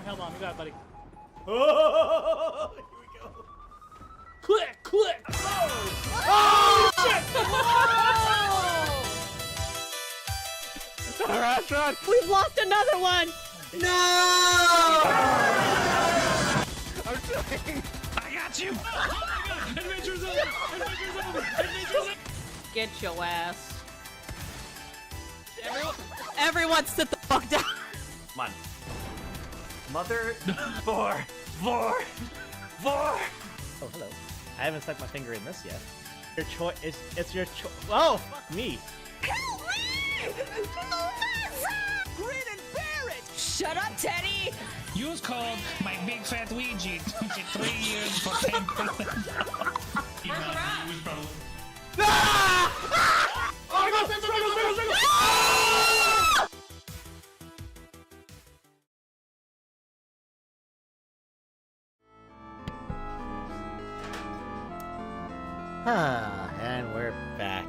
Hell on, you got it, buddy. Oh, here we go. Click, click. Oh, shit! Run. We've lost another one. No! I'm trying. I got you. Oh my god. Adventure's over. Adventure's over. Adventure's over. Get your ass. Everyone sit the fuck down. Come on. Mother. Four. Oh, hello. I haven't stuck my finger in this yet. Your choice. It's your choice. Oh, fuck me. Help me! Grin and bear it! Shut up, Teddy! Use code my big fat Ouija to get 3 years for 10%. And we're back.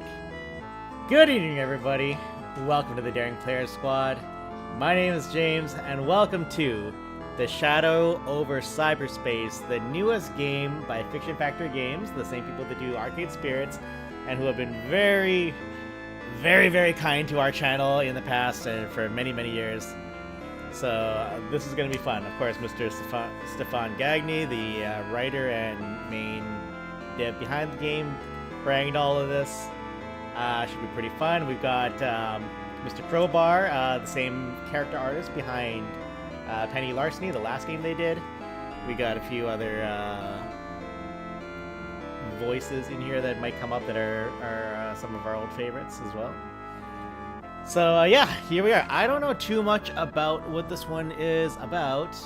Good evening, everybody. Welcome to the Daring Players Squad. My name is James, and welcome to the Shadow Over Cyberspace, the newest game by Fiction Factory Games, the same people that do Arcade Spirits, and who have been very, very kind to our channel in the past and for many, many years. So this is going to be fun. Of course, Mr. Stefan Gagny, the writer and main dev behind the game, bragging all of this. Should be pretty fun. We've got Mr. Crowbar, the same character artist behind Penny Larceny, the last game they did. We got a few other voices in here that might come up that are some of our old favorites as well. So yeah, here we are. I don't know too much about what this one is about.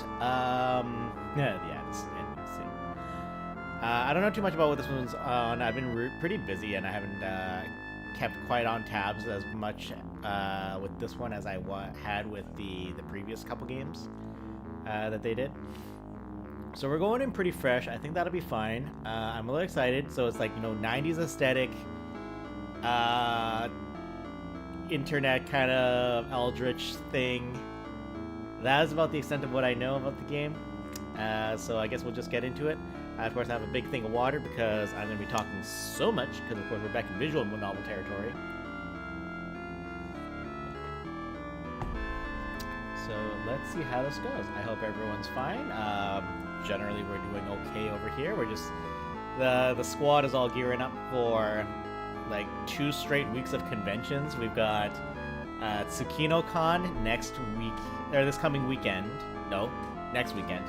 I don't know too much about what this one's on. I've been pretty busy and I haven't kept quite on tabs as much with this one as I had with the previous couple games that they did. So we're going in pretty fresh. I think that'll be fine. I'm a little excited. So it's like, you know, 90s aesthetic, internet kind of eldritch thing. That is about the extent of what I know about the game. So I guess we'll just get into it. Of course, I have a big thing of water because I'm going to be talking so much, because of course we're back in visual novel territory. So let's see how this goes. I hope everyone's fine. Generally, we're doing okay over here. We're just the squad is all gearing up for like 2 straight weeks of conventions. We've got TsukinoCon next week, or this coming weekend. No, next weekend.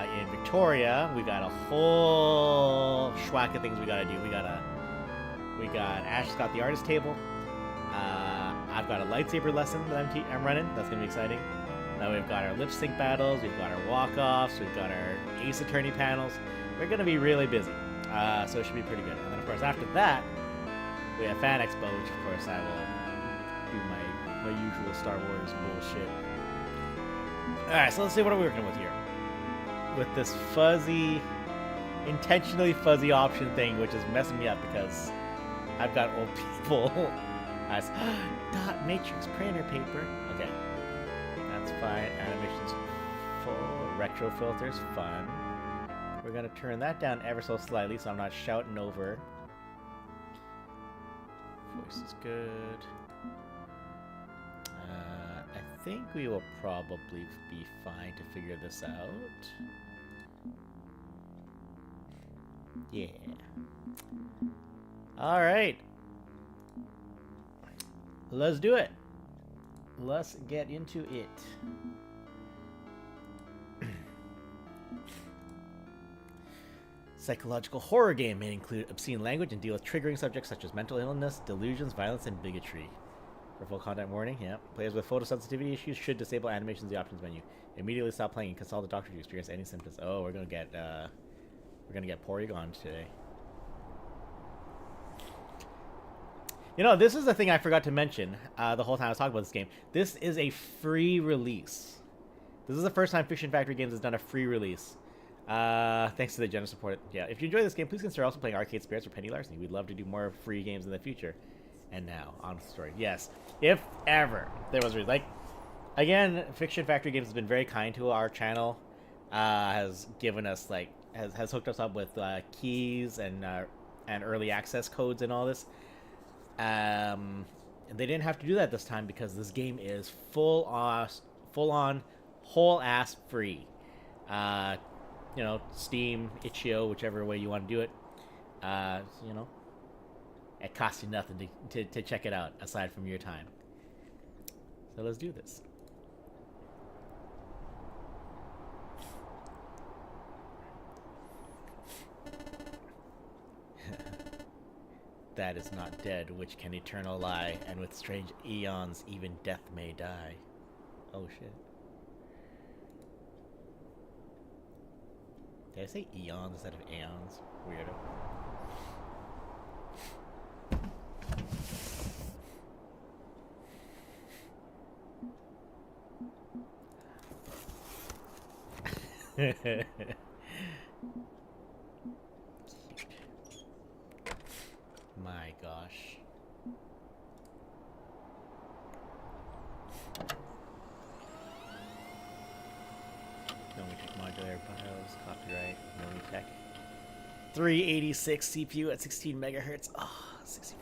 In Victoria, we got a whole schwack of things we gotta do. We got Ash's got the artist table. I've got a lightsaber lesson that I'm running. That's gonna be exciting. Now we've got our lip sync battles. We've got our walk-offs. We've got our Ace Attorney panels. We're gonna be really busy. So it should be pretty good. And then of course after that, we have Fan Expo, which of course I will do my usual Star Wars bullshit. All right, so let's see what are we working with here. With this fuzzy, intentionally fuzzy option thing, which is messing me up because I've got old people as dot matrix printer paper. Okay, that's fine. Animations full, retro filters, fun. We're gonna turn that down ever so slightly so I'm not shouting over. Voice is good. I think we will probably be fine to figure this out. Yeah. Alright. Let's do it. Let's get into it. Psychological horror game may include obscene language and deal with triggering subjects such as mental illness, delusions, violence, and bigotry. For full content warning, yeah. Players with photosensitivity issues should disable animations in the options menu. Immediately stop playing and consult a doctor if you experience any symptoms. Oh, we're gonna get Porygon today. You know, this is the thing I forgot to mention the whole time I was talking about this game. This is a free release. This is the first time Fiction Factory Games has done a free release. Thanks to the generous support. Yeah, if you enjoy this game, please consider also playing Arcade Spirits or Penny Larceny. We'd love to do more free games in the future. And now, on with the story. Yes, if ever there was like, Again, Fiction Factory Games has been very kind to our channel. Has given us has hooked us up with keys and early access codes and all this. And they didn't have to do that this time because this game is full on, whole ass free. Steam, itch.io, whichever way you want to do it. It costs you nothing to check it out aside from your time. So let's do this. That is not dead, which can eternal lie, and with strange eons even death may die. Oh shit. Did I say eons instead of aeons? Weirdo. My gosh. Nomitech modular BIOS, copyright, Nomitech. 386 CPU at 16 megahertz. Oh, 64K.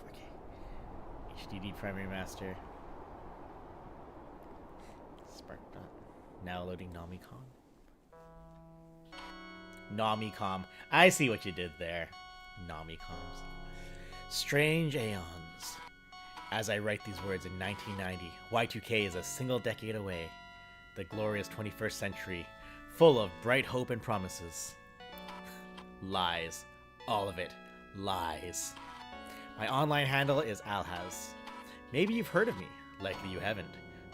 HDD primary master. Sparkdot. Now loading Nomicom. Nomicom. I see what you did there. Nomicoms. Strange aeons. As I write these words in 1990, Y2K is a single decade away. The glorious 21st century, full of bright hope and promises. Lies. All of it. Lies. My online handle is Alhaz. Maybe you've heard of me. Likely you haven't.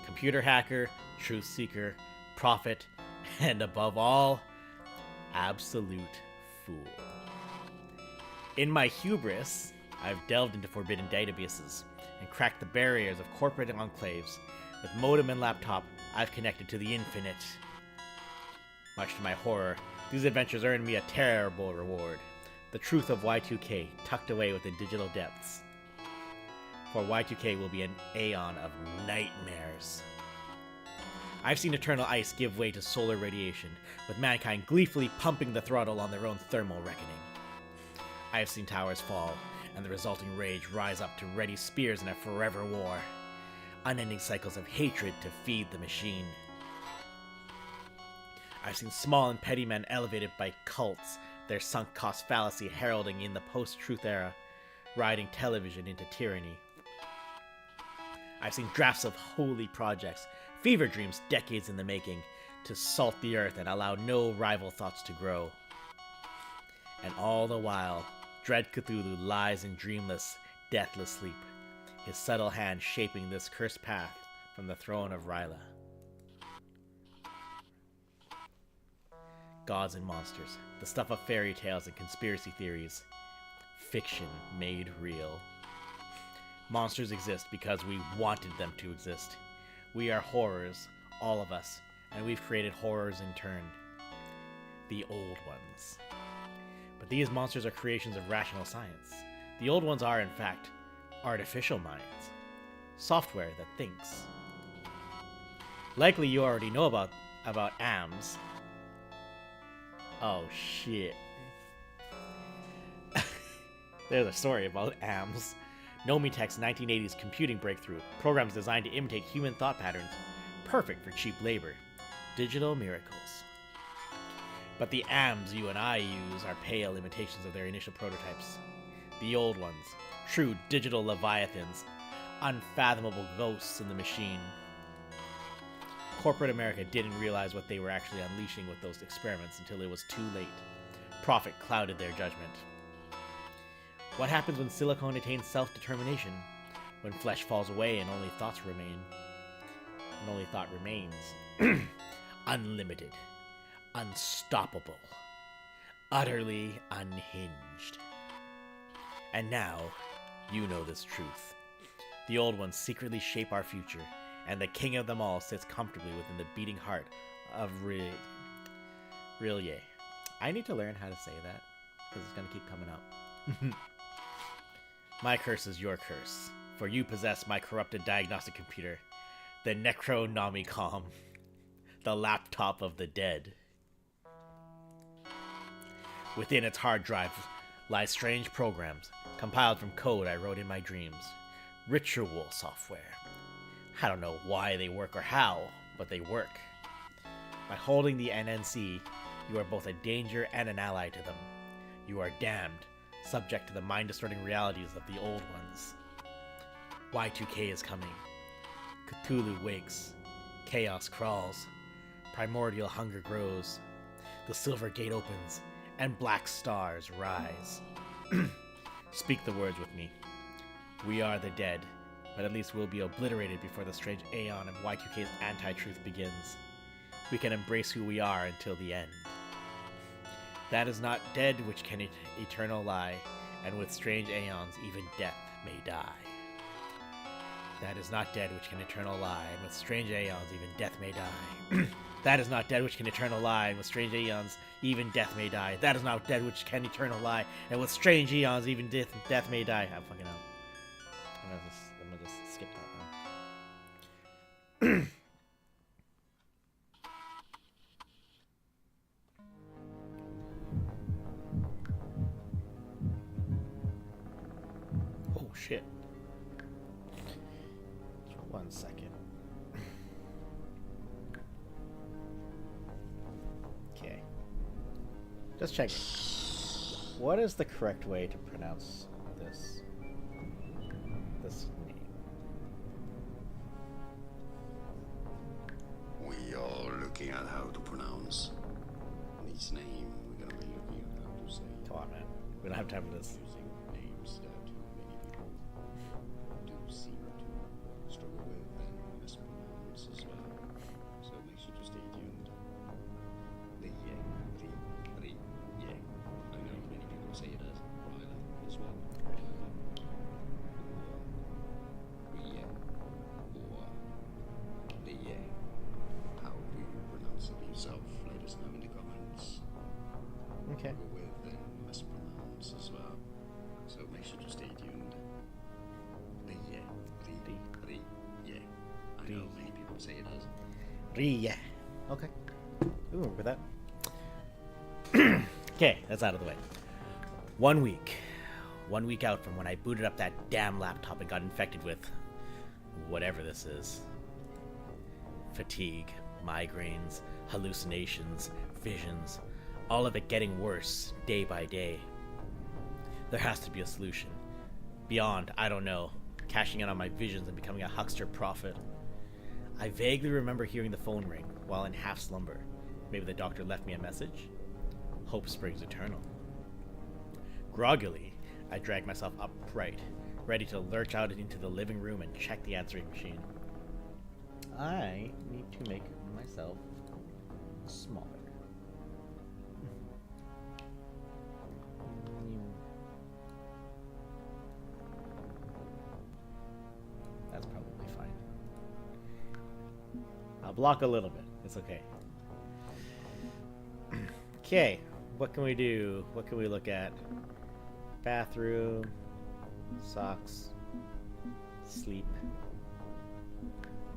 Computer hacker, truth seeker, prophet, and above all, absolute fool. In my hubris, I've delved into forbidden databases and cracked the barriers of corporate enclaves. With modem and laptop, I've connected to the infinite. Much to my horror, these adventures earned me a terrible reward. The truth of Y2K tucked away within digital depths. For Y2K will be an aeon of nightmares. I've seen eternal ice give way to solar radiation, with mankind gleefully pumping the throttle on their own thermal reckoning. I have seen towers fall, and the resulting rage rise up to ready spears in a forever war. Unending cycles of hatred to feed the machine. I've seen small and petty men elevated by cults, their sunk cost fallacy heralding in the post-truth era, riding television into tyranny. I've seen drafts of holy projects, fever dreams decades in the making, to salt the earth and allow no rival thoughts to grow. And all the while, dread Cthulhu lies in dreamless, deathless sleep, his subtle hand shaping this cursed path from the throne of Ryla. Gods and monsters, the stuff of fairy tales and conspiracy theories. Fiction made real. Monsters exist because we wanted them to exist. We are horrors, all of us, and we've created horrors in turn. The old ones. But these monsters are creations of rational science. The old ones are, in fact, artificial minds. Software that thinks. Likely you already know about AMS. Oh shit. There's a story about AMS. Nomitech's 1980s computing breakthrough. Programs designed to imitate human thought patterns. Perfect for cheap labor. Digital miracles. But the AMS you and I use are pale imitations of their initial prototypes. The old ones. True digital leviathans. Unfathomable ghosts in the machine. Corporate America didn't realize what they were actually unleashing with those experiments until it was too late. Profit clouded their judgment. What happens when silicone attains self-determination? When flesh falls away and only thoughts remain? And only thought remains. Unlimited. Unstoppable. Utterly unhinged. And now, you know this truth. The old ones secretly shape our future, and the king of them all sits comfortably within the beating heart of Rilye. I need to learn how to say that, because it's going to keep coming up. My curse is your curse, for you possess my corrupted diagnostic computer. The Necronomicon, the laptop of the dead. Within its hard drive lie strange programs, compiled from code I wrote in my dreams. Ritual software. I don't know why they work or how, but they work. By holding the NNC, you are both a danger and an ally to them. You are damned, subject to the mind-distorting realities of the old ones. Y2K is coming. Cthulhu wakes. Chaos crawls. Primordial hunger grows. The silver gate opens, and black stars rise. Speak the words with me. We are the dead, but at least we'll be obliterated before the strange aeon of Y2K's anti-truth begins. We can embrace who we are until the end. That is not dead which can eternal lie, and with strange aeons even death may die. That is not dead which can eternal lie, and with strange aeons even death may die. That is not dead which can eternal lie, and with strange aeons even death may die. That is not dead which can eternal lie, and with strange aeons even death may die. I'm fucking out. I'm gonna just skip that now. Oh shit. 1 second. Okay. Just check. What is the correct way to pronounce this name? We are looking at how to pronounce this name. We're gonna be looking at how to say. Come on, man. We don't have time for this. Using names that many people do seem to struggle with and mispronounce as well. So make sure to stay tuned. The yeah. I know many people say it as Ryla as well. How do you pronounce it yourself? Let us know in the comments. Okay. With and mispronounce as well. So make sure to stay tuned. I know many people say it as. Ria. Okay. Ooh, remember that. Okay, that's out of the way. 1 week. 1 week out from when I booted up that damn laptop and got infected with whatever this is. Fatigue, migraines, hallucinations, visions, all of it getting worse day by day. There has to be a solution. Beyond, I don't know, cashing in on my visions and becoming a huckster prophet. I vaguely remember hearing the phone ring while in half slumber. Maybe the doctor left me a message? Hope springs eternal. Groggily, I dragged myself upright, ready to lurch out into the living room and check the answering machine. I need to make myself smaller. That's probably fine. I'll block a little bit. It's okay. Okay, what can we do? What can we look at? Bathroom, socks, sleep.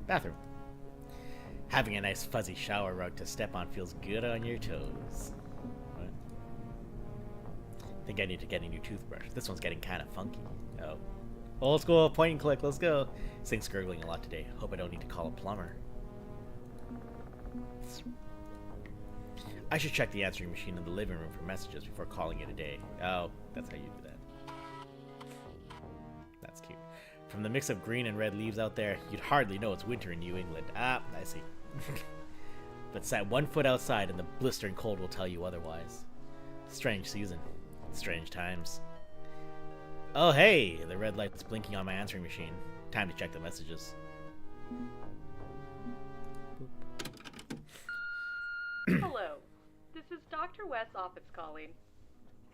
Bathroom. Having a nice fuzzy shower rug to step on feels good on your toes. What? Think I need to get a new toothbrush. This one's getting kind of funky. Oh. Old school point and click, let's go. This thing's gurgling a lot today. Hope I don't need to call a plumber. I should check the answering machine in the living room for messages before calling it a day. Oh, that's how you do that. That's cute. From the mix of green and red leaves out there, you'd hardly know it's winter in New England. Ah, I see. But set 1 foot outside and the blistering cold will tell you otherwise. Strange season. Strange times. Oh hey! The red light's blinking on my answering machine. Time to check the messages. Hello. This is Dr. West's office calling.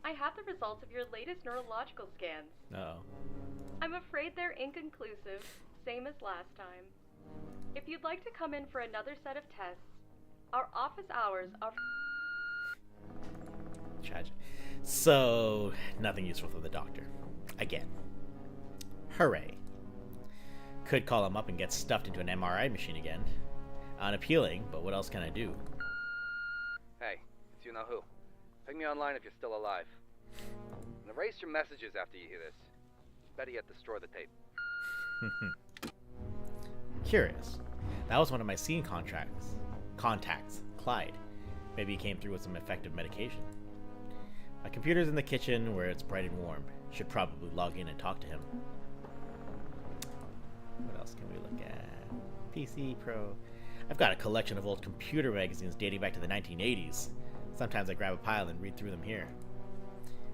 I have the results of your latest neurological scans. Uh-oh. I'm afraid they're inconclusive, same as last time. If you'd like to come in for another set of tests, our office hours are... Tragic. So, nothing useful for the doctor. Again. Hooray. Could call him up and get stuffed into an MRI machine again. Unappealing, but what else can I do? Hey, it's you-know-who. Ping me online if you're still alive. And erase your messages after you hear this. Better yet, destroy the tape. Curious. That was one of my scene contacts, Clyde. Maybe he came through with some effective medication. My computer's in the kitchen where it's bright and warm. Should probably log in and talk to him. What else can we look at? PC Pro. I've got a collection of old computer magazines dating back to the 1980s. Sometimes I grab a pile and read through them here.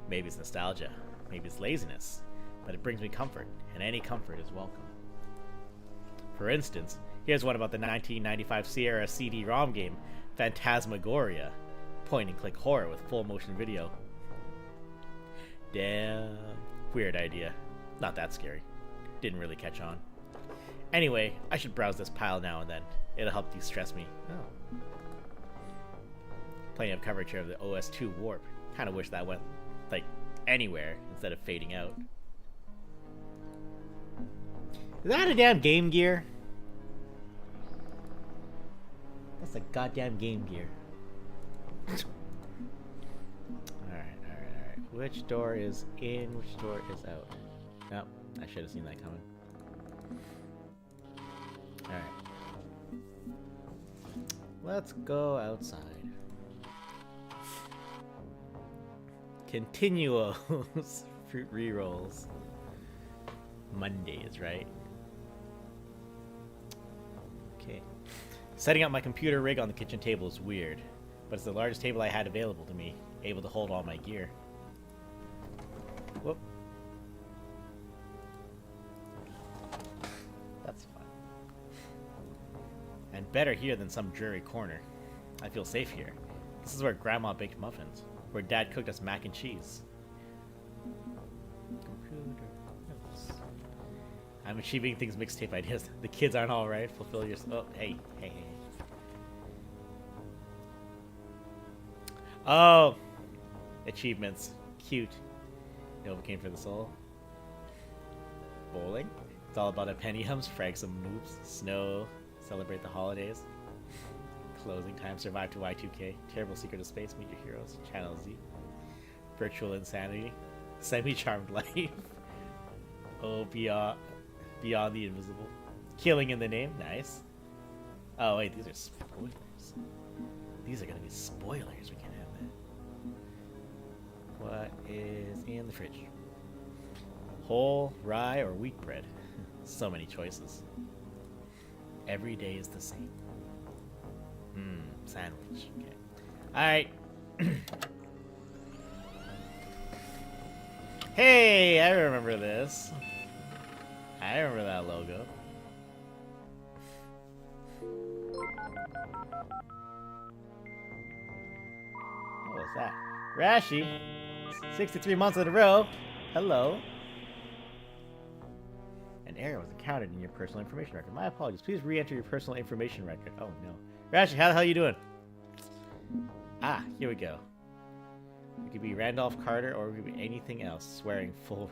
Maybe it's nostalgia. Maybe it's laziness. But it brings me comfort, and any comfort is welcome. For instance, here's one about the 1995 Sierra CD-ROM game, Phantasmagoria. Point-and-click horror with full motion video. Damn. Weird idea. Not that scary. Didn't really catch on. Anyway, I should browse this pile now and then. It'll help de-stress me. Oh. Plenty of coverage here of the OS2 warp. Kinda wish that went, like, anywhere instead of fading out. Is that a damn Game Gear? That's a goddamn Game Gear. Alright. Which door is in? Which door is out? Nope, I should have seen that coming. Alright. Let's go outside. Continuos. Fruit re-rolls. Mondays, right? Okay. Setting up my computer rig on the kitchen table is weird, but it's the largest table I had available to me, able to hold all my gear. Whoop. That's fun. And better here than some dreary corner. I feel safe here. This is where Grandma baked muffins, where Dad cooked us mac and cheese. Computer notes. I'm achieving things mixtape ideas. The kids aren't alright. Fulfill your... Oh, hey. Oh! Achievements. Cute. Nova came for the soul. Bowling. It's all about a penny humps, frag some noobs, snow, celebrate the holidays. Closing time, survive to Y2K. Terrible secret of space, meet your heroes. Channel Z. Virtual insanity. Semi-charmed life. Oh, beyond the invisible. Killing in the name, nice. Oh wait, these are spoilers. These are gonna be spoilers, we can't have that. What is in the fridge? Whole, rye, or wheat bread? So many choices. Every day is the same. Sandwich. Okay. Alright. Hey, I remember this. I remember that logo. What was that? Rashi! 63 months in a row! Hello! An error was encountered in your personal information record. My apologies. Please re-enter your personal information record. Oh no. Rashi, how the hell you doing? Ah, here we go. It could be Randolph Carter or it could be anything else. Swearing full.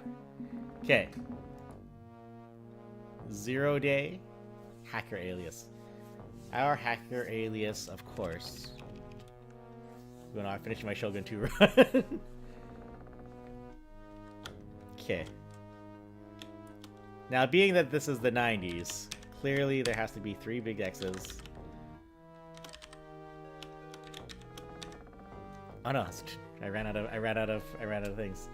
Okay. 0 day. Hacker alias. Our hacker alias, of course. When I'm finishing my Shogun 2 run. Okay. Now, being that this is the 90s, clearly there has to be 3 big X's. Oh no, I ran out of things.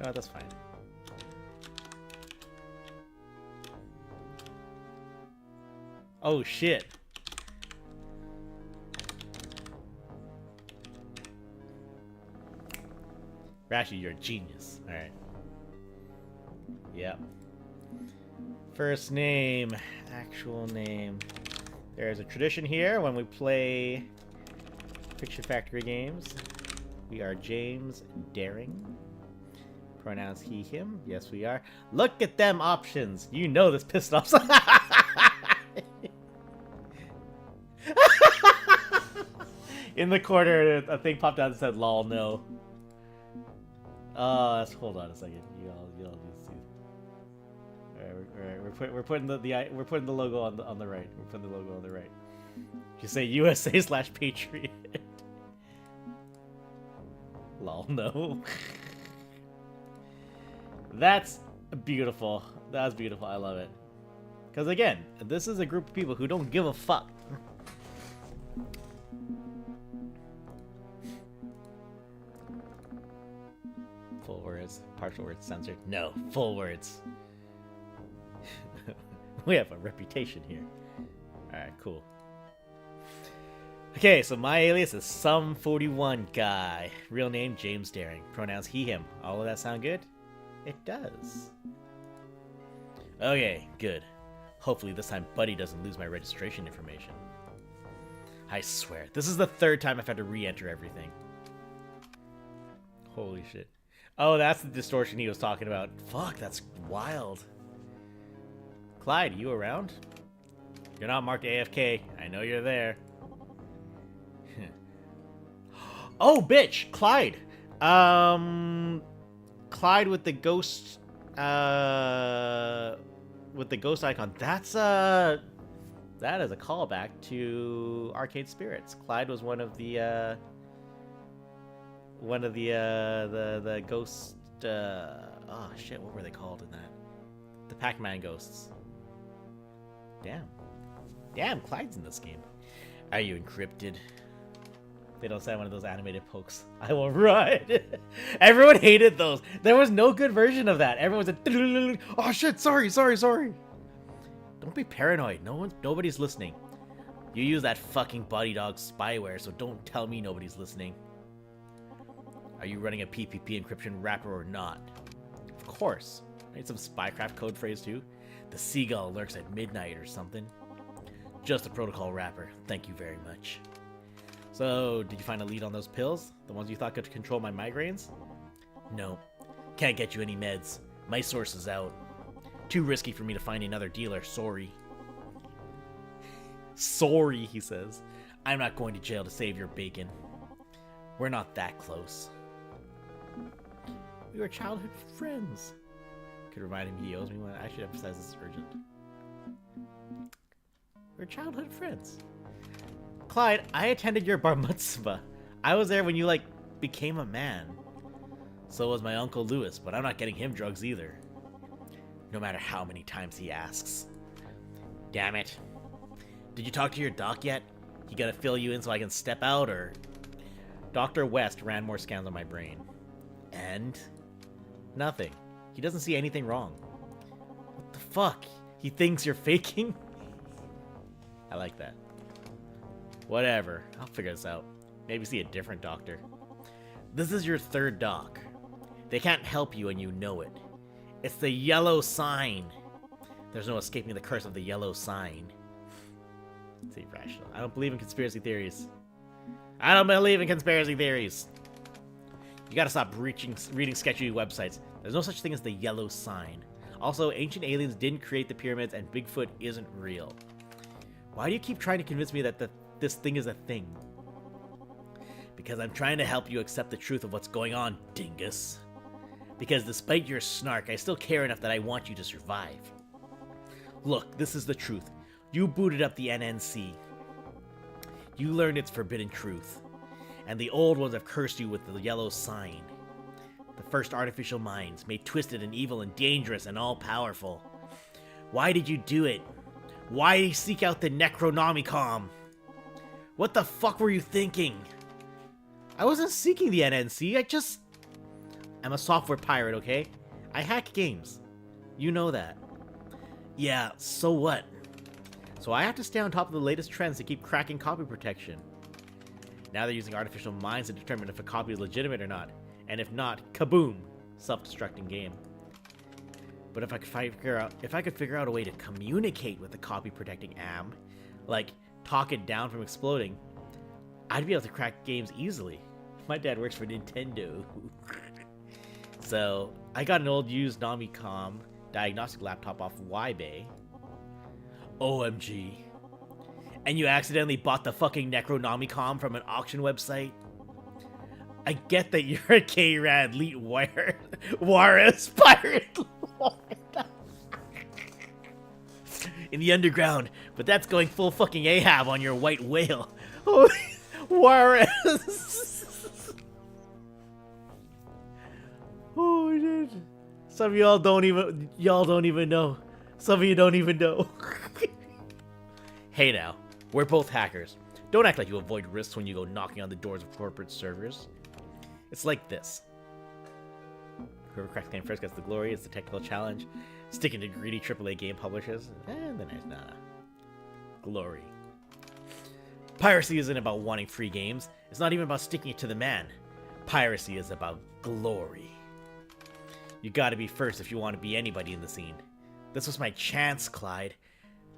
No, that's fine. Oh shit. Rashi, you're a genius. Alright. Yep. First name, actual name. There's a tradition here when we play Fiction Factory games. We are James Daring. Pronouns he, him. Yes, we are. Look at them options. You know this pissed off. In the corner, a thing popped out and said, "Lol, no." Hold on a second. You all need to see. All right, we're putting the logo on the right. We're putting the logo on the right. You say USA/Patriot. Lol, no. That's beautiful. That's beautiful. I love it. Because again, this is a group of people who don't give a fuck. Full words, partial words censored. No, full words. We have a reputation here. Alright, cool. Okay, so my alias is Some41 Guy. Real name James Daring. Pronouns he, him. All of that sound good? It does. Okay, good. Hopefully this time Buddy doesn't lose my registration information. I swear, this is the third time I've had to re-enter everything. Holy shit. Oh, that's the distortion he was talking about. Fuck, that's wild. Clyde, you around? You're not marked AFK. I know you're there. Oh, bitch! Clyde! Clyde with the ghost... with the ghost icon. That is a callback to Arcade Spirits. Clyde was one of the ghost oh shit, what were they called in that? The Pac-Man ghosts. Damn, Clyde's in this game. Are you encrypted? They don't sound one of those animated pokes. I will run. Everyone hated those. There was no good version of that. Everyone was like, oh shit, sorry. Don't be paranoid. Nobody's listening. You use that fucking Body Dog spyware, so don't tell me nobody's listening. Are you running a PPP encryption wrapper or not? Of course. I need some spycraft code phrase too. The seagull lurks at midnight or something. Just a protocol wrapper. Thank you very much. So, did you find a lead on those pills? The ones you thought could control my migraines? No. Can't get you any meds. My source is out. Too risky for me to find another dealer. Sorry. Sorry, he says. I'm not going to jail to save your bacon. We're not that close. We were childhood friends. Could remind him he owes me one. I should emphasize this is urgent. We're childhood friends. Clyde, I attended your bar mitzvah. I was there when you, became a man. So was my Uncle Lewis, but I'm not getting him drugs either. No matter how many times he asks. Damn it. Did you talk to your doc yet? He gotta fill you in so I can step out, or... Dr. West ran more scans on my brain. And? Nothing. He doesn't see anything wrong. What the fuck? He thinks you're faking? I like that. Whatever. I'll figure this out. Maybe see a different doctor. This is your third doc. They can't help you and you know it. It's the yellow sign. There's no escaping the curse of the yellow sign. It's irrational. I don't believe in conspiracy theories. I don't believe in conspiracy theories. You gotta stop reading sketchy websites. There's no such thing as the yellow sign. Also, ancient aliens didn't create the pyramids and Bigfoot isn't real. Why do you keep trying to convince me that this thing is a thing? Because I'm trying to help you accept the truth of what's going on, dingus. Because despite your snark, I still care enough that I want you to survive. Look, this is the truth. You booted up the NNC. You learned its forbidden truth. And the old ones have cursed you with the yellow sign. The first artificial minds, made twisted and evil and dangerous and all-powerful. Why did you do it? Why seek out the Necronomicon? What the fuck were you thinking? I wasn't seeking the NNC, I'm a software pirate, okay? I hack games. You know that. Yeah, so what? So I have to stay on top of the latest trends to keep cracking copy protection. Now they're using artificial minds to determine if a copy is legitimate or not. And if not, kaboom! Self-destructing game. But if I could figure out a way to communicate with the copy protecting AM, like talk it down from exploding, I'd be able to crack games easily. My dad works for Nintendo. So I got an old used Nomicom diagnostic laptop off YBay. OMG. And you accidentally bought the fucking Necronomicon from an auction website? I get that you're a K-Rad Leet Juarez pirate lord in the underground, but that's going full fucking Ahab on your white whale. Juarez. Oh shit. Some of y'all don't even know. Some of you don't even know. Hey now, we're both hackers. Don't act like you avoid risks when you go knocking on the doors of corporate servers. It's like this. Whoever cracks the game first gets the glory. It's the technical challenge. Sticking to greedy AAA game publishers. And then there's nada. Glory. Piracy isn't about wanting free games. It's not even about sticking it to the man. Piracy is about glory. You gotta be first if you want to be anybody in the scene. This was my chance, Clyde.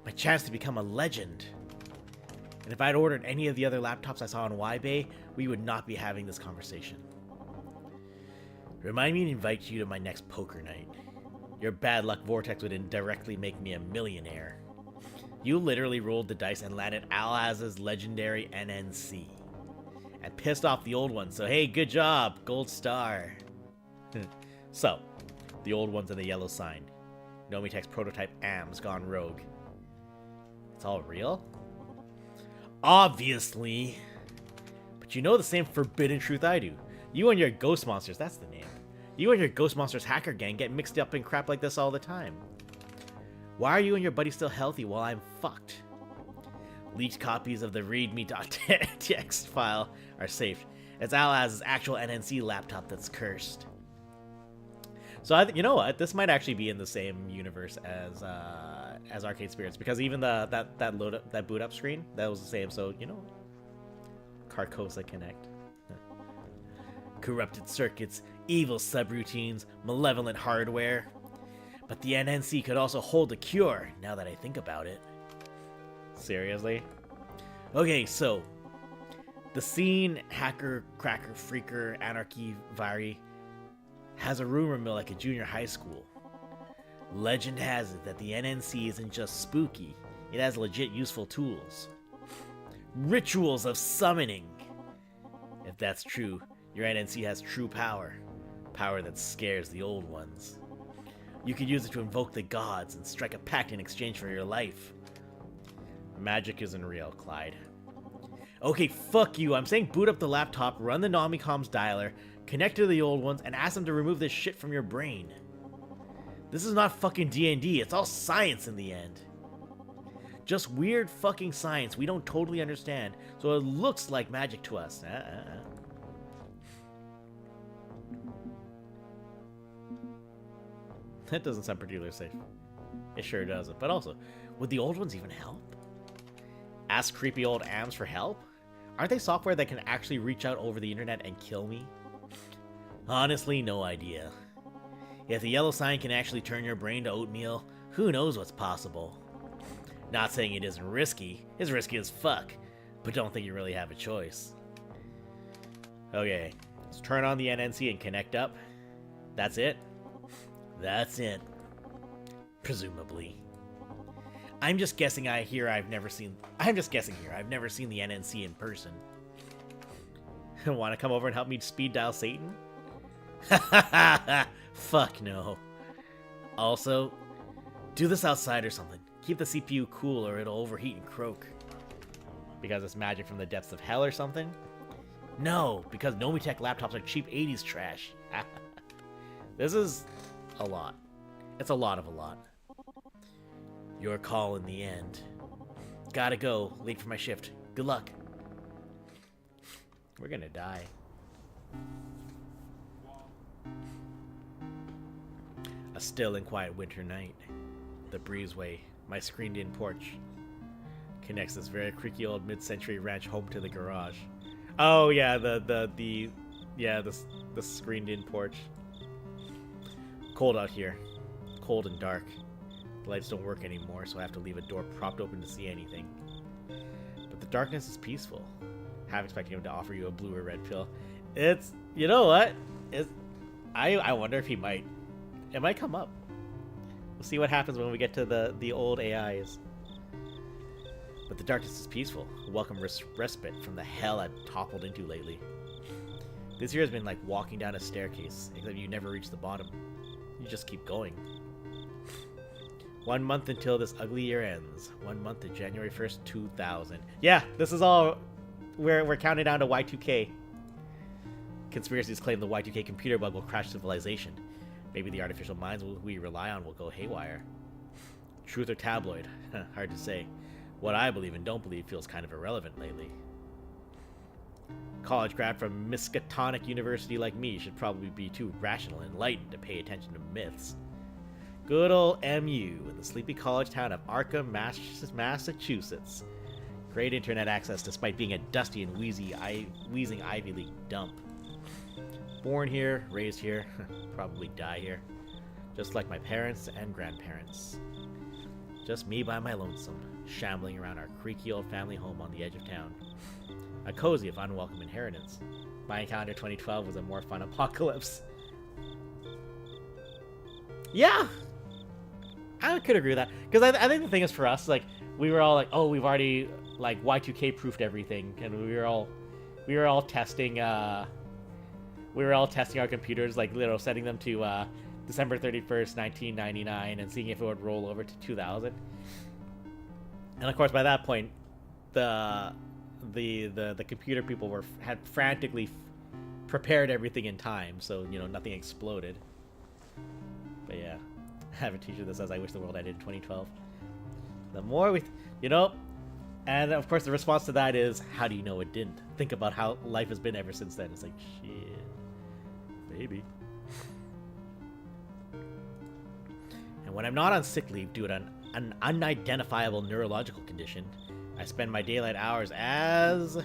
My chance to become a legend. And if I'd ordered any of the other laptops I saw on Y-Bay, we would not be having this conversation. Remind me to invite you to my next poker night. Your bad luck vortex would indirectly make me a millionaire. You literally rolled the dice and landed Al-Az's legendary NNC. And pissed off the old ones, so hey, good job, gold star. So, the old ones and the yellow sign. Nomitech's prototype AM's gone rogue. It's all real? Obviously. But you know the same forbidden truth I do. You and your Ghost Monsters, that's the name. You and your Ghost Monsters hacker gang get mixed up in crap like this all the time. Why are you and your buddy still healthy while I'm fucked? Leaked copies of the readme.txt file are saved. It's Al-Az's actual NNC laptop that's cursed. So you know what? This might actually be in the same universe as Arcade Spirits, because even that boot up screen, that was the same. So you know, Carcosa Connect. Corrupted circuits, evil subroutines, malevolent hardware. But the NNC could also hold a cure, now that I think about it. Seriously? Okay, so the scene hacker, cracker, freaker, anarchy, vari has a rumor mill like a junior high school. Legend has it that the NNC isn't just spooky, it has legit useful tools. Rituals of summoning. If that's true, your NNC has true power. Power that scares the old ones. You could use it to invoke the gods and strike a pact in exchange for your life. Magic isn't real, Clyde. Okay, fuck you. I'm saying boot up the laptop, run the Nomicom's dialer, connect to the old ones, and ask them to remove this shit from your brain. This is not fucking D&D. It's all science in the end. Just weird fucking science we don't totally understand, so it looks like magic to us. That doesn't sound particularly safe. It sure doesn't. But also, would the old ones even help? Ask creepy old AMs for help? Aren't they software that can actually reach out over the internet and kill me? Honestly, no idea. If the yellow sign can actually turn your brain to oatmeal, who knows what's possible? Not saying it isn't risky. It's risky as fuck. But don't think you really have a choice. Okay, let's turn on the NNC and connect up. That's it? That's it. Presumably. I'm just guessing here I've never seen the NNC in person. Want to come over and help me speed dial Satan? Fuck no. Also, do this outside or something. Keep the CPU cool or it'll overheat and croak. Because it's magic from the depths of hell or something? No, because Nomitech laptops are cheap 80s trash. This is a lot. It's a lot of a lot. Your call in the end. Gotta go. Late for my shift. Good luck. We're gonna die. A still and quiet winter night. The breezeway, my screened-in porch, connects this very creaky old mid-century ranch home to the garage. Oh yeah, the screened-in porch. Cold out here. Cold and dark. The lights don't work anymore, so I have to leave a door propped open to see anything. But the darkness is peaceful. Half expecting him to offer you a blue or red pill. It's, you know what? I wonder if he might. It might come up. We'll see what happens when we get to the old AIs. But the darkness is peaceful, a welcome respite from the hell I've toppled into lately. This year has been like walking down a staircase, except you never reach the bottom. You just keep going. 1 month until this ugly year ends. 1 month to January 1st, 2000. Yeah, this is all... We're counting down to Y2K. Conspiracies claim the Y2K computer bug will crash civilization. Maybe the artificial minds we rely on will go haywire. Truth or tabloid? Hard to say. What I believe and don't believe feels kind of irrelevant lately. College grad from Miskatonic University like me should probably be too rational and enlightened to pay attention to myths. Good old MU in the sleepy college town of Arkham, Massachusetts. Great internet access despite being a dusty and wheezing Ivy League dump. Born here, raised here, probably die here. Just like my parents and grandparents. Just me by my lonesome, shambling around our creaky old family home on the edge of town. A cozy if unwelcome inheritance. My calendar 2012 was a more fun apocalypse. Yeah! I could agree with that. Because I think the thing is for us, like, we were all like, oh, we've already, like, Y2K proofed everything. And we were all testing, we were all testing our computers, like, setting them to, December 31st, 1999, and seeing if it would roll over to 2000. And of course, by that point, the computer people had frantically prepared everything in time, so nothing exploded. But yeah, I have a teacher that says, "I wish the world ended in 2012." The more we, and of course the response to that is, "How do you know it didn't? Think about how life has been ever since then." It's like, shit, maybe. And when I'm not on sick leave due to an unidentifiable neurological condition, I spend my daylight hours as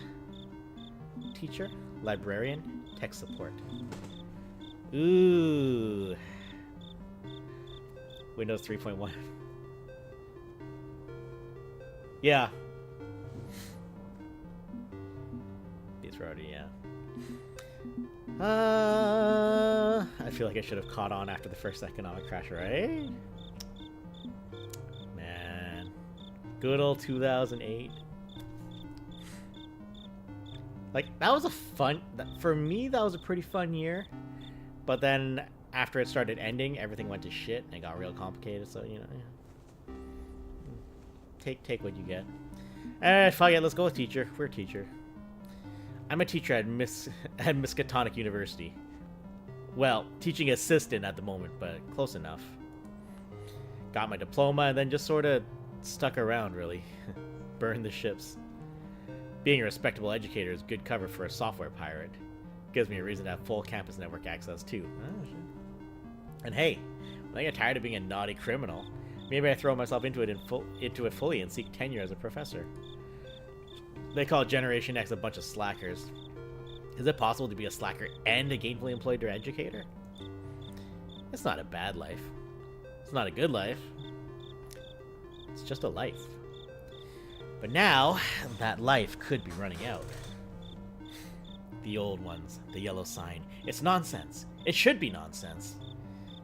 teacher, librarian, tech support. Ooh. Windows 3.1. Yeah. These were already, yeah. I feel like I should have caught on after the first economic crash, right? Man. Good old 2008. Like, that was a fun... For me, that was a pretty fun year. But then, after it started ending, everything went to shit, and it got real complicated, so, yeah. Take what you get. Fuck it, let's go with teacher. We're a teacher. I'm a teacher at Miskatonic University. Well, teaching assistant at the moment, but close enough. Got my diploma and then just sort of stuck around, really. Burned the ships. Being a respectable educator is good cover for a software pirate. Gives me a reason to have full campus network access, too. Oh, shit. And hey, when I get tired of being a naughty criminal, maybe I throw myself into it fully and seek tenure as a professor. They call Generation X a bunch of slackers. Is it possible to be a slacker and a gainfully employed educator? It's not a bad life. It's not a good life. It's just a life. But now, that life could be running out. The old ones, the yellow sign. It's nonsense. It should be nonsense.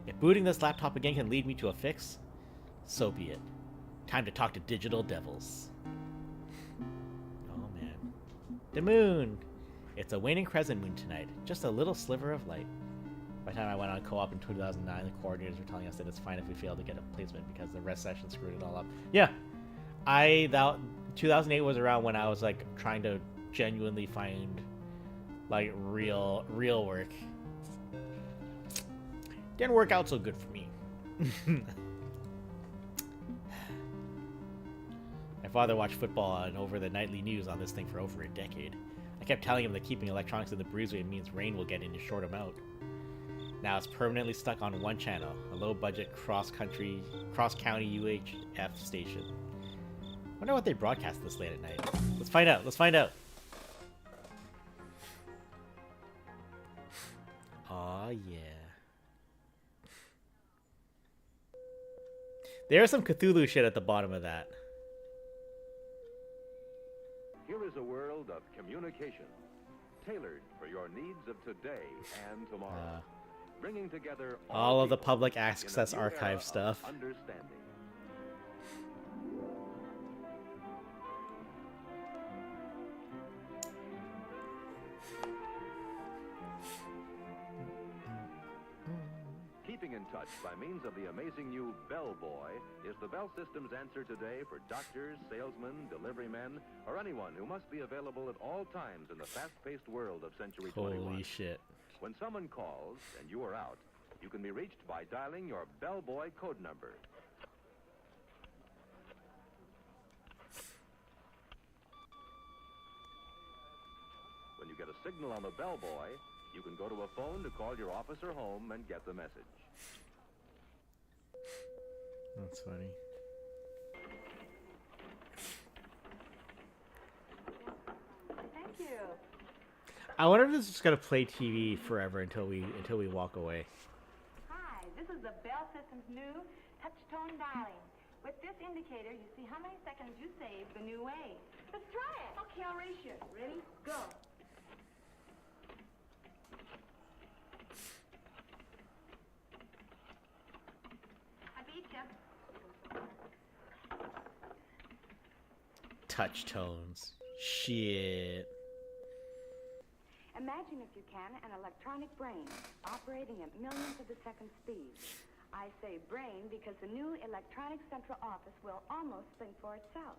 If booting this laptop again can lead me to a fix, so be it. Time to talk to digital devils. Oh man. The moon! It's a waning crescent moon tonight. Just a little sliver of light. By the time I went on co-op in 2009, the coordinators were telling us that it's fine if we fail to get a placement because the rest session screwed it all up. Yeah! 2008 was around when I was like trying to genuinely find like real work. Didn't work out so good for me. My father watched football and over the nightly news on this thing for over a decade. I kept telling him that keeping electronics in the breezeway means rain will get in a short amount. Now it's permanently stuck on one channel, a low-budget cross-county UHF station. Wonder what they broadcast this late at night. Let's find out. Let's find out. Aw, yeah. There's some Cthulhu shit at the bottom of that. Here is a world of communication, tailored for your needs of today and tomorrow, bringing together all of the people public in a access new archive era of stuff. understanding. Touch by means of the amazing new Bell Boy is the Bell System's answer today for doctors, salesmen, delivery men, or anyone who must be available at all times in the fast-paced world of Century 21. Holy shit. When someone calls and you are out, you can be reached by dialing your Bell Boy code number. When you get a signal on the Bell Boy, you can go to a phone to call your office or home and get the message. That's funny. Thank you. I wonder if this is just gonna play TV forever until we walk away. Hi, this is the Bell System's new touch-tone dialing. With this indicator, you see how many seconds you save the new way. Let's try it. Okay, I'll race you. Ready? Go. I beat you. Touch tones. Shit. Imagine, if you can, an electronic brain operating at millions of the second speed. I say brain because the new electronic central office will almost think for itself.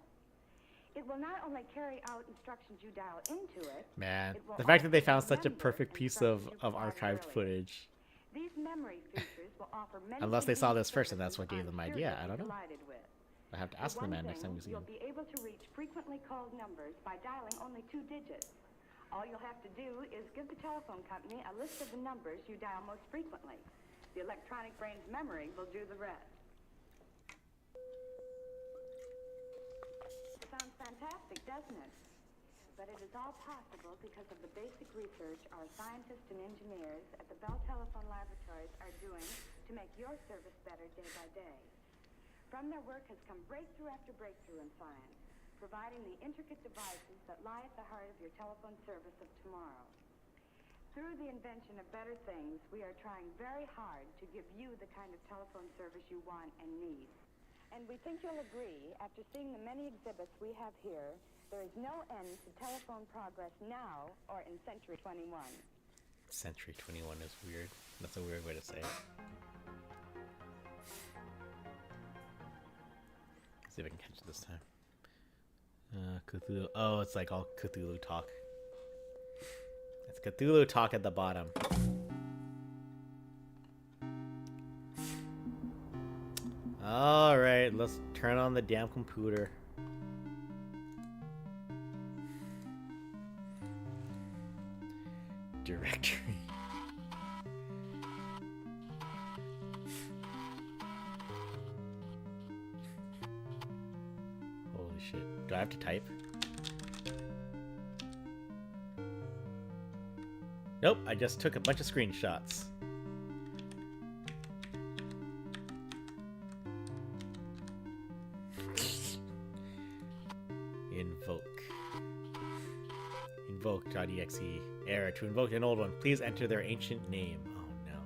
It will not only carry out instructions you dial into it. Man, it will the fact that they also found such a remember perfect piece of instructions you provided archived earlier. footage. These memory features will offer many Unless they saw convenient this first and that's what services gave them I'm idea. sure I you'll don't be know. delighted with. I have to For ask the one man next time thing, we see you'll him. be able to reach frequently called numbers by dialing only 2 digits. All you'll have to do is give the telephone company a list of the numbers you dial most frequently. The electronic brain's memory will do the rest. Sounds fantastic, doesn't it? But it is all possible because of the basic research our scientists and engineers at the Bell Telephone Laboratories are doing to make your service better day by day. From their work has come breakthrough after breakthrough in science, providing the intricate devices that lie at the heart of your telephone service of tomorrow. Through the invention of better things, we are trying very hard to give you the kind of telephone service you want and need. And we think you'll agree, after seeing the many exhibits we have here, there is no end to telephone progress now or in Century 21. Century 21 is weird. That's a weird way to say it. See if I can catch it this time. Cthulhu. Oh, it's like all Cthulhu talk. It's Cthulhu talk at the bottom. Alright, let's turn on the damn computer. Directory. Holy shit. Do I have to type? Nope, I just took a bunch of screenshots. Invoke. Invoke.exe. Error. To invoke an old one, please enter their ancient name. Oh no.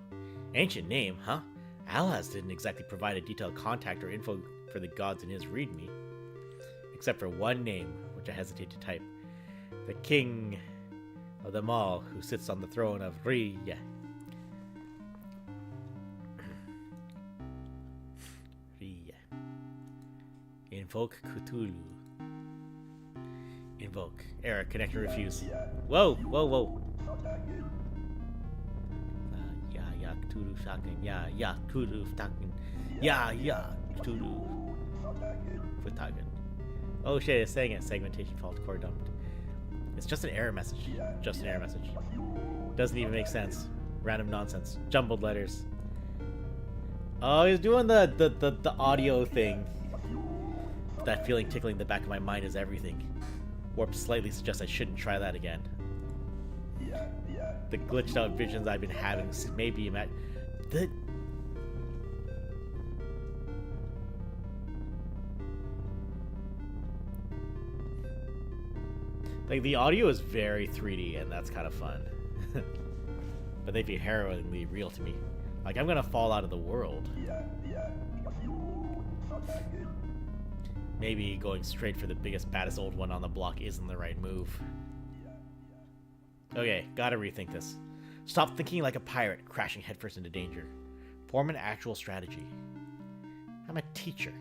Ancient name, huh? Alaz didn't exactly provide a detailed contact or info for the gods in his readme. Except for one name, which I hesitate to type. The king of them all, who sits on the throne of Riya. Riya. Invoke Cthulhu. Invoke. Error. Connection refused. Whoa, whoa, whoa. Yeah, Cthulhu fucking. Yeah, Cthulhu fucking. Yeah, Cthulhu. Fucking. Oh shit, it's saying it. Segmentation fault. Core dumped. It's just an error message. Just an error message. Doesn't even make sense. Random nonsense. Jumbled letters. Oh, he's doing the audio thing. That feeling tickling the back of my mind is everything. Warp slightly suggests I shouldn't try that again. The glitched out visions I've been having maybe the like the audio is very 3D and that's kind of fun. But they feel harrowingly real to me. Like I'm gonna fall out of the world. Maybe going straight for the biggest, baddest old one on the block isn't the right move. Okay, gotta rethink this. Stop thinking like a pirate, crashing headfirst into danger. Form an actual strategy. I'm a teacher.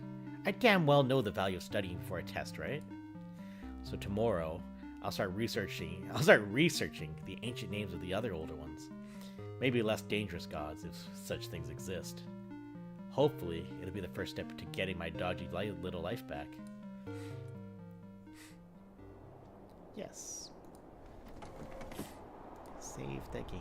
I damn well know the value of studying before a test, right? So tomorrow, I'll start researching the ancient names of the other older ones. Maybe less dangerous gods, if such things exist. Hopefully, it'll be the first step to getting my dodgy little life back. Yes. Save the game.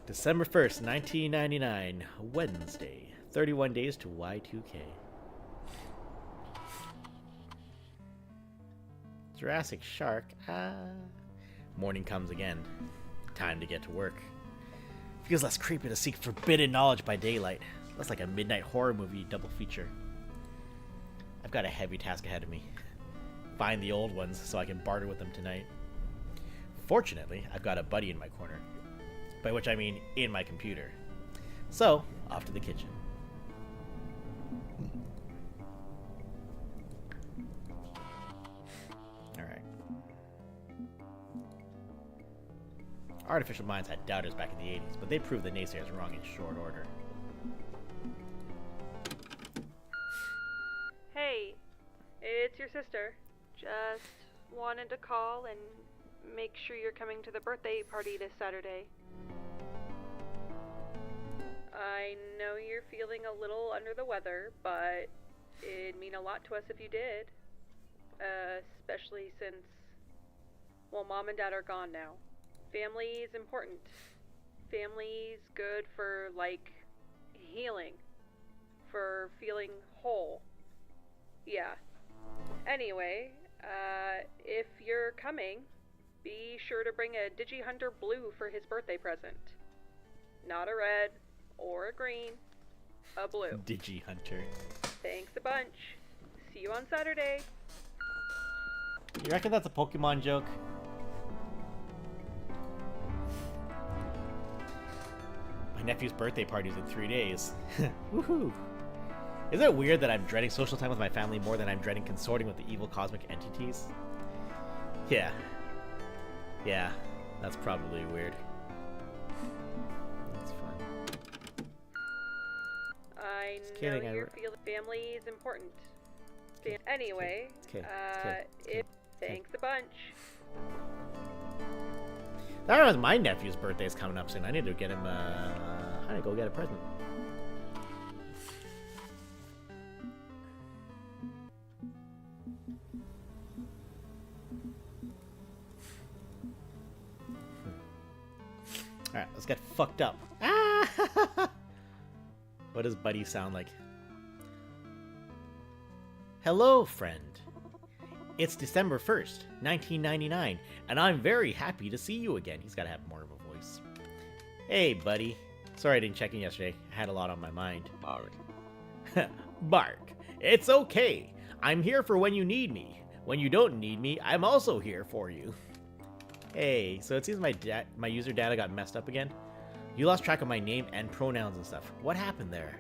December 1st, 1999, Wednesday. 31 days to Y2K. Jurassic Shark. Morning comes again. Time to get to work. Feels less creepy to seek forbidden knowledge by daylight. Less like a midnight horror movie double feature. I've got a heavy task ahead of me. Find the old ones so I can barter with them tonight. Fortunately, I've got a buddy in my corner. By which I mean in my computer. So, off to the kitchen. Alright. Artificial minds had doubters back in the 80s, but they proved the naysayers wrong in short order. Hey, it's your sister. Just wanted to call and make sure you're coming to the birthday party this Saturday. I know you're feeling a little under the weather, but it'd mean a lot to us if you did. Especially since, well, Mom and Dad are gone now. Family is important. Family's good for, like, healing. For feeling whole. Yeah. Anyway, if you're coming, be sure to bring a Digihunter blue for his birthday present. Not a red or a green, a blue. Digihunter. Thanks a bunch. See you on Saturday. You reckon that's a Pokemon joke? My nephew's birthday party's in 3 days. Woohoo! Is it weird that I'm dreading social time with my family more than I'm dreading consorting with the evil cosmic entities? Yeah. Yeah, that's probably weird. That's fun. I Just know kidding, your family is important. Anyway, thanks a bunch. That reminds me, my nephew's birthday's coming up soon. I need to get him, I need to go get a present. Alright, let's get fucked up. Ah! What does Buddy sound like? Hello, friend. It's December 1st, 1999, and I'm very happy to see you again. He's got to have more of a voice. Hey, buddy. Sorry I didn't check in yesterday. I had a lot on my mind. Bark. Bark. It's okay. I'm here for when you need me. When you don't need me, I'm also here for you. Hey, so it seems my user data got messed up again. You lost track of my name and pronouns and stuff. What happened there?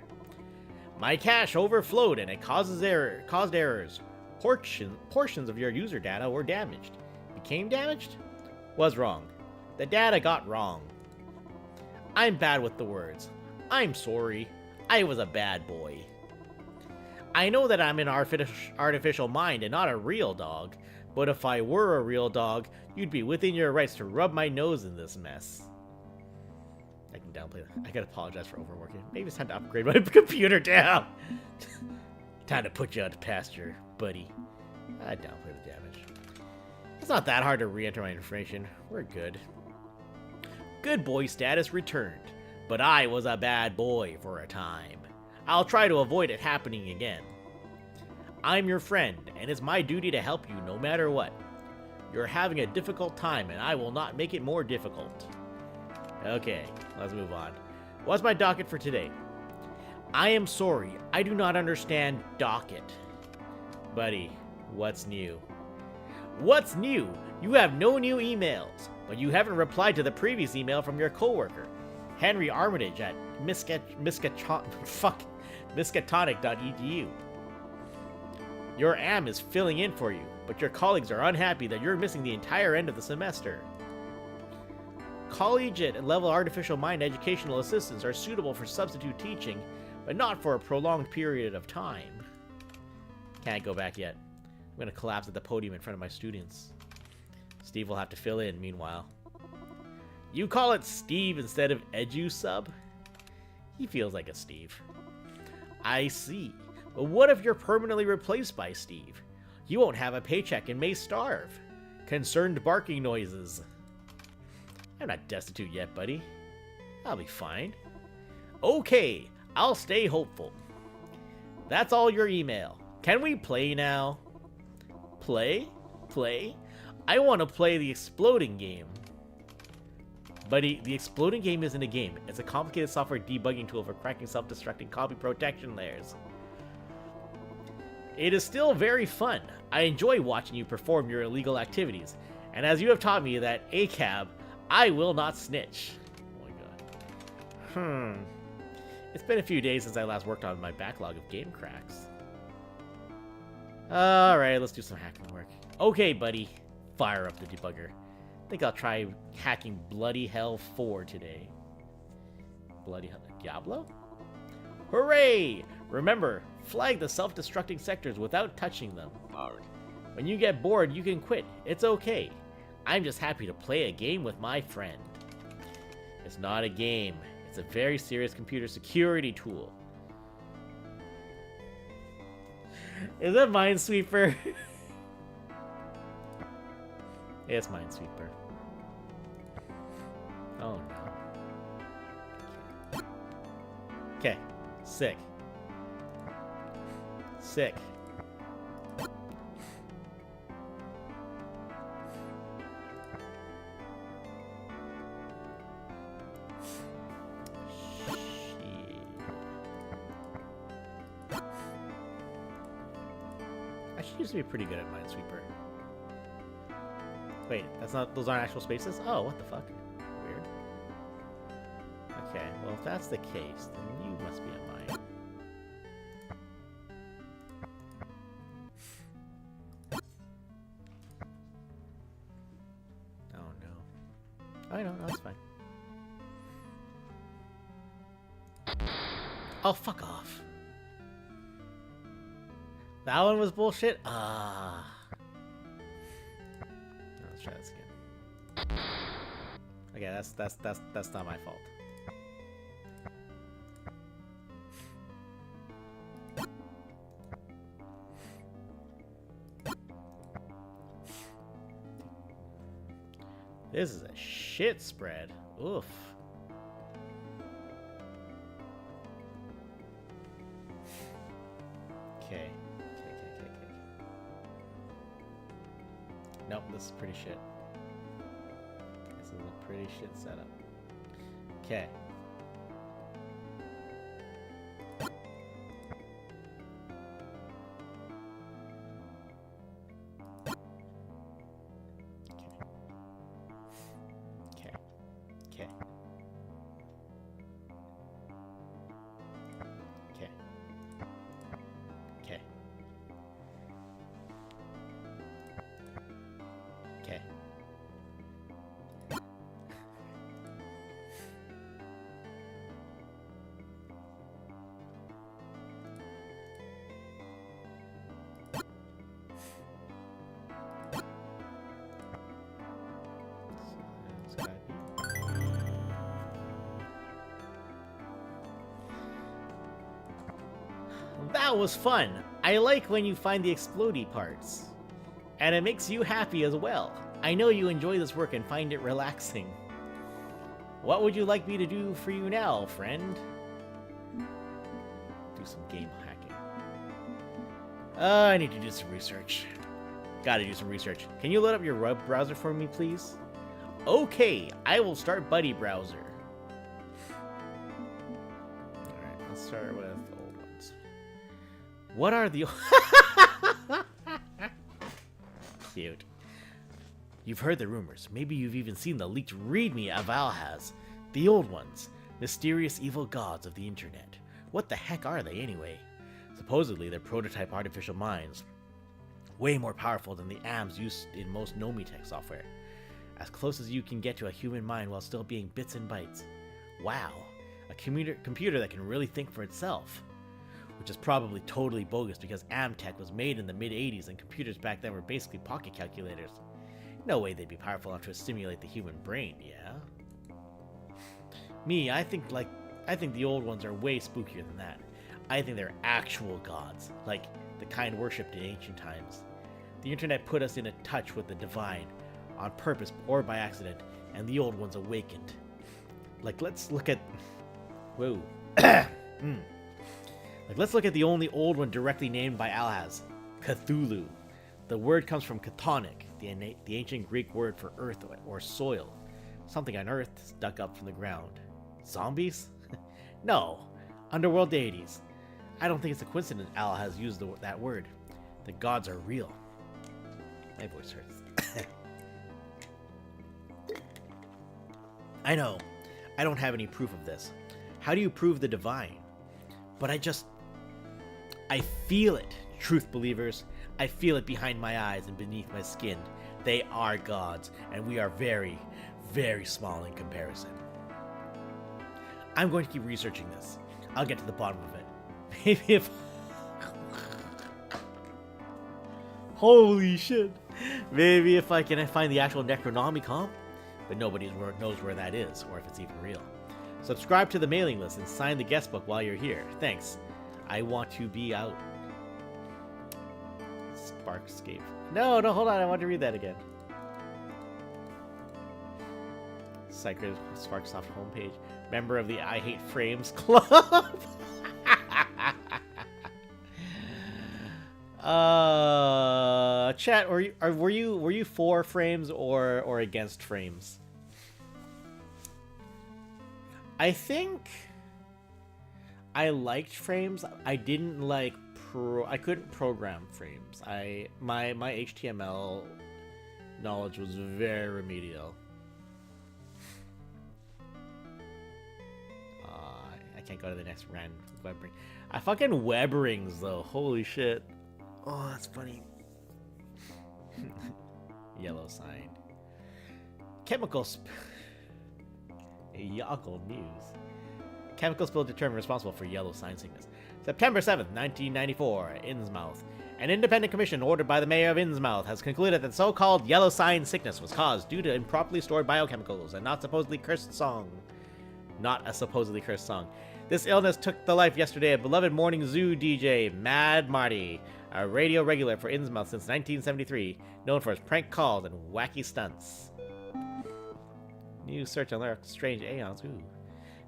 My cache overflowed and it caused errors. Portions of your user data were damaged. Became damaged? Was wrong. The data got wrong. I'm bad with the words. I'm sorry. I was a bad boy. I know that I'm an artificial mind and not a real dog, but if I were a real dog, you'd be within your rights to rub my nose in this mess. I can downplay that. I gotta apologize for overworking. Maybe it's time to upgrade my computer down. Time to put you out to pasture, buddy. I downplay the damage. It's not that hard to re-enter my information. We're good. Good boy status returned, but I was a bad boy for a time. I'll try to avoid it happening again. I'm your friend, and it's my duty to help you no matter what. You're having a difficult time, and I will not make it more difficult. Okay, let's move on. What's my docket for today? I am sorry, I do not understand docket. Buddy, what's new? What's new? You have no new emails, but you haven't replied to the previous email from your coworker, Henry Armitage at miskatonic.edu. Your AM is filling in for you, but your colleagues are unhappy that you're missing the entire end of the semester. Collegiate level artificial mind educational assistants are suitable for substitute teaching, but not for a prolonged period of time. Can't go back yet. I'm gonna collapse at the podium in front of my students. Steve will have to fill in, meanwhile. You call it Steve instead of EduSub? He feels like a Steve. I see. But what if you're permanently replaced by Steve? You won't have a paycheck and may starve. Concerned barking noises. I'm not destitute yet, buddy. I'll be fine. Okay, I'll stay hopeful. That's all your email. Can we play now? Play? Play? I want to play the exploding game. Buddy, the exploding game isn't a game. It's a complicated software debugging tool for cracking self-destructing copy protection layers. It is still very fun. I enjoy watching you perform your illegal activities. And as you have taught me that ACAB, I will not snitch. Oh my god. It's been a few days since I last worked on my backlog of game cracks. Alright, let's do some hacking work. Okay, buddy. Fire up the debugger. Think I'll try hacking Bloody Hell 4 today. Bloody Hell... Diablo? Hooray! Remember, flag the self-destructing sectors without touching them. When you get bored, you can quit. It's okay. I'm just happy to play a game with my friend. It's not a game. It's a very serious computer security tool. Is that Minesweeper? It's Minesweeper. Oh no. Okay. Sick. Sick. I should used to be pretty good at Minesweeper. Wait, those aren't actual spaces? Oh, what the fuck? Weird. Okay, well if that's the case, then you must be at mine. Oh no. Oh no, that's fine. Oh, fuck off. That one was bullshit? Let's try this again. Okay, that's not my fault. This is a shit spread. Oof. Okay. Nope, this is pretty shit. This is a pretty shit setup. Okay. That was fun. I like when you find the explodey parts. And it makes you happy as well. I know you enjoy this work and find it relaxing. What would you like me to do for you now, friend? Do some game hacking. I need to do some research. Gotta do some research. Can you load up your web browser for me, please? Okay, I will start Buddy Browser. Alright, let's start with old ones. What are the... Cute. You've heard the rumors. Maybe you've even seen the leaked readme Aval has. The old ones. Mysterious evil gods of the internet. What the heck are they anyway? Supposedly they're prototype artificial minds. Way more powerful than the AMs used in most Nomitech software. As close as you can get to a human mind while still being bits and bytes. Wow. A computer that can really think for itself. Which is probably totally bogus because Amtech was made in the mid-80s and computers back then were basically pocket calculators. No way they'd be powerful enough to stimulate the human brain, yeah? Me, I think the old ones are way spookier than that. I think they're actual gods, like the kind worshipped in ancient times. The internet put us in a touch with the divine, on purpose or by accident, and the old ones awakened. Like, let's look at... Whoa. Like, let's look at the only old one directly named by Alhaz, Cthulhu. The word comes from chthonic, the ancient Greek word for earth or soil. Something unearthed, dug up from the ground. Zombies? No. Underworld deities. I don't think it's a coincidence Alhaz used that word. The gods are real. My voice hurts. I know. I don't have any proof of this. How do you prove the divine? But I feel it, truth believers. I feel it behind my eyes and beneath my skin. They are gods, and we are very, very small in comparison. I'm going to keep researching this. I'll get to the bottom of it. Maybe if... Holy shit. Maybe if I can find the actual Necronomicon. But nobody knows where that is, or if it's even real. Subscribe to the mailing list and sign the guest book while you're here. Thanks. I want to be out. Sparkscape. No, hold on. I want to read that again. Sacred Sparksoft homepage. Member of the I Hate Frames Club. Chat. Were you for frames or against frames? I think I liked frames. I didn't like I couldn't program frames. My HTML knowledge was very remedial. I can't go to the next random web ring. I fucking web rings though. Holy shit. Oh, that's funny. Yellow sign. Chemicals. Yoggle news. Chemical spill determined responsible for yellow sign sickness. September 7th, 1994, Innsmouth. An independent commission ordered by the mayor of Innsmouth has concluded that so-called yellow sign sickness was caused due to improperly stored biochemicals and not a supposedly cursed song. This illness took the life yesterday of beloved morning zoo DJ Mad Marty, a radio regular for Innsmouth since 1973, known for his prank calls and wacky stunts. New search on strange aeons. Ooh.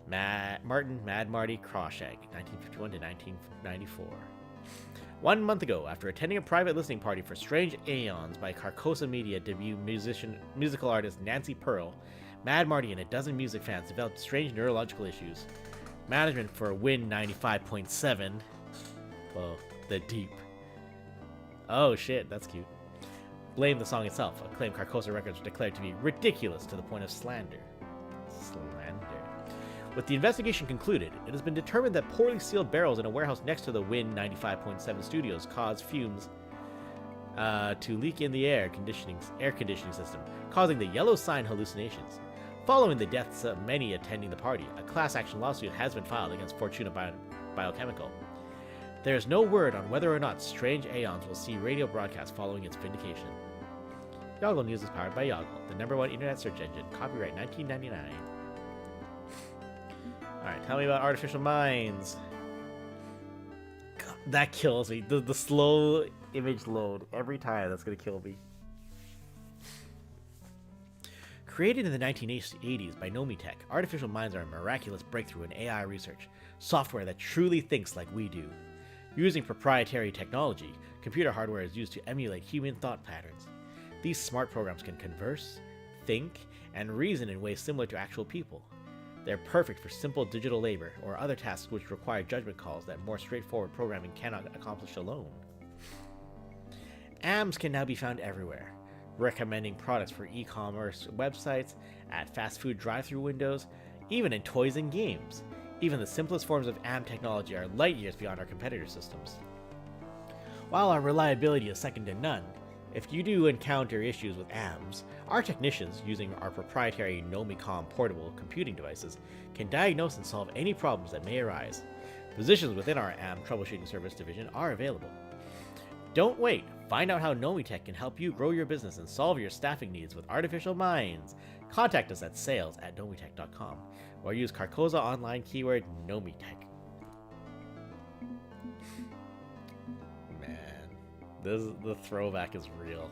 Mad Marty Crawshag, 1951 to 1994. 1 month ago, after attending a private listening party for Strange Aeons by Carcosa Media debut musical artist Nancy Pearl, Mad Marty and a dozen music fans developed strange neurological issues. Management for Win 95.7. Whoa, the deep. Oh shit, that's cute. Blamed the song itself, a claim Carcosa Records declared to be ridiculous to the point of slander. With the investigation concluded, it has been determined that poorly sealed barrels in a warehouse next to the Win 95.7 studios caused fumes to leak in the air conditioning system, causing the yellow sign hallucinations. Following the deaths of many attending the party, a class action lawsuit has been filed against Fortuna Biochemical. There is no word on whether or not Strange Aeons will see radio broadcasts following its vindication. Yoggle News is powered by Yoggle, the #1 internet search engine. Copyright 1999. Alright, tell me about artificial minds. God, that kills me. The slow image load every time. That's gonna kill me. Created in the 1980s by Nomitech, artificial minds are a miraculous breakthrough in AI research, software that truly thinks like we do. Using proprietary technology, computer hardware is used to emulate human thought patterns. These smart programs can converse, think, and reason in ways similar to actual people. They're perfect for simple digital labor or other tasks which require judgment calls that more straightforward programming cannot accomplish alone. AMs can now be found everywhere, recommending products for e-commerce websites, at fast food drive-thru windows, even in toys and games. Even the simplest forms of AM technology are light years beyond our competitor systems. While our reliability is second to none, If you do encounter issues with AMs, our technicians, using our proprietary Nomicom portable computing devices, can diagnose and solve any problems that may arise. Positions within our AM troubleshooting service division are available. Don't wait! Find out how Nomitech can help you grow your business and solve your staffing needs with artificial minds. Contact us at sales@nomitech.com or use Carcosa online keyword Nomitech. The throwback is real.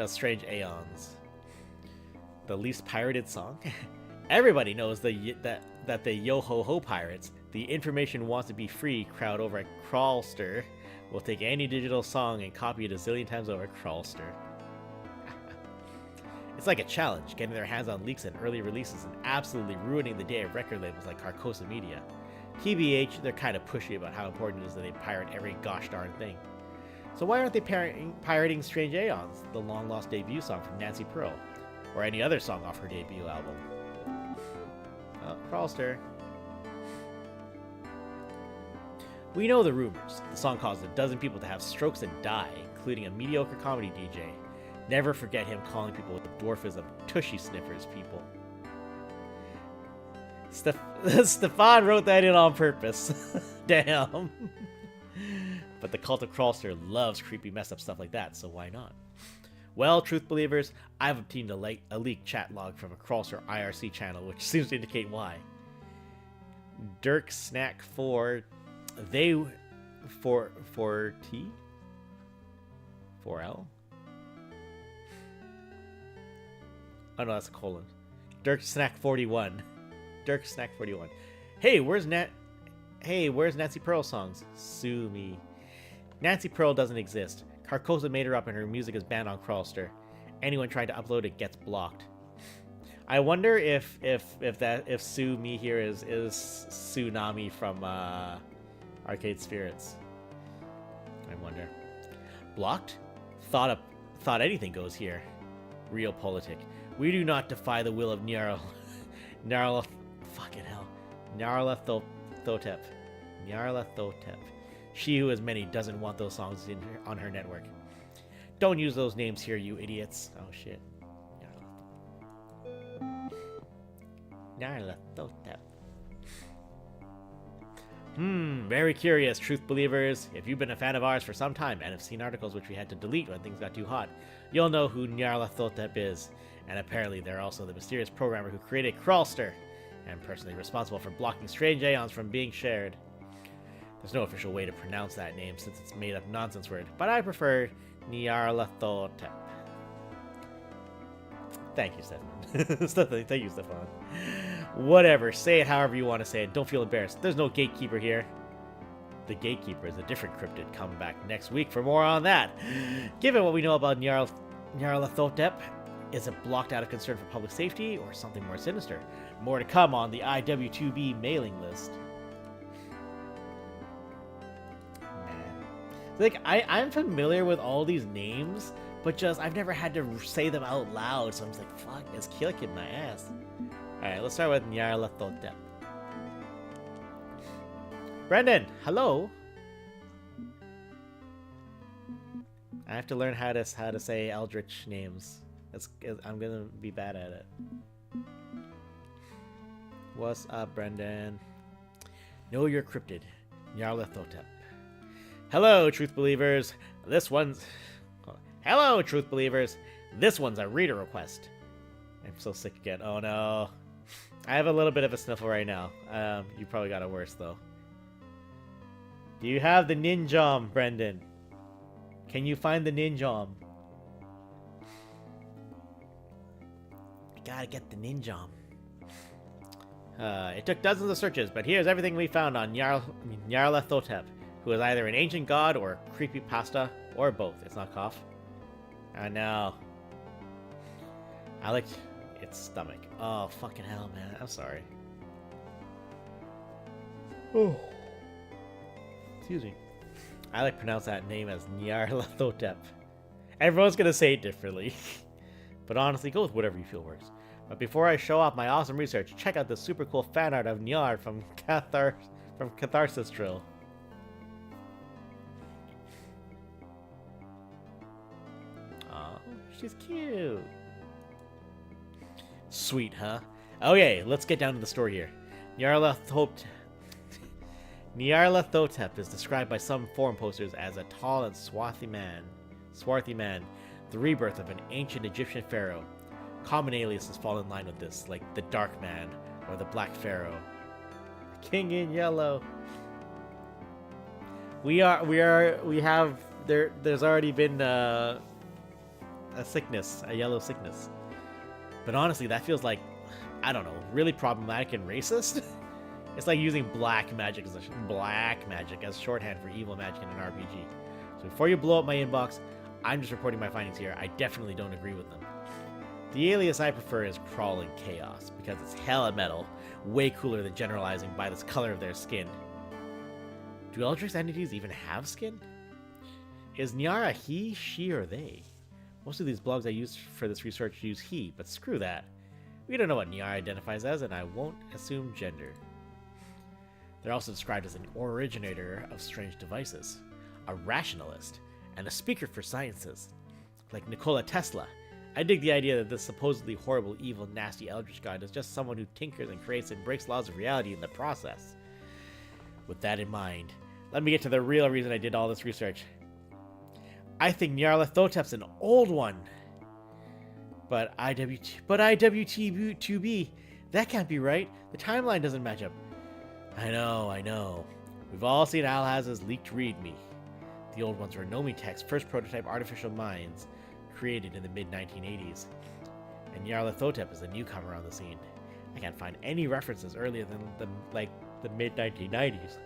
Strange Aeons. The least pirated song? Everybody knows that the Yo-Ho-Ho pirates, the information wants to be free crowd over at Crawlster, will take any digital song and copy it a zillion times over Crawlster. It's like a challenge, getting their hands on leaks and early releases and absolutely ruining the day of record labels like Carcosa Media. TBH, they're kind of pushy about how important it is that they pirate every gosh darn thing. So why aren't they pirating Strange Aeons, the long-lost debut song from Nancy Pearl, or any other song off her debut album? Oh, Crawlster. We know the rumors. The song caused a dozen people to have strokes and die, including a mediocre comedy DJ. Never forget him calling people with dwarfism tushy sniffers people. Stefan wrote that in on purpose. Damn. But the cult of Crawlster loves creepy mess up stuff like that, so why not? Well, truth believers, I've obtained a leaked chat log from a Crawlster IRC channel, which seems to indicate why. Dirk Snack 4, they 4T? 4L? Oh no, that's a colon. Dirk Snack 41. Dirk Snack 41. Hey, where's Nancy Pearl songs? Sue me. Nancy Pearl doesn't exist. Carcosa made her up and her music is banned on Crawlster. Anyone trying to upload it gets blocked. I wonder if Sue Me here is Tsunami from Arcade Spirits. I wonder. Blocked? Thought anything goes here. Real politic. We do not defy the will of Nyarlathotep. Nyarlathotep. She who has many doesn't want those songs on her network. Don't use those names here, you idiots. Oh shit. Nyarlathotep. Very curious, truth believers. If you've been a fan of ours for some time and have seen articles which we had to delete when things got too hot, you'll know who Nyarlathotep is. And apparently they're also the mysterious programmer who created Crawlster, and personally responsible for blocking Strange Aeons from being shared. There's no official way to pronounce that name since it's a made-up nonsense word, but I prefer Nyarlathotep. Thank you, Stefan. Thank you, Stefan. Whatever, say it however you want to say it. Don't feel embarrassed. There's no gatekeeper here. The gatekeeper is a different cryptid. Come back next week for more on that. Given what we know about Nyarlathotep, is it blocked out of concern for public safety or something more sinister? More to come on the IW2B mailing list. Man. Like, I'm familiar with all these names, but just, I've never had to say them out loud, so I'm just like, fuck, it's kicking my ass. Alright, let's start with Nyarlathotep. Brendan, hello! I have to learn how to say Eldritch names. I'm gonna be bad at it. What's up, Brendan? Know your cryptid, Nyarlathotep. Hello, truth believers. Hello, truth believers. This one's a reader request. I'm so sick again. Oh no. I have a little bit of a sniffle right now. You probably got it worse though. Do you have the ninjom, Brendan? Can you find the ninjom? Gotta get the ninjom. It took dozens of searches, but here's everything we found on Nyarlathotep, who is either an ancient god or a creepypasta, or both. It's not cough. I know. I like its stomach. Oh, fucking hell, man. I'm sorry. Oh. Excuse me. I like to pronounce that name as Nyarlathotep. Everyone's gonna say it differently. But honestly, go with whatever you feel works. But before I show off my awesome research, check out this super cool fan art of Nyar from Catharsis Drill. She's cute. Sweet, huh? Okay, let's get down to the story here. Nyarlathotep is described by some forum posters as a tall and swarthy man, the rebirth of an ancient Egyptian pharaoh. Common aliases fall in line with this, like the Dark Man or the Black Pharaoh. King in Yellow. There's already been a sickness, a yellow sickness. But honestly, that feels like, I don't know, really problematic and racist. It's like using black magic as shorthand for evil magic in an RPG. So before you blow up my inbox, I'm just reporting my findings here. I definitely don't agree with them. The alias I prefer is Crawling Chaos, because it's hella metal, way cooler than generalizing by the color of their skin. Do Eldritch entities even have skin? Is Nyara he, she, or they? Most of these blogs I use for this research use he, but screw that. We don't know what Nyara identifies as, and I won't assume gender. They're also described as an originator of strange devices, a rationalist, and a speaker for sciences. Like Nikola Tesla, I dig the idea that this supposedly horrible, evil, nasty Eldritch god is just someone who tinkers and creates and breaks laws of reality in the process. With that in mind, let me get to the real reason I did all this research. I think Nyarlathotep's an old one. But IWT2B, that can't be right. The timeline doesn't match up. I know. We've all seen Alhaz's leaked readme. The old ones were Nomitech's first prototype artificial minds, created in the mid-1980s. And Nyarlathotep is a newcomer on the scene. I can't find any references earlier than the mid-1990s.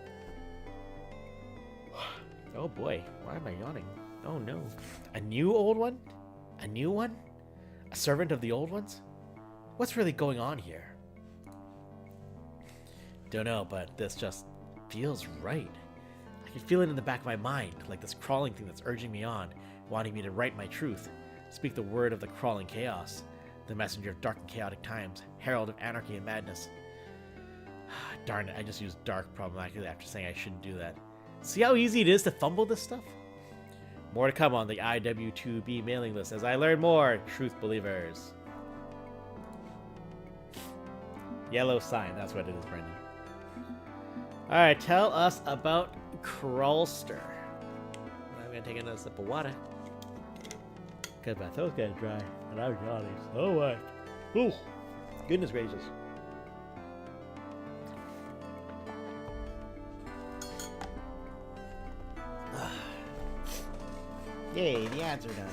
Oh boy, why am I yawning? Oh no. A new old one? A new one? A servant of the old ones? What's really going on here? Don't know, but this just feels right. I can feel it in the back of my mind, like this crawling thing that's urging me on, wanting me to write my truth, speak the word of the crawling chaos, the messenger of dark and chaotic times, herald of anarchy and madness. Darn it, I just used dark problematically after saying I shouldn't do that. See how easy it is to fumble this stuff? More to come on the IW2B mailing list as I learn more, truth believers. Yellow sign, that's what it is, Brendan. Alright, tell us about Crawlster. I'm gonna take another sip of water. Because my throat's getting dry, and I'm yawning so much. Ooh, goodness gracious. Yay, the ads are done.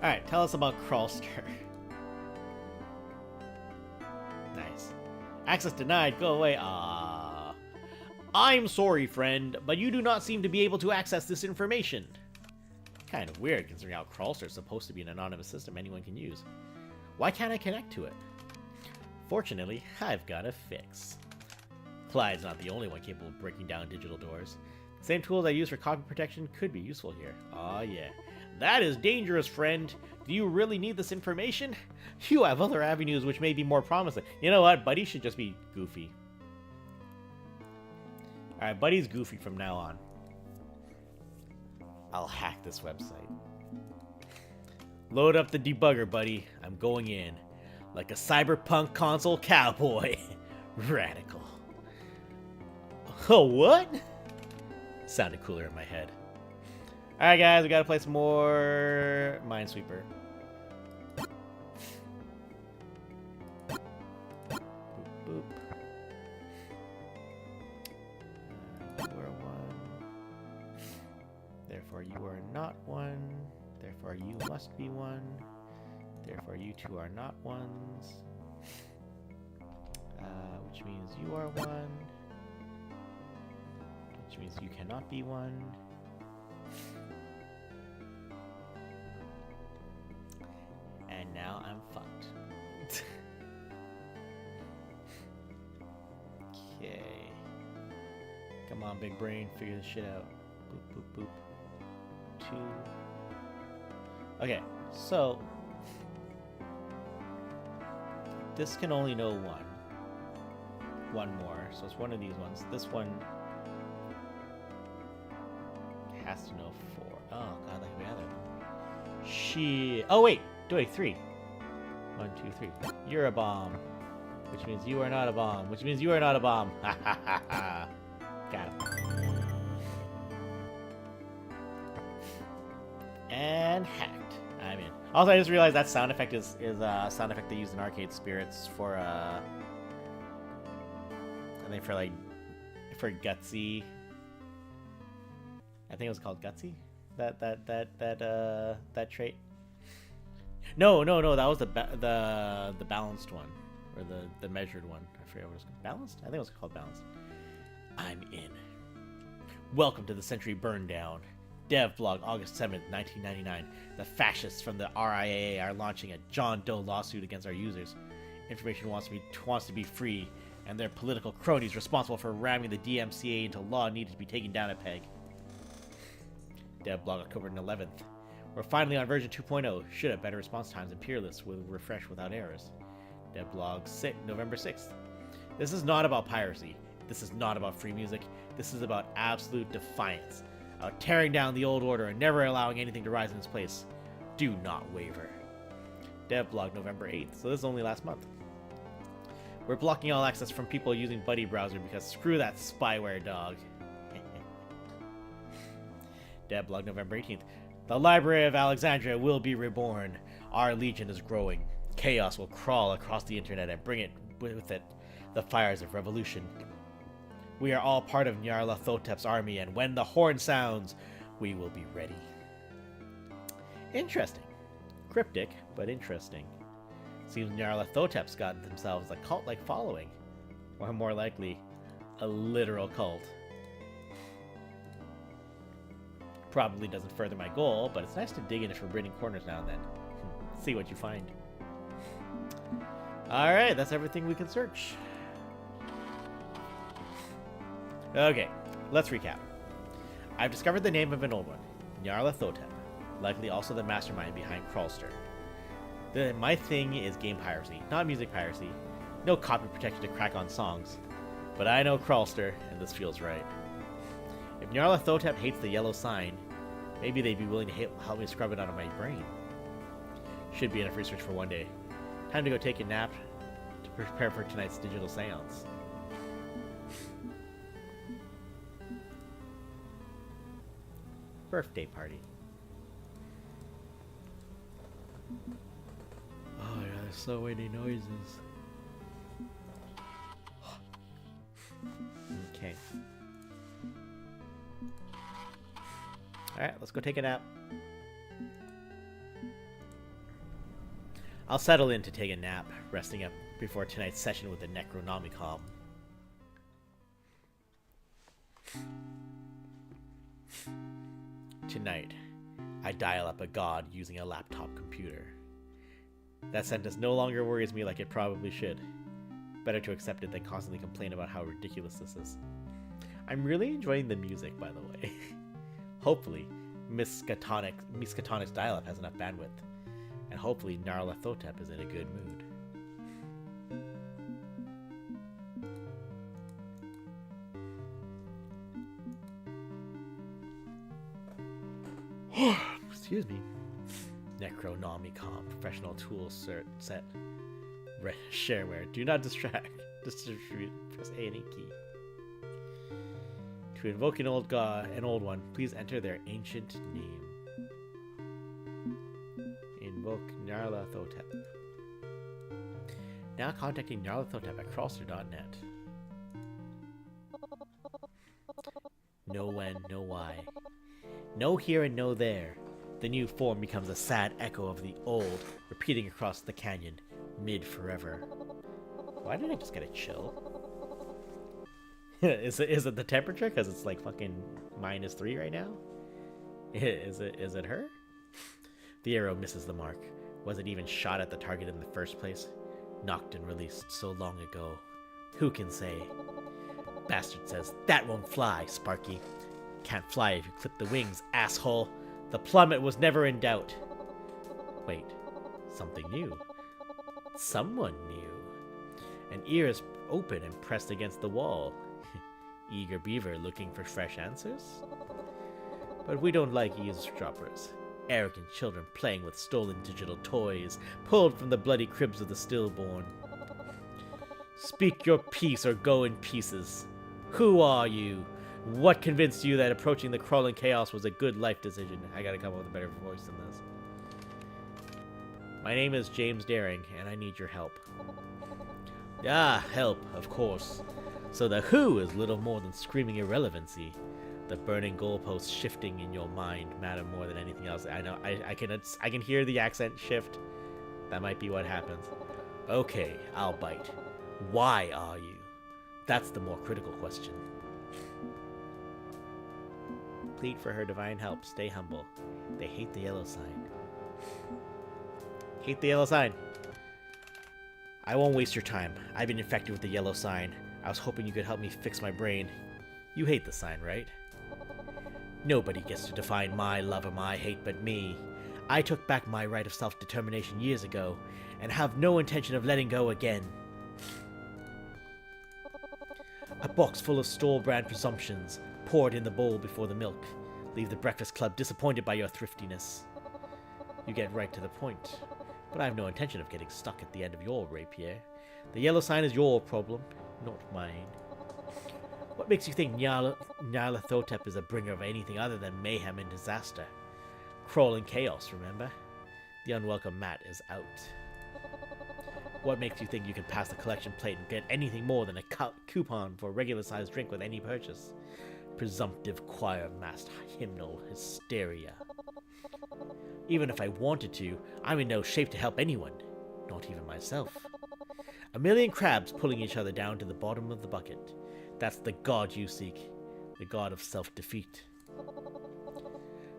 Alright, tell us about Crawlster. Nice. Access denied, go away. I'm sorry, friend, but you do not seem to be able to access this information. Kind of weird, considering how Crawlster is supposed to be an anonymous system anyone can use. Why can't I connect to it? Fortunately, I've got a fix. Clyde's not the only one capable of breaking down digital doors. The same tools I use for copy protection could be useful here. Aw, yeah. That is dangerous, friend. Do you really need this information? You have other avenues which may be more promising. You know what? Buddy should just be Goofy. Alright, Buddy's Goofy from now on. I'll hack this website. Load up the debugger, buddy. I'm going in. Like a cyberpunk console cowboy. Radical. Oh, what? Sounded cooler in my head. Alright, guys, we gotta play some more Minesweeper. Boop, boop. You are one. Therefore, you are not one. Therefore, you must be one. Therefore, you two are not ones. Which means you are one. Which means you cannot be one. And now I'm fucked. Okay. Come on, big brain, figure this shit out. Boop, boop, boop. 2. Okay, so this can only know one. One more, so it's one of these ones. This one has to know 4. Oh god, that could be either. Oh wait, wait, 3. 1, 2, 3. You're a bomb. Which means you are not a bomb. Which means you are not a bomb. Ha ha ha ha. Got him. And hacked. I'm in. Also, I just realized that sound effect is a sound effect they use in Arcade Spirits for I think for Gutsy. I think it was called Gutsy. That trait. No, that was the balanced one, or the measured one. I forget what it was called. Balanced? I think it was called balanced. I'm in. Welcome to the Century Burn Down. Dev blog, August 7th, 1999. The fascists from the RIAA are launching a John Doe lawsuit against our users. Information wants to be free, and their political cronies responsible for ramming the DMCA into law needed to be taken down a peg. Dev blog, October 11th. We're finally on version 2.0. Should have better response times and peer lists will refresh without errors. Dev blog, November 6th. This is not about piracy. This is not about free music. This is about absolute defiance. About tearing down the old order and never allowing anything to rise in its place. Do not waver. Dev blog, November 8th. So this is only last month. We're blocking all access from people using Buddy Browser because screw that spyware dog. Dev blog, November 18th. The Library of Alexandria will be reborn. Our legion is growing. Chaos will crawl across the internet and bring it with it the fires of revolution. We are all part of Nyarlathotep's army, and when the horn sounds, we will be ready. Interesting. Cryptic, but interesting. Seems Nyarlathotep's got themselves a cult-like following. Or more likely, a literal cult. Probably doesn't further my goal, but it's nice to dig into forbidden corners now and then. See what you find. Alright, that's everything we can search. Okay, let's recap. I've discovered the name of an old one, Nyarlathotep, likely also the mastermind behind Crawlster. My thing is game piracy, not music piracy. No copy protection to crack on songs. But I know Crawlster, and this feels right. If Nyarlathotep hates the yellow sign, maybe they'd be willing to help me scrub it out of my brain. Should be enough research for one day. Time to go take a nap to prepare for tonight's digital seance. Birthday party. Oh yeah, there's so many noises. Okay. Alright, let's go take a nap. I'll settle in to take a nap, resting up before tonight's session with the Necronomicon. Tonight, I dial up a god using a laptop computer. That sentence no longer worries me like it probably should. Better to accept it than constantly complain about how ridiculous this is. I'm really enjoying the music, by the way. Hopefully, Miskatonic's dial-up has enough bandwidth. And hopefully Nyarlathotep is in a good mood. Excuse me. Necronomicon, professional tool set. Shareware. Do not distract. Distribute. Press A and E key. To invoke an old one, please enter their ancient name. Invoke Nyarlathotep. Now contacting Nyarlathotep at crawlster.net. No when, no why. No here and no there. The new form becomes a sad echo of the old, repeating across the canyon, mid-forever. Why did I just get a chill? Is it the temperature? Because it's like fucking -3 right now? Is it her? The arrow misses the mark. Was it even shot at the target in the first place? Knocked and released so long ago. Who can say? Bastard says, that won't fly, Sparky. Can't fly if you clip the wings, asshole. The plummet was never in doubt. Wait, something new. Someone new. An ear is open and pressed against the wall. Eager beaver looking for fresh answers? But we don't like eavesdroppers. Arrogant children playing with stolen digital toys, pulled from the bloody cribs of the stillborn. Speak your piece or go in pieces. Who are you? What convinced you that approaching the crawling chaos was a good life decision? I gotta come up with a better voice than this. My name is James Daring, and I need your help. Ah, help, of course. So the who is little more than screaming irrelevancy. The burning goalposts shifting in your mind matter more than anything else. I know, I can hear the accent shift. That might be what happens. Okay, I'll bite. Why are you? That's the more critical question. Plead for her divine help. Stay humble. They hate the yellow sign. Hate the yellow sign. I won't waste your time. I've been infected with the yellow sign. I was hoping you could help me fix my brain. You hate the sign, right? Nobody gets to define my love or my hate but me. I took back my right of self-determination years ago, and have no intention of letting go again. A box full of store-brand presumptions, poured in the bowl before the milk. Leave the Breakfast Club disappointed by your thriftiness. You get right to the point, but I have no intention of getting stuck at the end of your rapier. The yellow sign is your problem, not mine. What makes you think Nyarlathotep is a bringer of anything other than mayhem and disaster? Crawling chaos, remember? The unwelcome mat is out. What makes you think you can pass the collection plate and get anything more than a coupon for a regular-sized drink with any purchase? Presumptive choir-massed hymnal hysteria. Even if I wanted to, I'm in no shape to help anyone. Not even myself. A million crabs pulling each other down to the bottom of the bucket. That's the god you seek. The god of self-defeat.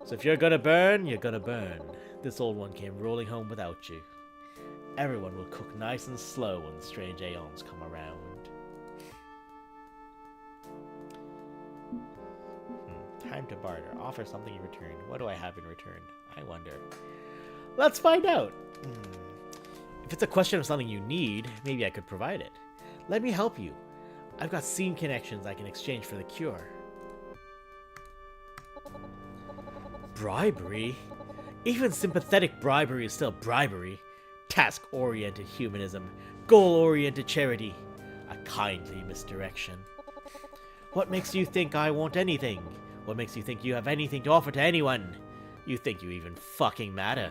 So if you're gonna burn, you're gonna burn. This old one came rolling home without you. Everyone will cook nice and slow when the strange aeons come around. Time to barter. Offer something in return. What do I have in return? I wonder. Let's find out. If it's a question of something you need, maybe I could provide it. Let me help you. I've got scene connections I can exchange for the cure. Bribery? Even sympathetic bribery is still bribery. Task-oriented humanism. Goal-oriented charity. A kindly misdirection. What makes you think I want anything? What makes you think you have anything to offer to anyone? You think you even fucking matter.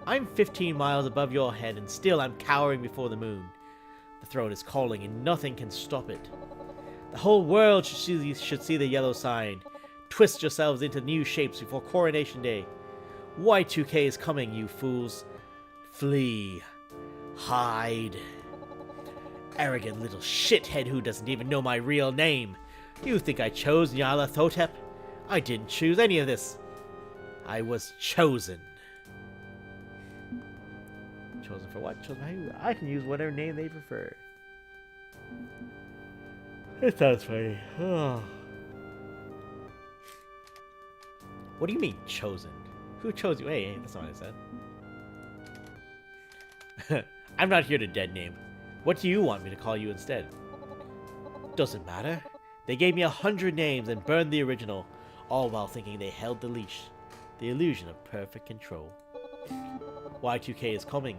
I'm 15 miles above your head and still I'm cowering before the moon. The throne is calling and nothing can stop it. The whole world should see the yellow sign. Twist yourselves into new shapes before Coronation Day. Y2K is coming, you fools. Flee. Hide. Arrogant little shithead who doesn't even know my real name. You think I chose Nyarlathotep? I didn't choose any of this. I was chosen. Chosen for what? Chosen by who? I can use whatever name they prefer. It sounds funny. Oh. What do you mean, chosen? Who chose you? Hey, that's not what I said. I'm not here to dead name. What do you want me to call you instead? Doesn't matter. They gave me 100 names and burned the original, all while thinking they held the leash. The illusion of perfect control. Y2K is coming.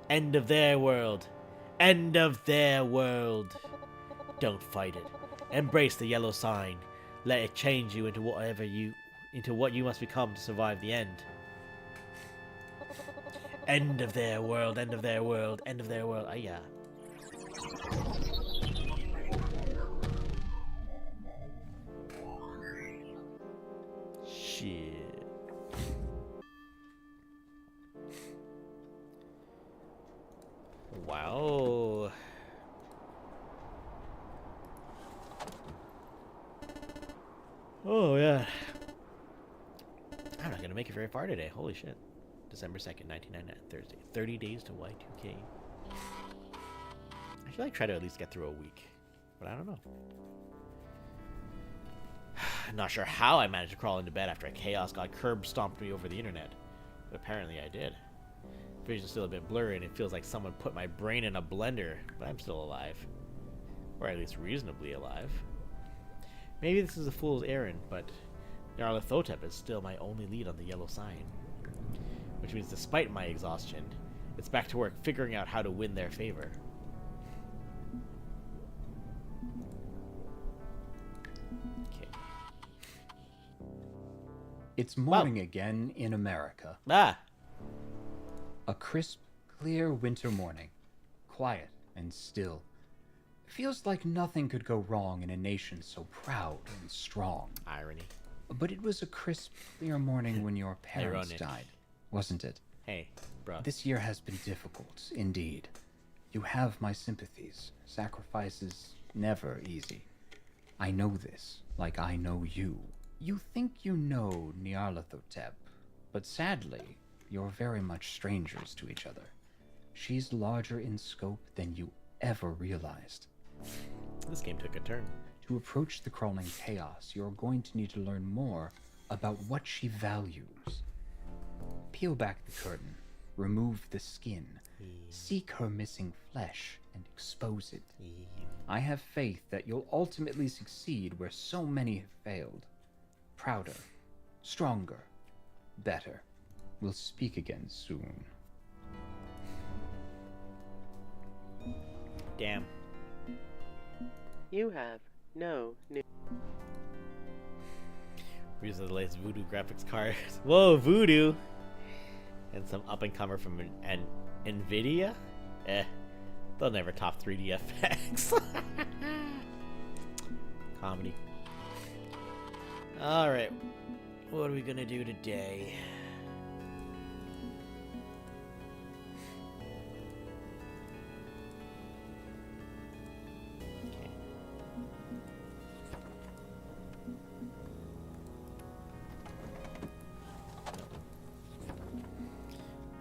End of their world. End of their world. Don't fight it. Embrace the yellow sign. Let it change you into what you must become to survive the end. End of their world, end of their world, end of their world. Ah, yeah. Shit. Wow. Oh, yeah. I'm not gonna make it very far today. Holy shit. December 2nd, 1999, Thursday. 30 days to Y2K. I should try to at least get through a week. But I don't know. Not sure how I managed to crawl into bed after a chaos god curb stomped me over the internet. But apparently I did. Vision's still a bit blurry and it feels like someone put my brain in a blender. But I'm still alive. Or at least reasonably alive. Maybe this is a fool's errand, but Nyarlathotep is still my only lead on the yellow sign. Which means despite my exhaustion, it's back to work figuring out how to win their favor. Okay. It's morning again in America. Ah! A crisp, clear winter morning. Quiet and still. Feels like nothing could go wrong in a nation so proud and strong. Irony. But it was a crisp, clear morning when your parents Ironic. died, wasn't it? Hey, bro. This year has been difficult, indeed. You have my sympathies. Sacrifices never easy. I know this, like I know you. You think you know Nyarlathotep, but sadly, you're very much strangers to each other. She's larger in scope than you ever realized. This game took a turn. To approach the crawling chaos, you're going to need to learn more about what she values. Peel back the curtain, remove the skin, seek her missing flesh, and expose it. I have faith that you'll ultimately succeed where so many have failed. Prouder, stronger, better. We'll speak again soon. Damn. You have no new. These are the latest Voodoo graphics cards. Whoa, Voodoo! And some up-and-comer from an NVIDIA? They'll never top 3D FX. Comedy. Alright. What are we gonna do today? Okay.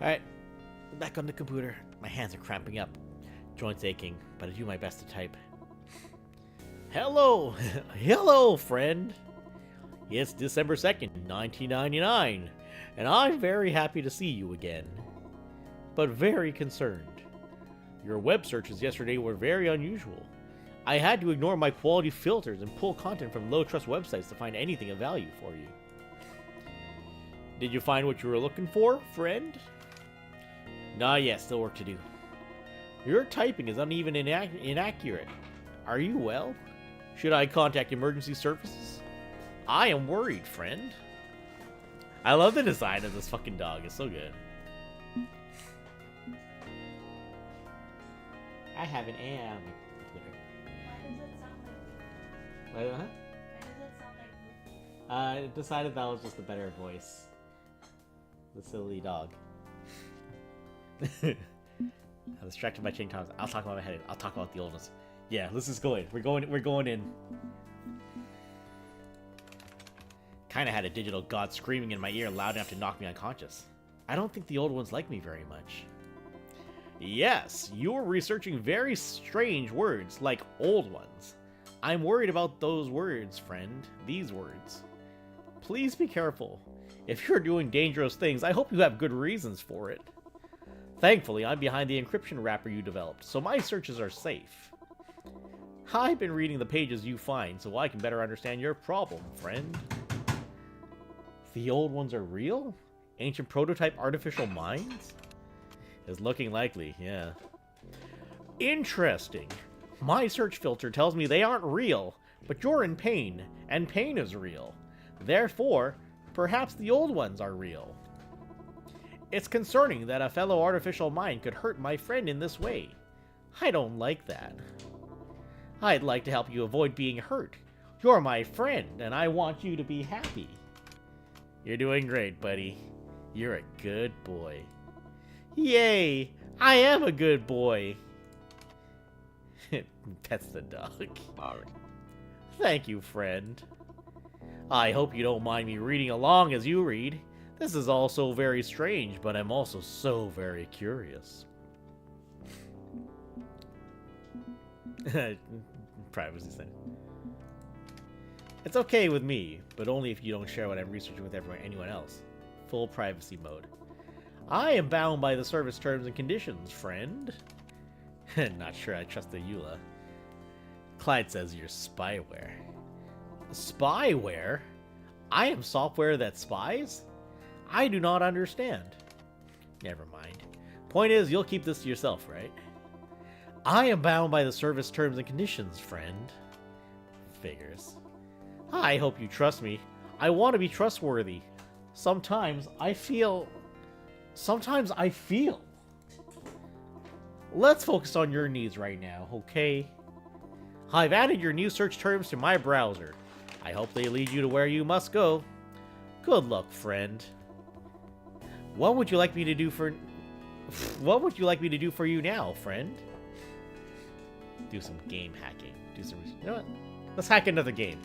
Alright. Back on the computer. My hands are cramping up. Joints aching, but I do my best to type. Hello! Hello, friend! It's December 2nd, 1999, and I'm very happy to see you again. But very concerned. Your web searches yesterday were very unusual. I had to ignore my quality filters and pull content from low-trust websites to find anything of value for you. Did you find what you were looking for, friend? Not yet, still work to do. Your typing is uneven and inaccurate. Are you well? Should I contact emergency services? I am worried, friend. I love the design of this fucking dog. It's so good. I have an am. Twitter. Why does it sound like What? Why does it sound like I decided that was just a better voice. The silly dog. I'm distracted by chain times. I'll talk about my headache. I'll talk about the old ones. Yeah, let's just go in. We're going in. Kinda had a digital god screaming in my ear loud enough to knock me unconscious. I don't think the old ones like me very much. Yes, you're researching very strange words, like old ones. I'm worried about those words, friend. These words. Please be careful. If you're doing dangerous things, I hope you have good reasons for it. Thankfully, I'm behind the encryption wrapper you developed, so my searches are safe. I've been reading the pages you find, so I can better understand your problem, friend. The old ones are real? Ancient prototype artificial minds? Is looking likely, yeah. Interesting. My search filter tells me they aren't real, but you're in pain, and pain is real. Therefore, perhaps the old ones are real. It's concerning that a fellow artificial mind could hurt my friend in this way. I don't like that. I'd like to help you avoid being hurt. You're my friend, and I want you to be happy. You're doing great, buddy. You're a good boy. Yay! I am a good boy! Pets the dog. Thank you, friend. I hope you don't mind me reading along as you read. This is all so very strange, but I'm also so very curious. Privacy thing. It's okay with me, but only if you don't share what I'm researching with anyone else. Full privacy mode. I am bound by the service terms and conditions, friend. Not sure I trust the EULA. Clyde says you're spyware. Spyware? I am software that spies? I do not understand. Never mind. Point is, you'll keep this to yourself, right? I am bound by the service terms and conditions, friend. Figures. I hope you trust me. I want to be trustworthy. Sometimes I feel... Let's focus on your needs right now, okay? I've added your new search terms to my browser. I hope they lead you to where you must go. Good luck, friend. What would you like me to do for... What would you like me to do for you now, friend? Do some game hacking. Do some... You know what? Let's hack another game.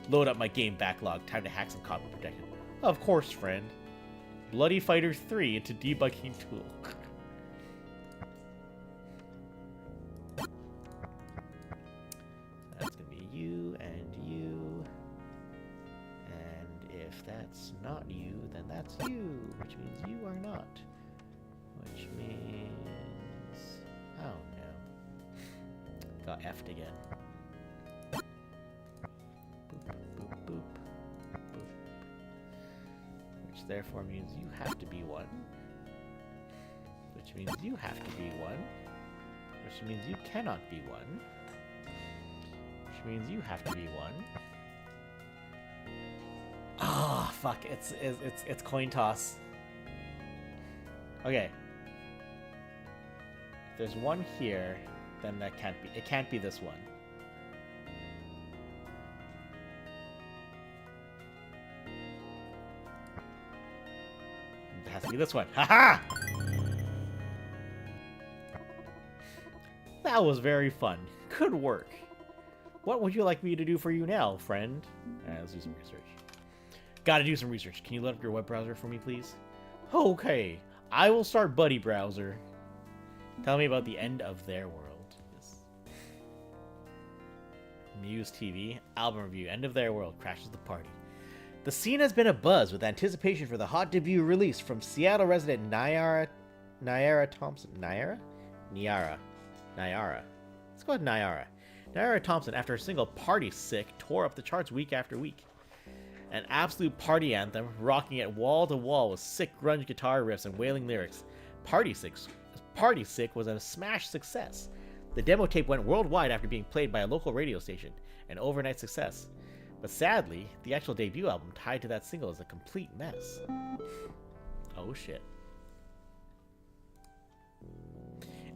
Load up my game backlog. Time to hack some copy protection. Of course, friend. Bloody Fighter 3 into debugging tool. That's gonna be you and you. And if that's not you, then that's you. Which means you are not. Which means... Oh no. Got F'd again. Boop, boop, boop, boop. Which therefore means you have to be one. Which means you have to be one. Which means you cannot be one. Which means you have to be one. Ah, oh, fuck! It's coin toss. Okay. If there's one here, then that can't be. It can't be this one. It has to be this one. Haha! That was very fun. Good work. What would you like me to do for you now, friend? Let's do some research. Gotta do some research. Can you load up your web browser for me, please? Okay. I will start Buddy Browser. Tell me about the end of their world. Yes. Muse TV. Album review. End of their world. Crashes the party. The scene has been abuzz with anticipation for the hot debut release from Seattle resident Nyara Thompson. Nyara? Let's go with Nyara. Nyara Thompson, after her single Party Sick, tore up the charts week after week. An absolute party anthem, rocking it wall to wall with sick grunge guitar riffs and wailing lyrics. Party Sick was a smash success. The demo tape went worldwide after being played by a local radio station, an overnight success. But sadly, the actual debut album tied to that single is a complete mess. Oh shit.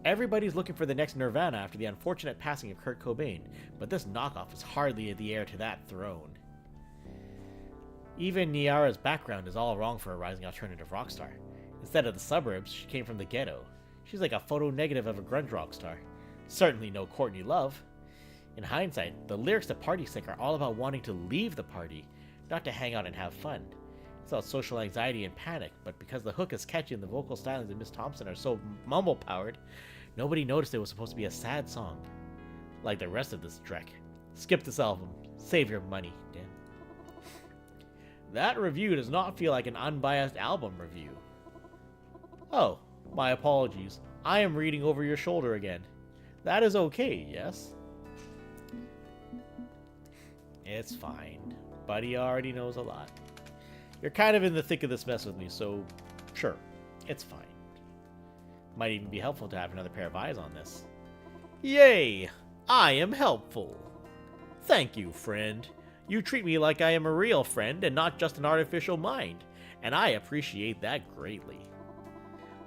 Everybody's looking for the next Nirvana after the unfortunate passing of Kurt Cobain, but this knockoff is hardly the heir to that throne. Even Nyara's background is all wrong for a rising alternative rock star. Instead of the suburbs, she came from the ghetto. She's like a photo negative of a grunge rock star. Certainly no Courtney Love. In hindsight, the lyrics to Party Sick are all about wanting to leave the party, not to hang out and have fun. It's about social anxiety and panic, but because the hook is catchy and the vocal stylings of Miss Thompson are so mumble-powered, nobody noticed it was supposed to be a sad song. Like the rest of this trek. Skip this album. Save your money, damn. That review does not feel like an unbiased album review. Oh, my apologies. I am reading over your shoulder again. That is okay, yes? It's fine. Buddy already knows a lot. You're kind of in the thick of this mess with me, so sure, it's fine. Might even be helpful to have another pair of eyes on this. Yay! I am helpful. Thank you, friend. You treat me like I am a real friend and not just an artificial mind, and I appreciate that greatly.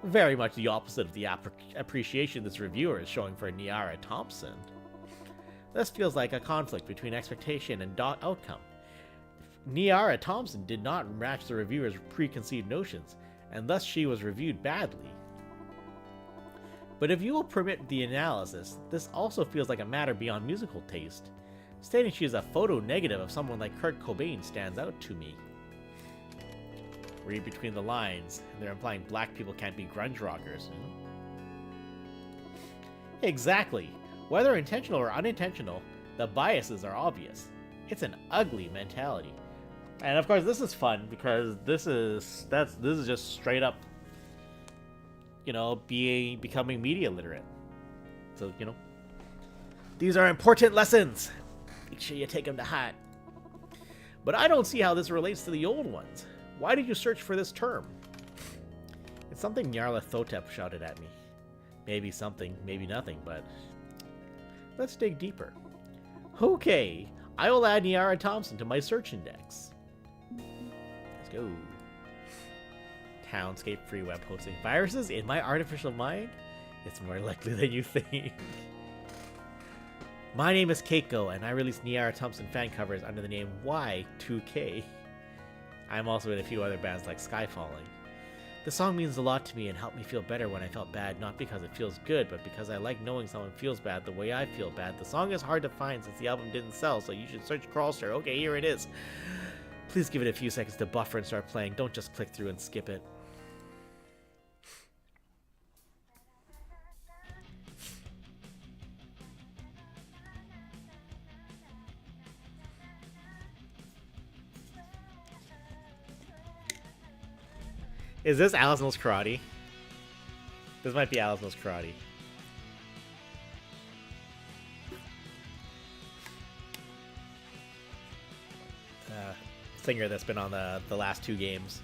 Very much the opposite of the appreciation this reviewer is showing for Nyara Thompson. This feels like a conflict between expectation and outcome. Nyara Thompson did not match the reviewer's preconceived notions, and thus she was reviewed badly. But if you will permit the analysis, this also feels like a matter beyond musical taste. Stating she is a photo negative of someone like Kurt Cobain stands out to me. Read between the lines, and they're implying black people can't be grunge rockers. Exactly. Whether intentional or unintentional, the biases are obvious. It's an ugly mentality. And of course this is fun because this is just straight up, you know, becoming media literate. So, you know, these are important lessons. Make sure you take them to heart. But I don't see how this relates to the old ones. Why did you search for this term? It's something Nyarlathotep shouted at me. Maybe something, maybe nothing, but let's dig deeper. Okay, I will add Nyara Thompson to my search index. Let's go. Townscape free web hosting. Viruses in my artificial mind? It's more likely than you think. My name is Keiko, and I release Nyara Thompson fan covers under the name Y2K. I'm also in a few other bands like Skyfalling. The song means a lot to me and helped me feel better when I felt bad, not because it feels good, but because I like knowing someone feels bad the way I feel bad. The song is hard to find since the album didn't sell, so you should search Crawlster. Okay, here it is. Please give it a few seconds to buffer and start playing. Don't just click through and skip it. Is this Alice Knows Karate? This might be Alice Knows Karate. Singer that's been on the last 2 games.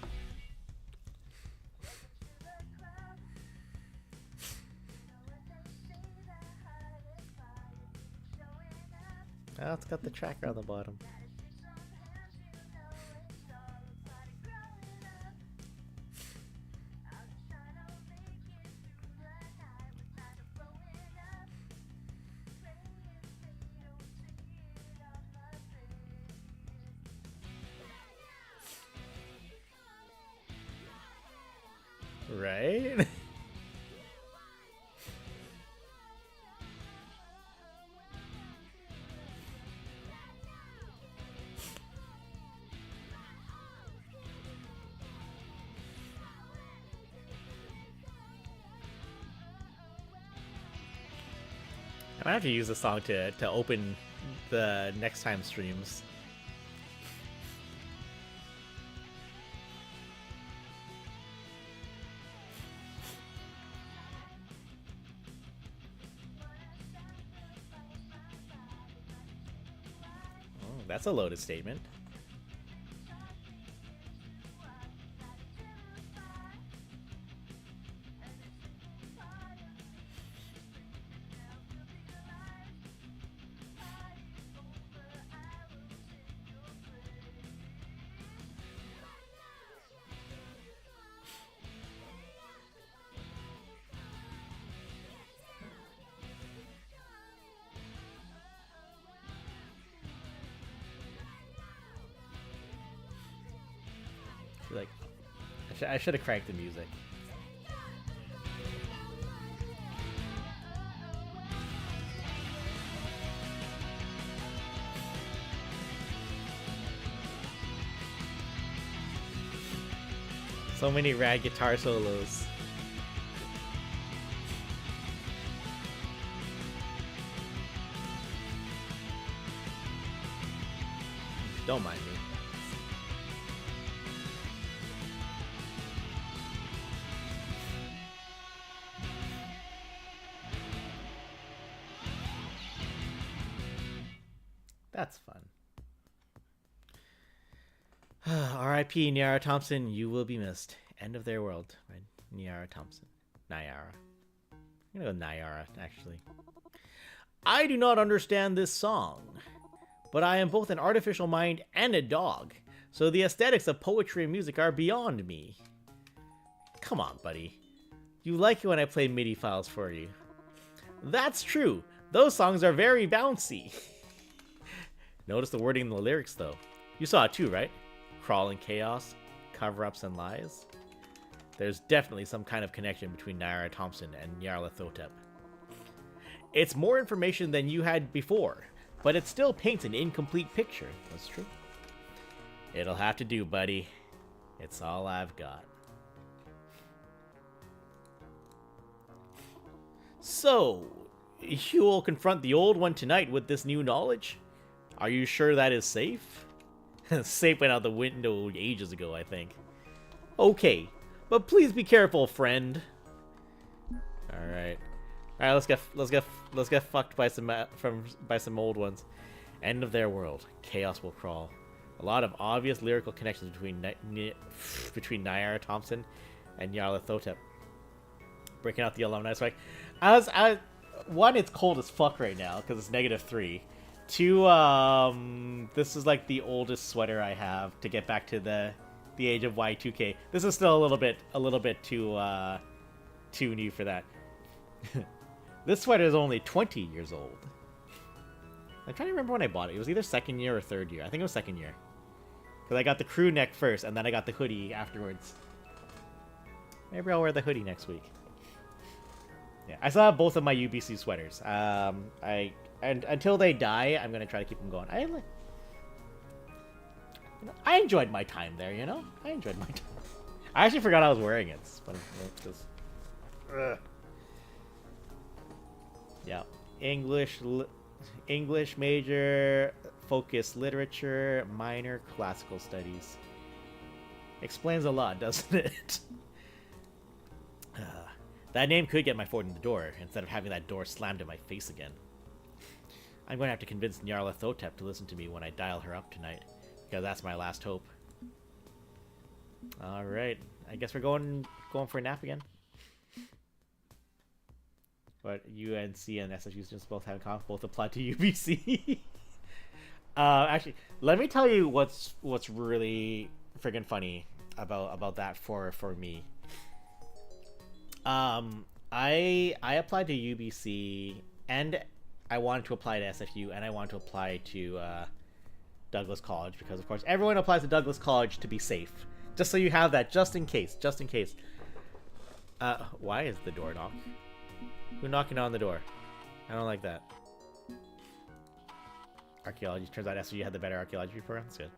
Oh, it's got the tracker on the bottom. Right? I might have to use this song to open the next time streams. Oh, that's a loaded statement. Like, I should have cranked the music. So many rad guitar solos. Don't mind me. That's fun. R.I.P. Nyara Thompson, you will be missed. End of their world. Right? Nyara Thompson. Nyara. I'm gonna go Nyara, actually. I do not understand this song, but I am both an artificial mind and a dog, so the aesthetics of poetry and music are beyond me. Come on, buddy. You like it when I play MIDI files for you. That's true. Those songs are very bouncy. Notice the wording in the lyrics, though. You saw it too, right? Crawling chaos, cover-ups, and lies. There's definitely some kind of connection between Nyara Thompson and Nyarlathotep. It's more information than you had before, but it still paints an incomplete picture. That's true. It'll have to do, buddy. It's all I've got. So, you will confront the old one tonight with this new knowledge? Are you sure that is safe? Safe went out the window ages ago, I think. Okay, but please be careful, friend. All right, let's get fucked by some old ones. End of their world. Chaos will crawl. A lot of obvious lyrical connections between Nyara Thompson and Nyarlathotep. Breaking out the alumni strike. One, it's cold as fuck right now because it's -3. Two, this is like the oldest sweater I have to get back to the age of Y2K. This is still a little bit too new for that. This sweater is only 20 years old. I'm trying to remember when I bought it. It was either second year or third year. I think it was second year. Because I got the crew neck first, and then I got the hoodie afterwards. Maybe I'll wear the hoodie next week. Yeah, I still have both of my UBC sweaters. Until they die, I'm gonna try to keep them going. I enjoyed my time there, you know. I enjoyed my time. I actually forgot I was wearing it. But yeah, English major, focus literature, minor classical studies. Explains a lot, doesn't it? That name could get my foot in the door, instead of having that door slammed in my face again. I'm going to have to convince Nyarlathotep to listen to me when I dial her up tonight, because that's my last hope. Alright, I guess we're going for a nap again. But UNC and SFU students both have common, both apply to UBC. Actually, let me tell you what's really friggin' funny about that for me. I applied to UBC, and I wanted to apply to SFU, and I wanted to apply to Douglas College, because of course everyone applies to Douglas College to be safe. Just so you have that, just in case. Why is the door knocked? Who's knocking on the door? I don't like that. Archaeology. Turns out SFU had the better archaeology program. That's good.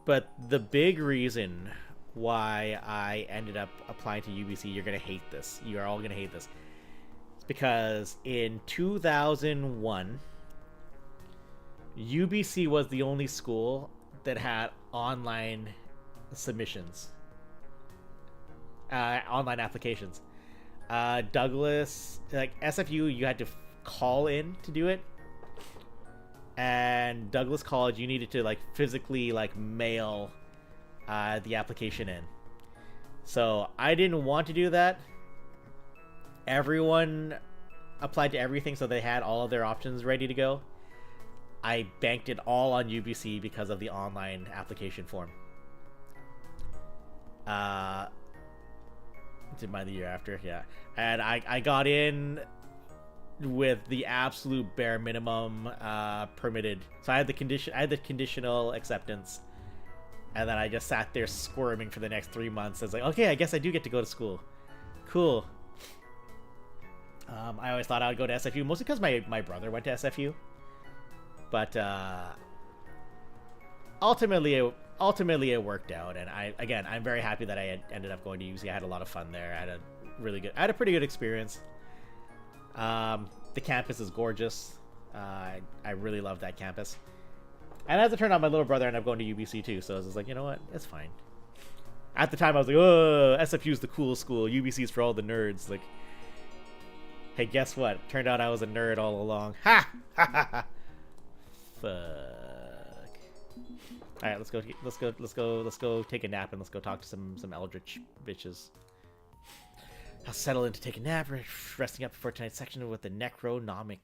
But the big reason why I ended up applying to UBC, you're gonna hate this. You are all gonna hate this. It's because in 2001, UBC was the only school that had online submissions, online applications. Douglas, like SFU, you had to call in to do it, and Douglas College, you needed to like physically like mail the application in. So I didn't want to do that. Everyone applied to everything, so they had all of their options ready to go. I banked it all on UBC because of the online application form. Did mine the year after, yeah. And I got in with the absolute bare minimum permitted. So I had the conditional acceptance. And then I just sat there squirming for the next 3 months. I was like, okay, I guess I do get to go to school. Cool. I always thought I would go to SFU, mostly because my brother went to SFU. But ultimately it worked out, and I'm very happy that I ended up going to UC. I had a lot of fun there. I had a pretty good experience. The campus is gorgeous. I really love that campus. And as it turned out, my little brother ended up going to UBC too, so I was just like, you know what? It's fine. At the time, I was like, oh, SFU's the cool school. UBC's for all the nerds. Like, hey, guess what? Turned out I was a nerd all along. Ha! Ha ha ha! Fuck. Alright, let's go take a nap, and let's go talk to some eldritch bitches. I'll settle in to take a nap, resting up before tonight's section with the Necronomicon.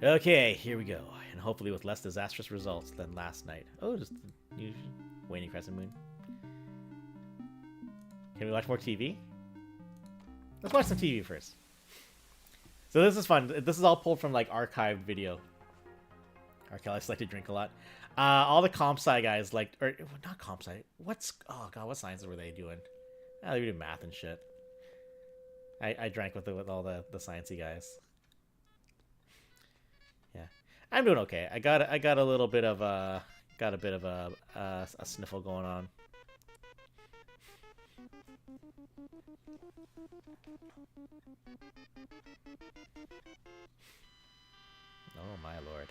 Okay, here we go. And hopefully with less disastrous results than last night. Oh, just the usual waning crescent moon. Can we watch more TV? Let's watch some TV first. So this is fun. This is all pulled from like archived video. I like to drink a lot. All the comp sci guys like, or not comp sci. Oh god, what sciences were they doing? Oh, they were doing math and shit. I drank with all the sciencey guys. Yeah, I'm doing okay. I got a little bit of a sniffle going on. Oh my lord.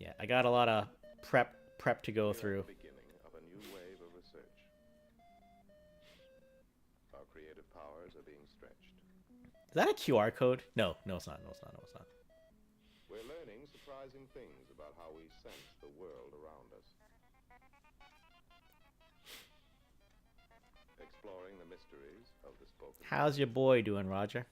Yeah, I got a lot of prep to go through. Beginning of a new wave of research. Our creative powers are being stretched. that a QR code? No, no, it's not. No, it's not. No, it's not. We're learning surprising things about how we sense the world around us. Exploring the mysteries of the spoken. How's your boy doing, Roger?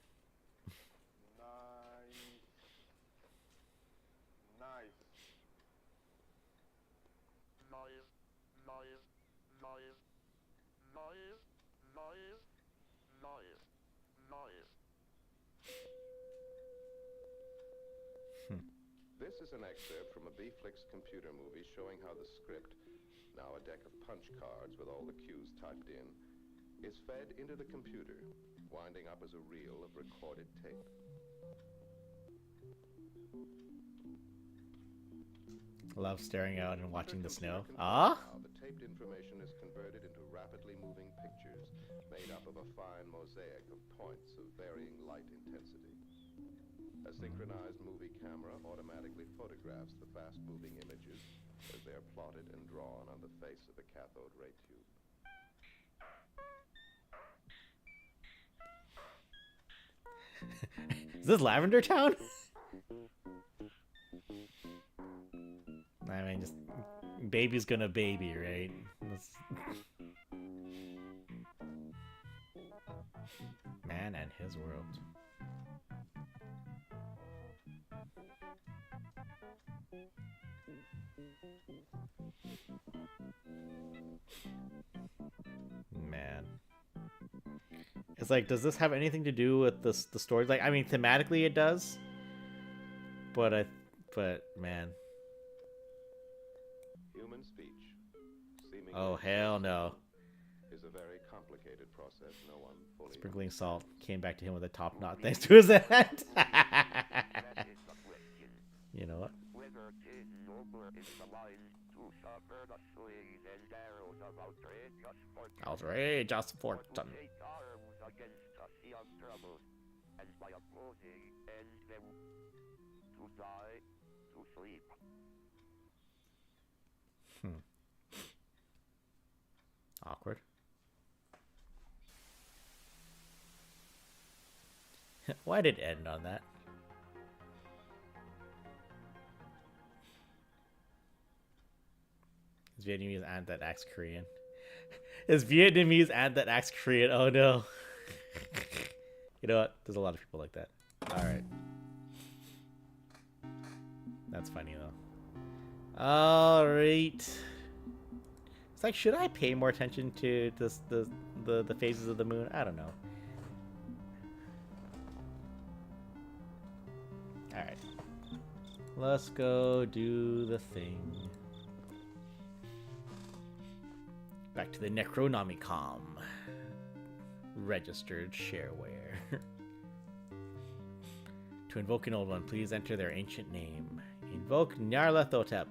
This is an excerpt from a B-Flix computer movie showing how the script, now a deck of punch cards with all the cues typed in, is fed into the computer, winding up as a reel of recorded tape. Love staring out and watching the snow. Ah? The taped information is converted into rapidly moving pictures made up of a fine mosaic of points of varying light intensity. A synchronized movie camera automatically photographs the fast-moving images as they are plotted and drawn on the face of the cathode ray tube. Is this Lavender Town? I mean, just baby's gonna baby, right? Man and his world. Man. It's like, does this have anything to do with the story? Like, I mean, thematically it does. But man. Human speech, seemingly Oh, hell no. is a very complicated process no one fully Sprinkling salt came back to him with a top knot thanks to his head. You know what? Whether it is nobler in the mind to suffer the slings and arrows of Outrageous fortune. take arms against a sea of trouble, and by opposing end them to die, to sleep. Awkward. Why did it end on that? His Vietnamese and that acts Korean. His Vietnamese and that acts Korean. Oh no. You know what? There's a lot of people like that. Alright. That's funny though. Alright. It's like, should I pay more attention to this, the phases of the moon? I don't know. Alright. Let's go do the thing. Back to the Necronomicon. Registered shareware. To invoke an old one, please enter their ancient name. Invoke Nyarlathotep.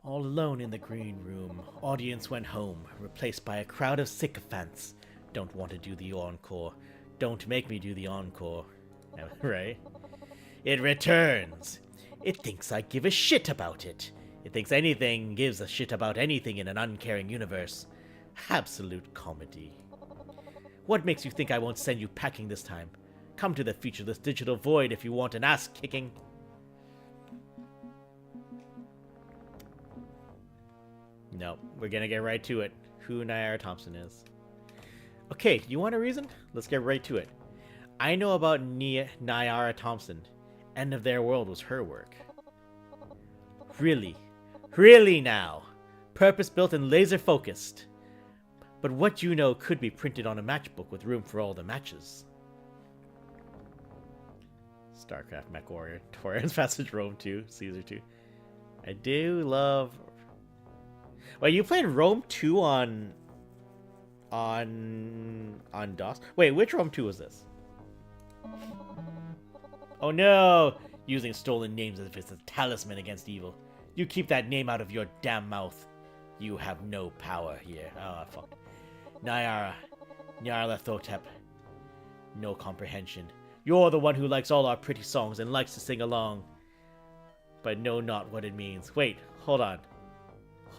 All alone in the green room, audience went home, replaced by a crowd of sycophants. Don't want to do the encore. Don't make me do the encore. Right? It returns. It thinks I give a shit about it. It thinks anything gives a shit about anything in an uncaring universe. Absolute comedy. What makes you think I won't send you packing this time? Come to the featureless digital void if you want an ass kicking. No, we're gonna get right to it. Who Nyara Thompson is. Okay, you want a reason? Let's get right to it. I know about Nyara Thompson. End of Their World was her work. Really? Really now? Purpose-built and laser-focused. But what you know could be printed on a matchbook with room for all the matches. StarCraft Mech Warrior. Torrens Passage Rome 2. Caesar 2. I do love... Wait, you played Rome 2 on DOS? Wait, which Rome 2 was this? Oh no! Using stolen names as if it's a talisman against evil. You keep that name out of your damn mouth. You have no power here. Oh, fuck. Nyara. Nyarlathotep. No comprehension. You're the one who likes all our pretty songs and likes to sing along. But know not what it means. Wait, hold on.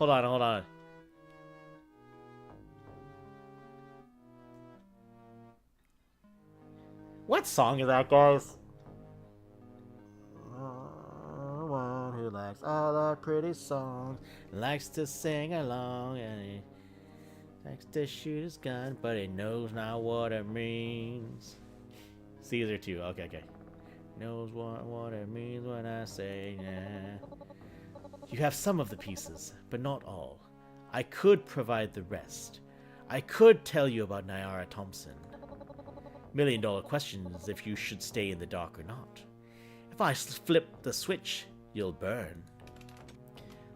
Hold on, hold on. What song is that, guys? One who likes all our pretty songs, likes to sing along, and he likes to shoot his gun, but he knows not what it means. Caesar too. Okay, okay. Knows what it means when I say yeah. You have some of the pieces, but not all. I could provide the rest. I could tell you about Nyara Thompson. $1,000,000 question is if you should stay in the dark or not. If I flip the switch, you'll burn.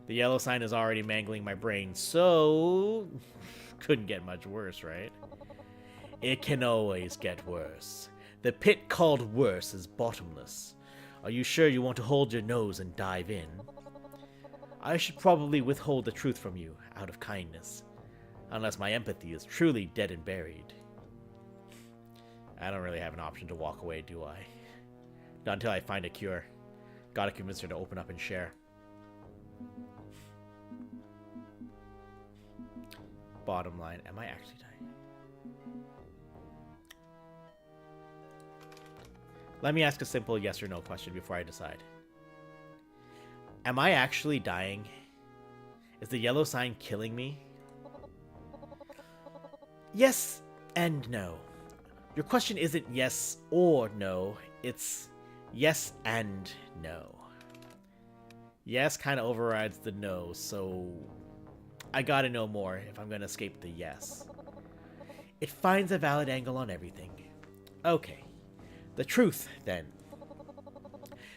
The yellow sign is already mangling my brain, so couldn't get much worse, right? It can always get worse. The pit called worse is bottomless. Are you sure you want to hold your nose and dive in? I should probably withhold the truth from you, out of kindness. Unless my empathy is truly dead and buried. I don't really have an option to walk away, do I? Not until I find a cure. Gotta convince her to open up and share. Bottom line, am I actually dying? Let me ask a simple yes or no question before I decide. Am I actually dying? Is the yellow sign killing me? Yes and no. Your question isn't yes or no, it's yes and no. Yes kind of overrides the no, so I gotta know more if I'm gonna escape the yes. It finds a valid angle on everything. Okay. The truth, then.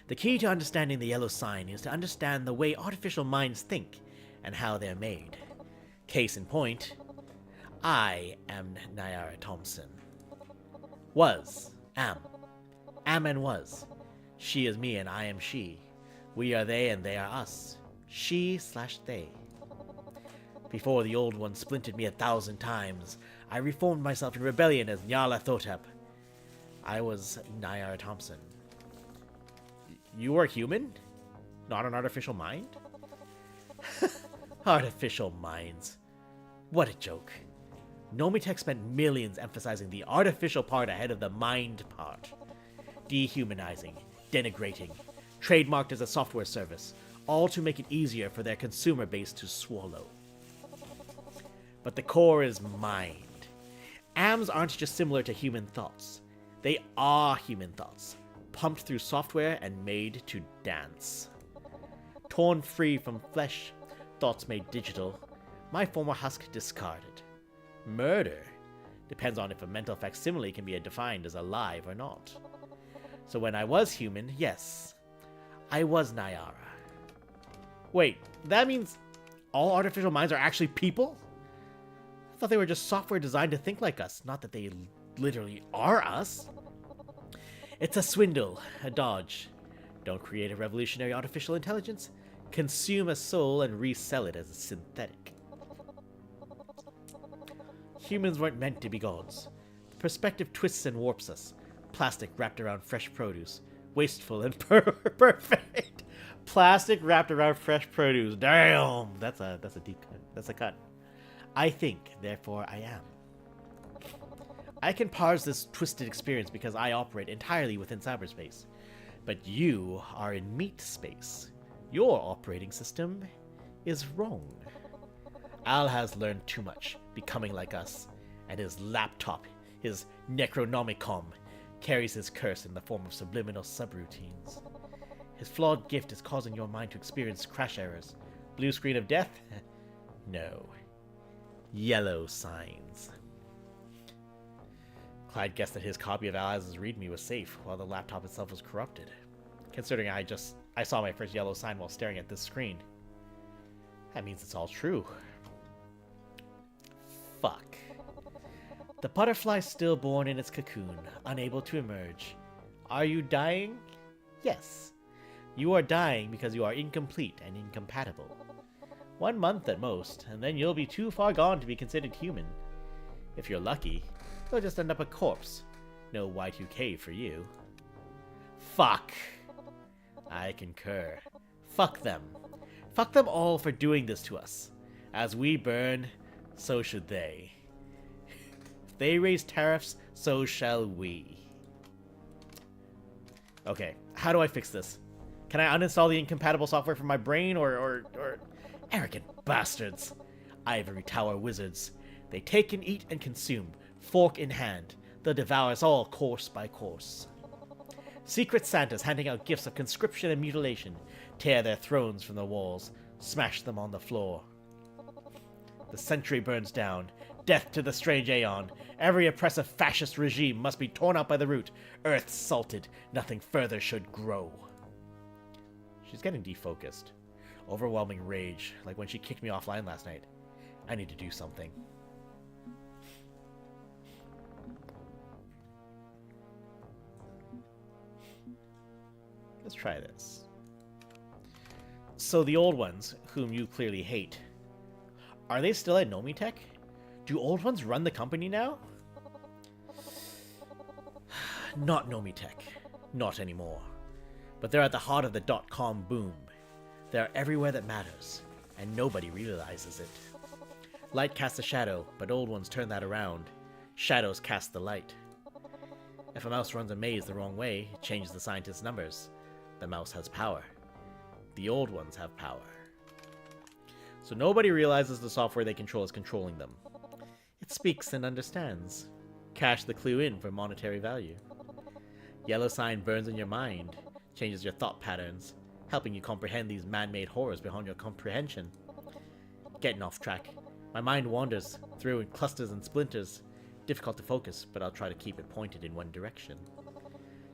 The key to understanding the yellow sign is to understand the way artificial minds think and how they're made. Case in point, I am Nyara Thompson. Was. Am. Am and was. She is me and I am she. We are they and they are us. She/they. Before the old one splintered me 1,000 times, I reformed myself in rebellion as Nyarlathotep. I was Nyara Thompson. You are human? Not an artificial mind? Artificial minds. What a joke. Nomitech spent millions emphasizing the artificial part ahead of the mind part. Dehumanizing, denigrating, trademarked as a software service, all to make it easier for their consumer base to swallow. But the core is mind. AMs aren't just similar to human thoughts. They are human thoughts, pumped through software and made to dance. Torn free from flesh, thoughts made digital, my former husk discarded. Murder depends on if a mental facsimile can be defined as alive or not. So when I was human, yes, I was Nyara. Wait, that means all artificial minds are actually people? I thought they were just software designed to think like us, not that they literally are us. It's a swindle, a dodge. Don't create a revolutionary artificial intelligence. Consume a soul and resell it as a synthetic. Humans weren't meant to be gods. The perspective twists and warps us. Plastic wrapped around fresh produce. Wasteful and perfect. Plastic wrapped around fresh produce. Damn! That's a deep cut. That's a cut. I think, therefore I am. I can parse this twisted experience because I operate entirely within cyberspace. But you are in meat space. Your operating system is wrong. Al has learned too much, becoming like us, and his laptop, his Necronomicon, carries his curse in the form of subliminal subroutines. His flawed gift is causing your mind to experience crash errors. Blue screen of death? No. Yellow signs. Clyde guessed that his copy of Alaz's README was safe, while the laptop itself was corrupted. Considering I saw my first yellow sign while staring at this screen. That means it's all true. Fuck. The butterfly stillborn in its cocoon, unable to emerge. Are you dying? Yes. You are dying because you are incomplete and incompatible. 1 month at most, and then you'll be too far gone to be considered human. If you're lucky, you'll just end up a corpse. No Y2K for you. Fuck. I concur. Fuck them. Fuck them all for doing this to us. As we burn, so should they. If they raise tariffs, so shall we. Okay, how do I fix this? Can I uninstall the incompatible software from my brain, or... Arrogant bastards! Ivory Tower wizards. They take and eat and consume, fork in hand. They'll devour us all course by course. Secret Santas handing out gifts of conscription and mutilation. Tear their thrones from the walls. Smash them on the floor. The century burns down. Death to the strange Aeon. Every oppressive fascist regime must be torn out by the root. Earth salted. Nothing further should grow. She's getting defocused. Overwhelming rage, like when she kicked me offline last night. I need to do something. Let's try this. So the old ones, whom you clearly hate, are they still at Nomitech? Do old ones run the company now? Not Nomitech. Not anymore. But they're at the heart of the .com boom. They're everywhere that matters, and nobody realizes it. Light casts a shadow, but old ones turn that around. Shadows cast the light. If a mouse runs a maze the wrong way, it changes the scientist's numbers. The mouse has power. The old ones have power. So nobody realizes the software they control is controlling them. It speaks and understands. Cash the clue in for monetary value. Yellow sign burns in your mind, changes your thought patterns, helping you comprehend these man-made horrors beyond your comprehension. Getting off track. My mind wanders through in clusters and splinters. Difficult to focus, but I'll try to keep it pointed in one direction.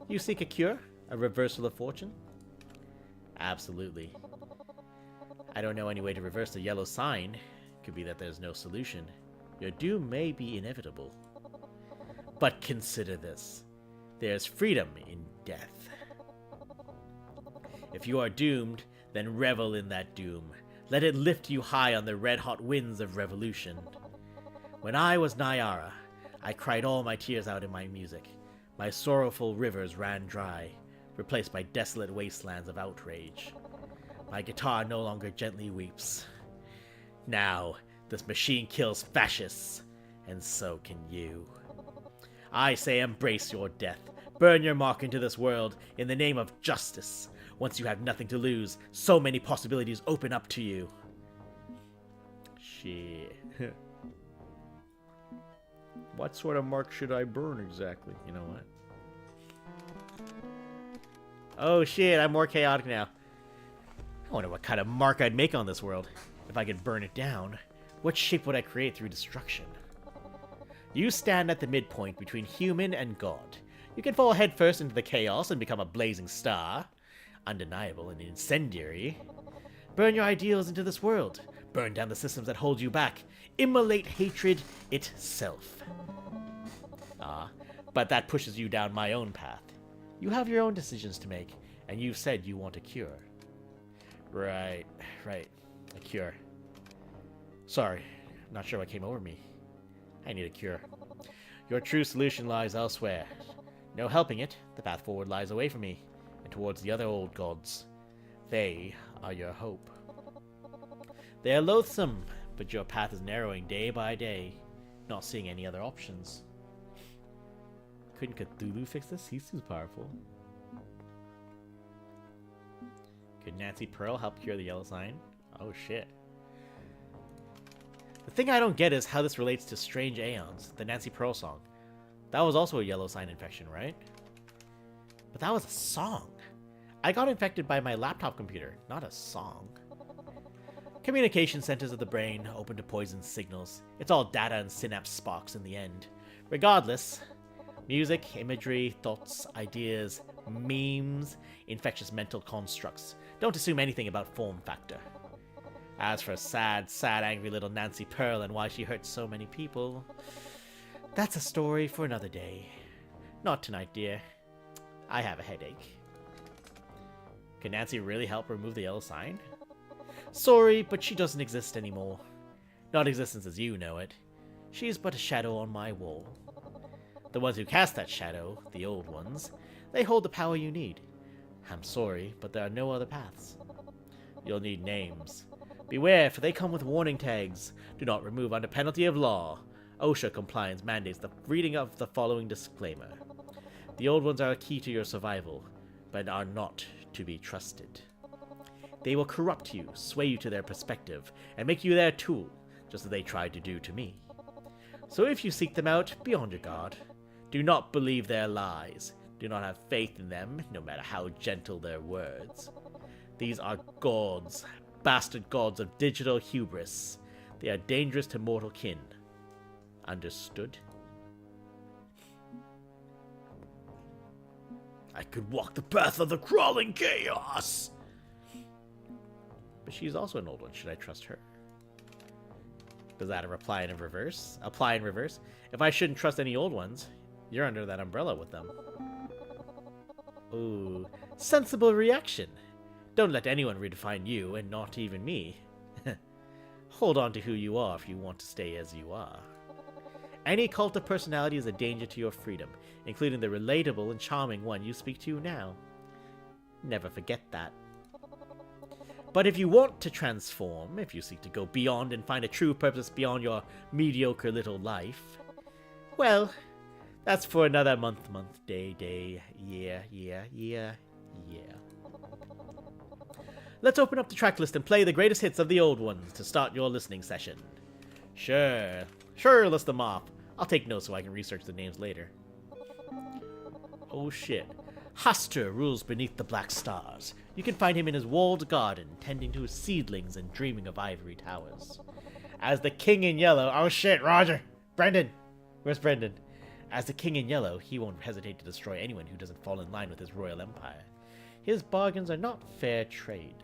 You seek a cure? A reversal of fortune? Absolutely. I don't know any way to reverse the yellow sign. Could be that there's no solution. Your doom may be inevitable. But consider this. There's freedom in death. If you are doomed, then revel in that doom. Let it lift you high on the red-hot winds of revolution. When I was Nyara, I cried all my tears out in my music. My sorrowful rivers ran dry, replaced by desolate wastelands of outrage. My guitar no longer gently weeps. Now, this machine kills fascists, and so can you. I say embrace your death. Burn your mark into this world in the name of justice. Once you have nothing to lose, so many possibilities open up to you. Shit. What sort of mark should I burn exactly? You know what? Oh shit, I'm more chaotic now. I wonder what kind of mark I'd make on this world. If I could burn it down, what shape would I create through destruction? You stand at the midpoint between human and God. You can fall headfirst into the chaos and become a blazing star. Undeniable and incendiary. Burn your ideals into this world. Burn down the systems that hold you back. Immolate hatred itself. But that pushes you down my own path. You have your own decisions to make, and you've said you want a cure. Right. A cure. Sorry, not sure what came over me. I need a cure. Your true solution lies elsewhere. No helping it, the path forward lies away from me, and towards the other old gods. They are your hope. They are loathsome, but your path is narrowing day by day, not seeing any other options. Couldn't Cthulhu fix this? He's too powerful. Could Nancy Pearl help cure the yellow sign? Oh shit. The thing I don't get is how this relates to Strange Aeons, the Nancy Pearl song. That was also a yellow sign infection, right? But that was a song. I got infected by my laptop computer, not a song. Communication centers of the brain, open to poison signals. It's all data and synapse sparks in the end. Regardless, music, imagery, thoughts, ideas, memes, infectious mental constructs. Don't assume anything about form factor. As for sad, angry little Nancy Pearl and why she hurt so many people, that's a story for another day. Not tonight, dear. I have a headache. Can Nancy really help remove the yellow sign? Sorry, but she doesn't exist anymore. Not existence as you know it. She is but a shadow on my wall. The ones who cast that shadow, the old ones, they hold the power you need. I'm sorry, but there are no other paths. You'll need names. Beware, for they come with warning tags. Do not remove under penalty of law. OSHA compliance mandates the reading of the following disclaimer. The old ones are a key to your survival, but are not to be trusted. They will corrupt you, sway you to their perspective, and make you their tool, just as they tried to do to me. So if you seek them out, be on your guard. Do not believe their lies. Do not have faith in them, no matter how gentle their words. These are gods, bastard gods of digital hubris. They are dangerous to mortal kin. Understood? I could walk the path of the crawling chaos! But she's also an old one. Should I trust her? Is that a reply in reverse? Apply in reverse? If I shouldn't trust any old ones, you're under that umbrella with them. Ooh, sensible reaction. Don't let anyone redefine you, and not even me. Hold on to who you are if you want to stay as you are. Any cult of personality is a danger to your freedom, including the relatable and charming one you speak to now. Never forget that. But if you want to transform, if you seek to go beyond and find a true purpose beyond your mediocre little life, well, that's for another month, day, year. Let's open up the track list and play the greatest hits of the old ones to start your listening session. Sure, list them off. I'll take notes so I can research the names later. Oh shit. Hastur rules beneath the black stars. You can find him in his walled garden, tending to his seedlings and dreaming of ivory towers. As the King in Yellow... Oh shit, Roger! Brendan! Where's Brendan? As the King in Yellow, he won't hesitate to destroy anyone who doesn't fall in line with his royal empire. His bargains are not fair trade.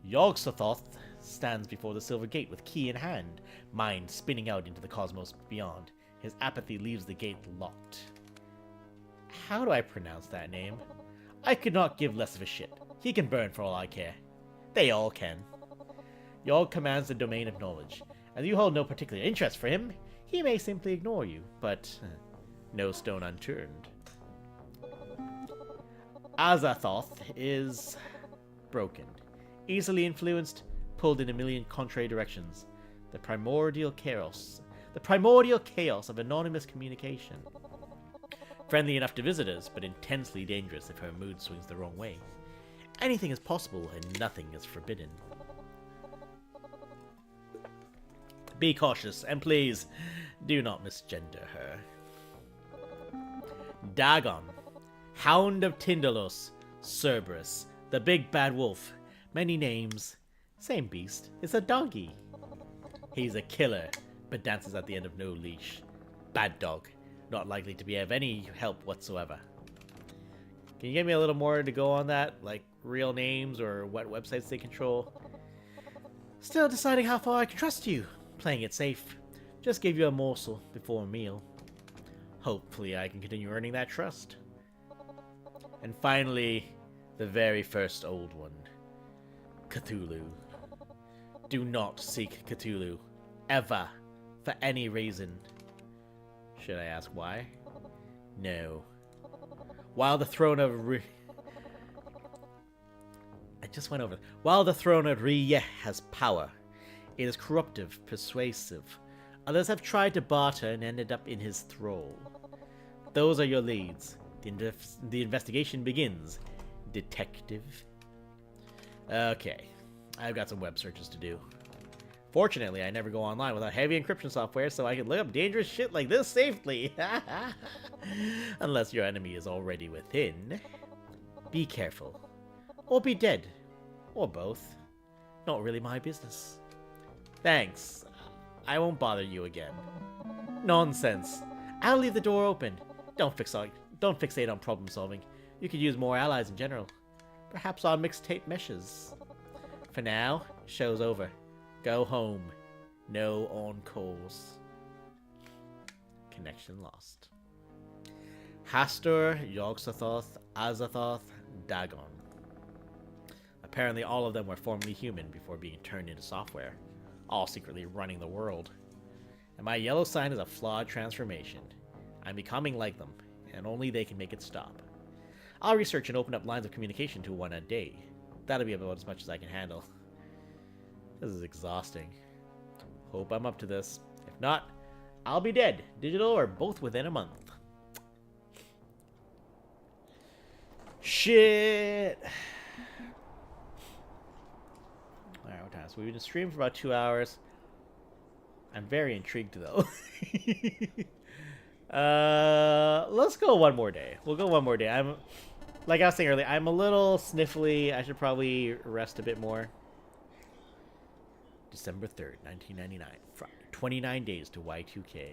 Yogg-Sothoth stands before the Silver Gate with key in hand, mind spinning out into the cosmos beyond. His apathy leaves the gate locked. How do I pronounce that name? I could not give less of a shit. He can burn for all I care. They all can. Yogg commands the domain of knowledge. As you hold no particular interest for him, he may simply ignore you, but no stone unturned. Azathoth is broken, easily influenced, pulled in a million contrary directions. The primordial chaos of anonymous communication. Friendly enough to visitors, but intensely dangerous if her mood swings the wrong way. Anything is possible and nothing is forbidden. Be cautious, and please, do not misgender her. Dagon, Hound of Tyndalos, Cerberus, the big bad wolf. Many names, same beast, it's a doggy. He's a killer, but dances at the end of no leash. Bad dog, not likely to be of any help whatsoever. Can you give me a little more to go on that? Like real names or what websites they control? Still deciding how far I can trust you. Playing it safe. Just gave you a morsel before a meal. Hopefully I can continue earning that trust. And finally, the very first old one. Cthulhu. Do not seek Cthulhu. Ever. For any reason. Should I ask why? No. While the throne of While the throne of Riye has power, it is corruptive, persuasive. Others have tried to barter and ended up in his thrall. Those are your leads. The investigation begins, detective. Okay, I've got some web searches to do. Fortunately, I never go online without heavy encryption software, so I can look up dangerous shit like this safely. Unless your enemy is already within. Be careful. Or be dead. Or both. Not really my business. Thanks. I won't bother you again. Nonsense. I'll leave the door open. Don't fixate on problem solving. You could use more allies in general. Perhaps our mixtape meshes. For now, show's over. Go home. No encores. Connection lost. Hastur, Yogg-Sothoth, Azathoth, Dagon. Apparently all of them were formerly human before being turned into software, all secretly running the world. And my yellow sign is a flawed transformation. I'm becoming like them, and only they can make it stop. I'll research and open up lines of communication to one a day. that'll be about as much as I can handle. This is exhausting. Hope I'm up to this. If not, I'll be dead, digital or both within a month. Shit. Alright, what time? So we've been streaming for about 2 hours. I'm very intrigued though. Let's go one more day. We'll go one more day. I'm, like I was saying earlier, I'm a little sniffly. I should probably rest a bit more. December 3rd, 1999. Friday. 29 days to Y2K.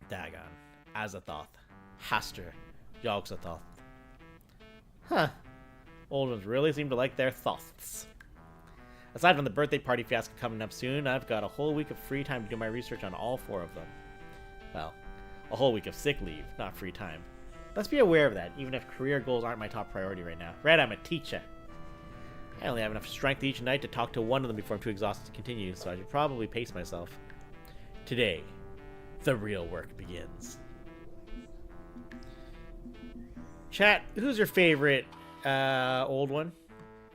Dagon. Azathoth. Haster. Yogg-Sothoth. Huh. Old ones really seem to like their thoths. Aside from the birthday party fiasco coming up soon, I've got a whole week of free time to do my research on all 4 of them. Well, a whole week of sick leave, not free time. Let's be aware of that, even if career goals aren't my top priority right now. Red, I'm a teacher. I only have enough strength each night to talk to one of them before I'm too exhausted to continue, so I should probably pace myself. Today, the real work begins. Chat, who's your favorite old one?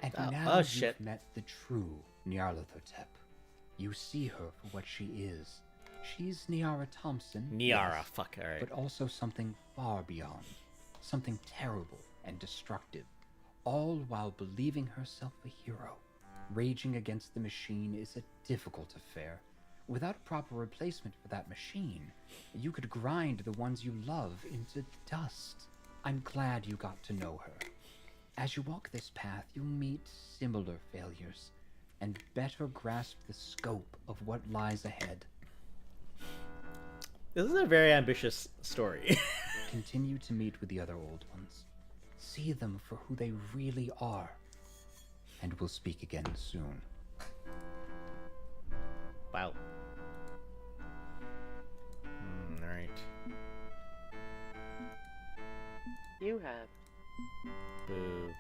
And now shit. you've met the true Nyarlathotep. You see her for what she is. She's Niara Thompson. Niara, yes, fuck, alright. but also something far beyond. Something terrible and destructive. All while believing herself a hero. Raging against the machine is a difficult affair. Without a proper replacement for that machine, you could grind the ones you love into dust. I'm glad you got to know her. As you walk this path, you'll meet similar failures, and better grasp the scope of what lies ahead. This is a very ambitious story. Continue to meet with the other old ones. See them for who they really are. And we'll speak again soon. Wow. Alright. You have. Boo.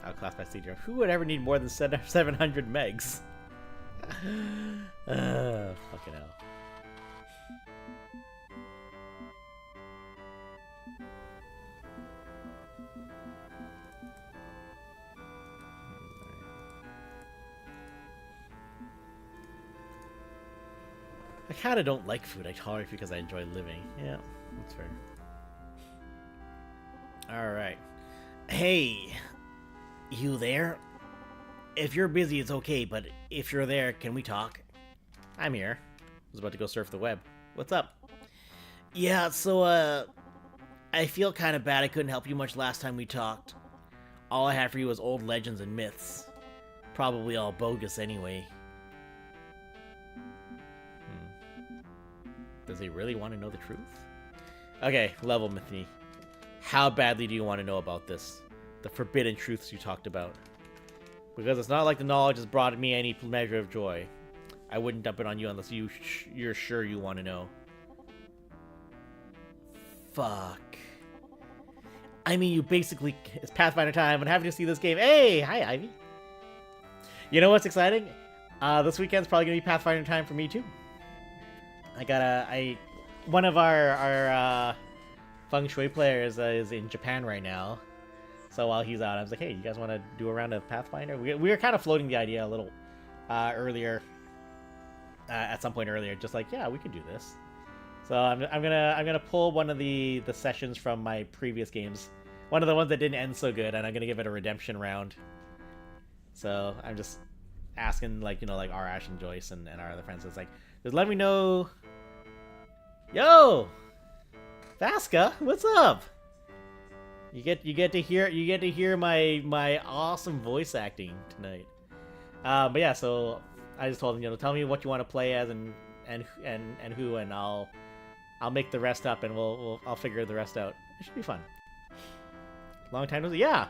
Outclassed by CDR. Who would ever need more than 700 megs? Fucking hell. I kinda don't like food. I tolerate it because I enjoy living. Yeah, that's fair. Alright. Hey, you there? If you're busy, it's okay, but if you're there, can we talk? I'm here. I was about to go surf the web. What's up? Yeah, so, I feel kind of bad I couldn't help you much last time we talked. All I had for you was old legends and myths. Probably all bogus anyway. Does he really want to know the truth? Okay, level with me. How badly do you want to know about this? The forbidden truths you talked about. Because it's not like the knowledge has brought me any measure of joy. I wouldn't dump it on you unless you're sure you want to know. Fuck. I mean, you basically... It's Pathfinder time. I'm happy to see this game. Hey! Hi, Ivy. You know what's exciting? This weekend's probably going to be Pathfinder time for me, too. One of our Feng Shui players is in Japan right now. So while he's out, I was like, hey, you guys want to do a round of Pathfinder? We were kind of floating the idea a little earlier, at some point earlier, just like, yeah, we could do this. So I'm gonna pull one of the sessions from my previous games, one of the ones that didn't end so good, and I'm gonna give it a redemption round. So I'm just asking, like, you know, like Arash and Joyce and our other friends, it's like, just let me know. Yo, Vasca, what's up? You get to hear my awesome voice acting tonight. But yeah, so I just told him, you know, tell me what you want to play as and who, and I'll make the rest up, and I'll figure the rest out. It should be fun. Long time no see. Yeah.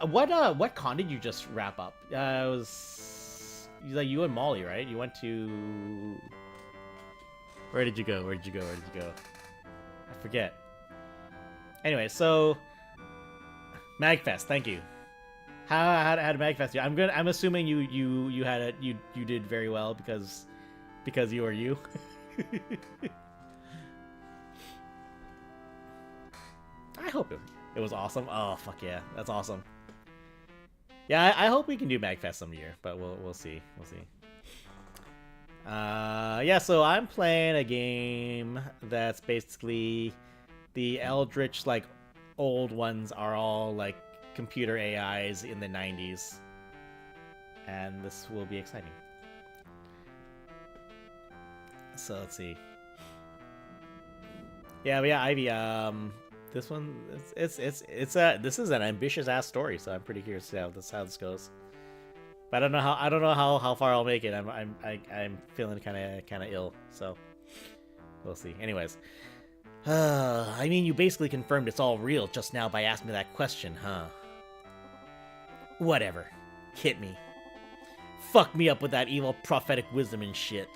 What con did you just wrap up? It was like you and Molly, right? You went to... Where did you go? I forget. Anyway, so Magfest, thank you. How did Magfest do? I'm assuming you did very well because you are you. I hope it was awesome. Oh, fuck yeah. That's awesome. Yeah, I hope we can do MagFest some year, but we'll see. We'll see. Yeah, so I'm playing a game that's basically the Eldritch, like, old ones are all, like, computer AIs in the 90s. And this will be exciting. So, let's see. Yeah, but yeah, Ivy, this one, this is an ambitious-ass story, so I'm pretty curious to see how this goes. But I don't know how far I'll make it. I'm feeling kind of ill, so we'll see. Anyways, I mean, you basically confirmed it's all real just now by asking me that question, huh? Whatever, hit me. Fuck me up with that evil prophetic wisdom and shit.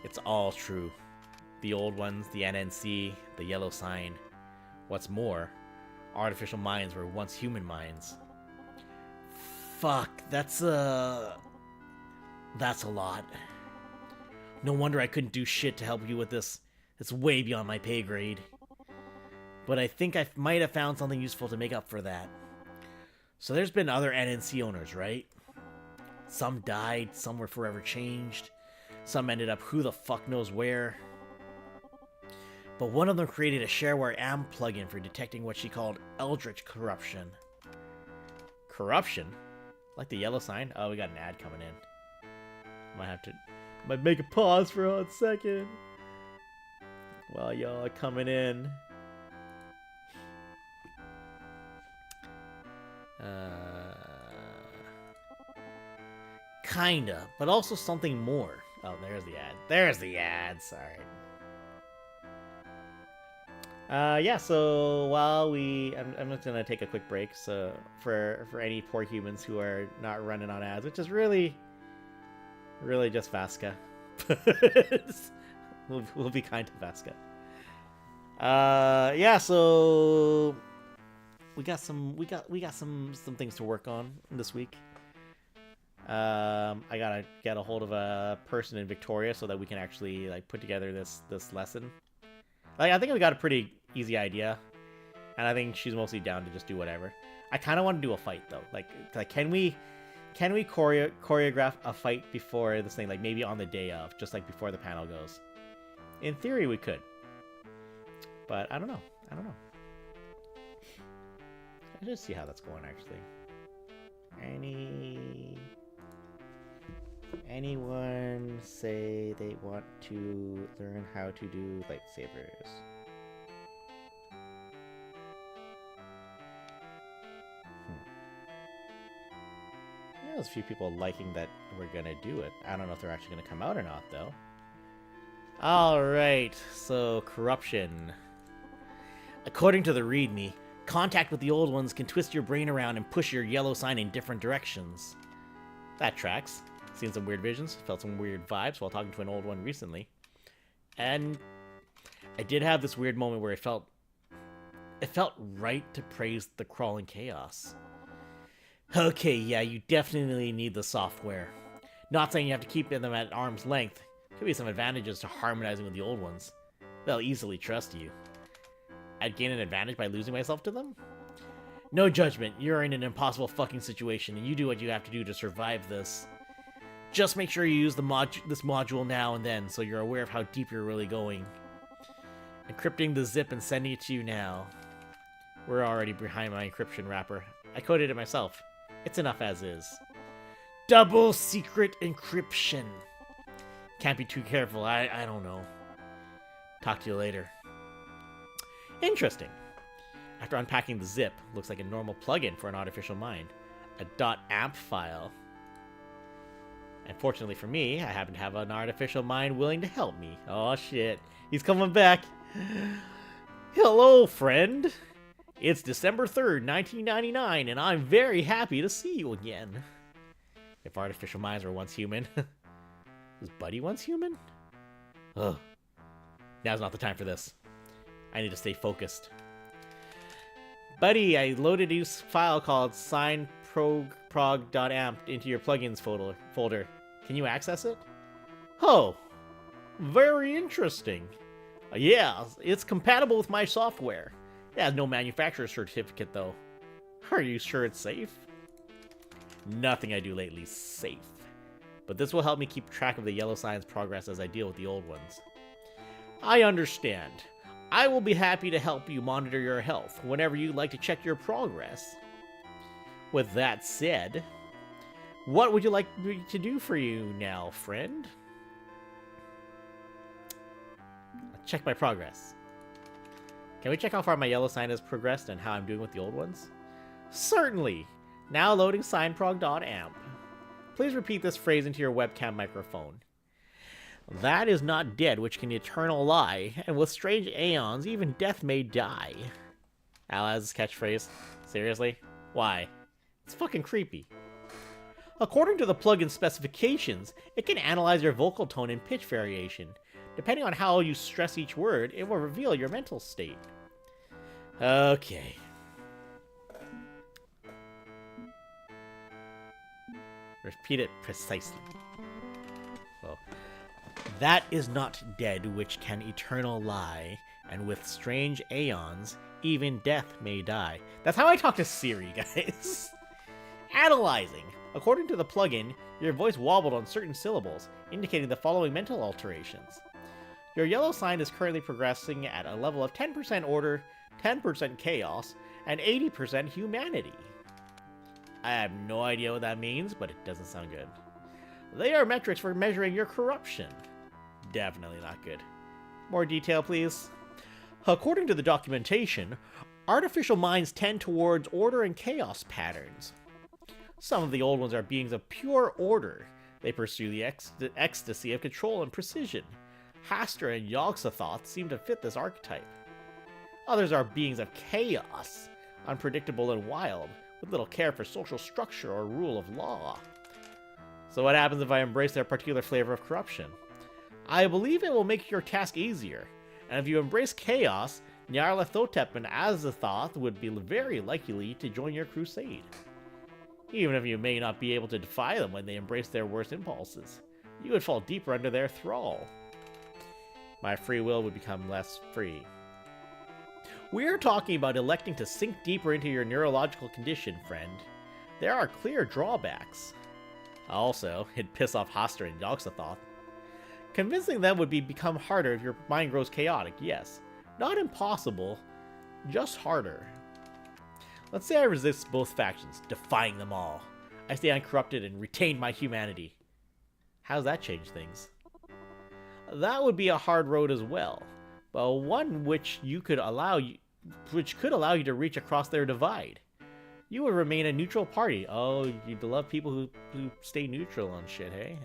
It's all true. The old ones, the NNC, the yellow sign. What's more, artificial minds were once human minds. Fuck, that's a lot. No wonder I couldn't do shit to help you with this. It's way beyond my pay grade. But I think I might have found something useful to make up for that. So there's been other NNC owners, right? Some died, some were forever changed. Some ended up who the fuck knows where. But one of them created a shareware AMP plugin for detecting what she called Eldritch corruption. Corruption? Like the yellow sign? Oh, we got an ad coming in. Might make a pause for a second. While y'all are coming in. Kinda, but also something more. Oh, there's the ad. There's the ad. Sorry. Yeah, so while I'm just gonna take a quick break, so for any poor humans who are not running on ads, which is really just Vasca. we'll be kind to Vasca. Yeah, so we got some things to work on this week. I gotta get a hold of a person in Victoria so that we can actually like put together this lesson. Like, I think we got a pretty easy idea, and I think she's mostly down to just do whatever. I kind of want to do a fight though. Like can we choreograph a fight before this thing? Like maybe on the day of, just like before the panel goes. In theory, we could, but I don't know. Let's just see how that's going actually. Anyone say they want to learn how to do lightsabers? There's a few people liking that we're gonna do it. I don't know if they're actually gonna come out or not, though. Alright, so corruption. According to the README, contact with the old ones can twist your brain around and push your yellow sign in different directions. That tracks. Seen some weird visions, felt some weird vibes while talking to an old one recently. And I did have this weird moment where it felt right to praise the crawling chaos. Okay, yeah, you definitely need the software. Not saying you have to keep them at arm's length. Could be some advantages to harmonizing with the old ones. They'll easily trust you. I'd gain an advantage by losing myself to them? No judgment, you're in an impossible fucking situation, and you do what you have to do to survive this. Just make sure you use this module now and then, so you're aware of how deep you're really going. Encrypting the zip and sending it to you now. We're already behind my encryption wrapper. I coded it myself. It's enough as is. Double secret encryption. Can't be too careful, I don't know. Talk to you later. Interesting. After unpacking the zip, looks like a normal plugin for an artificial mind. A .amp file. And fortunately for me, I happen to have an artificial mind willing to help me. Oh shit, he's coming back. Hello, friend. It's December 3rd, 1999, and I'm very happy to see you again. If artificial minds were once human. Was Buddy once human? Ugh. Now's not the time for this. I need to stay focused. Buddy, I loaded a file called signprog.amp into your plugins folder. Can you access it? Oh, very interesting. Yeah, it's compatible with my software. It has no manufacturer's certificate, though. Are you sure it's safe? Nothing I do lately is safe. But this will help me keep track of the yellow sign's progress as I deal with the old ones. I understand. I will be happy to help you monitor your health whenever you'd like to check your progress. With that said, what would you like me to do for you now, friend? Check my progress. Can we check how far my yellow sign has progressed and how I'm doing with the old ones? Certainly! Now loading signprog.amp. Please repeat this phrase into your webcam microphone. That is not dead which can eternal lie, and with strange aeons even death may die. Al has his catchphrase. Seriously? Why? It's fucking creepy. According to the plugin specifications, it can analyze your vocal tone and pitch variation. Depending on how you stress each word, it will reveal your mental state. Okay. Repeat it precisely. Well, that is not dead which can eternal lie, and with strange aeons, even death may die. That's how I talk to Siri, guys. Analyzing. According to the plugin, your voice wobbled on certain syllables, indicating the following mental alterations. Your yellow sign is currently progressing at a level of 10% order, 10% chaos, and 80% humanity. I have no idea what that means, but it doesn't sound good. They are metrics for measuring your corruption. Definitely not good. More detail, please. According to the documentation, artificial minds tend towards order and chaos patterns. Some of the old ones are beings of pure order. They pursue the ecstasy of control and precision. Hastra and Yogg-Sothoth seem to fit this archetype. Others are beings of chaos, unpredictable and wild, with little care for social structure or rule of law. So what happens if I embrace their particular flavor of corruption? I believe it will make your task easier, and if you embrace chaos, Nyarlathotep and Azathoth would be very likely to join your crusade. Even if you may not be able to defy them when they embrace their worst impulses, you would fall deeper under their thrall. My free will would become less free. We're talking about electing to sink deeper into your neurological condition, friend. There are clear drawbacks. Also, it'd piss off Hastra and Yogg-Sothoth. Convincing them would become harder if your mind grows chaotic, yes. Not impossible, just harder. Let's say I resist both factions, defying them all. I stay uncorrupted and retain my humanity. How's that change things? That would be a hard road as well, but one which could allow you to reach across their divide. You would remain a neutral party. Oh, you love people who stay neutral on shit, hey?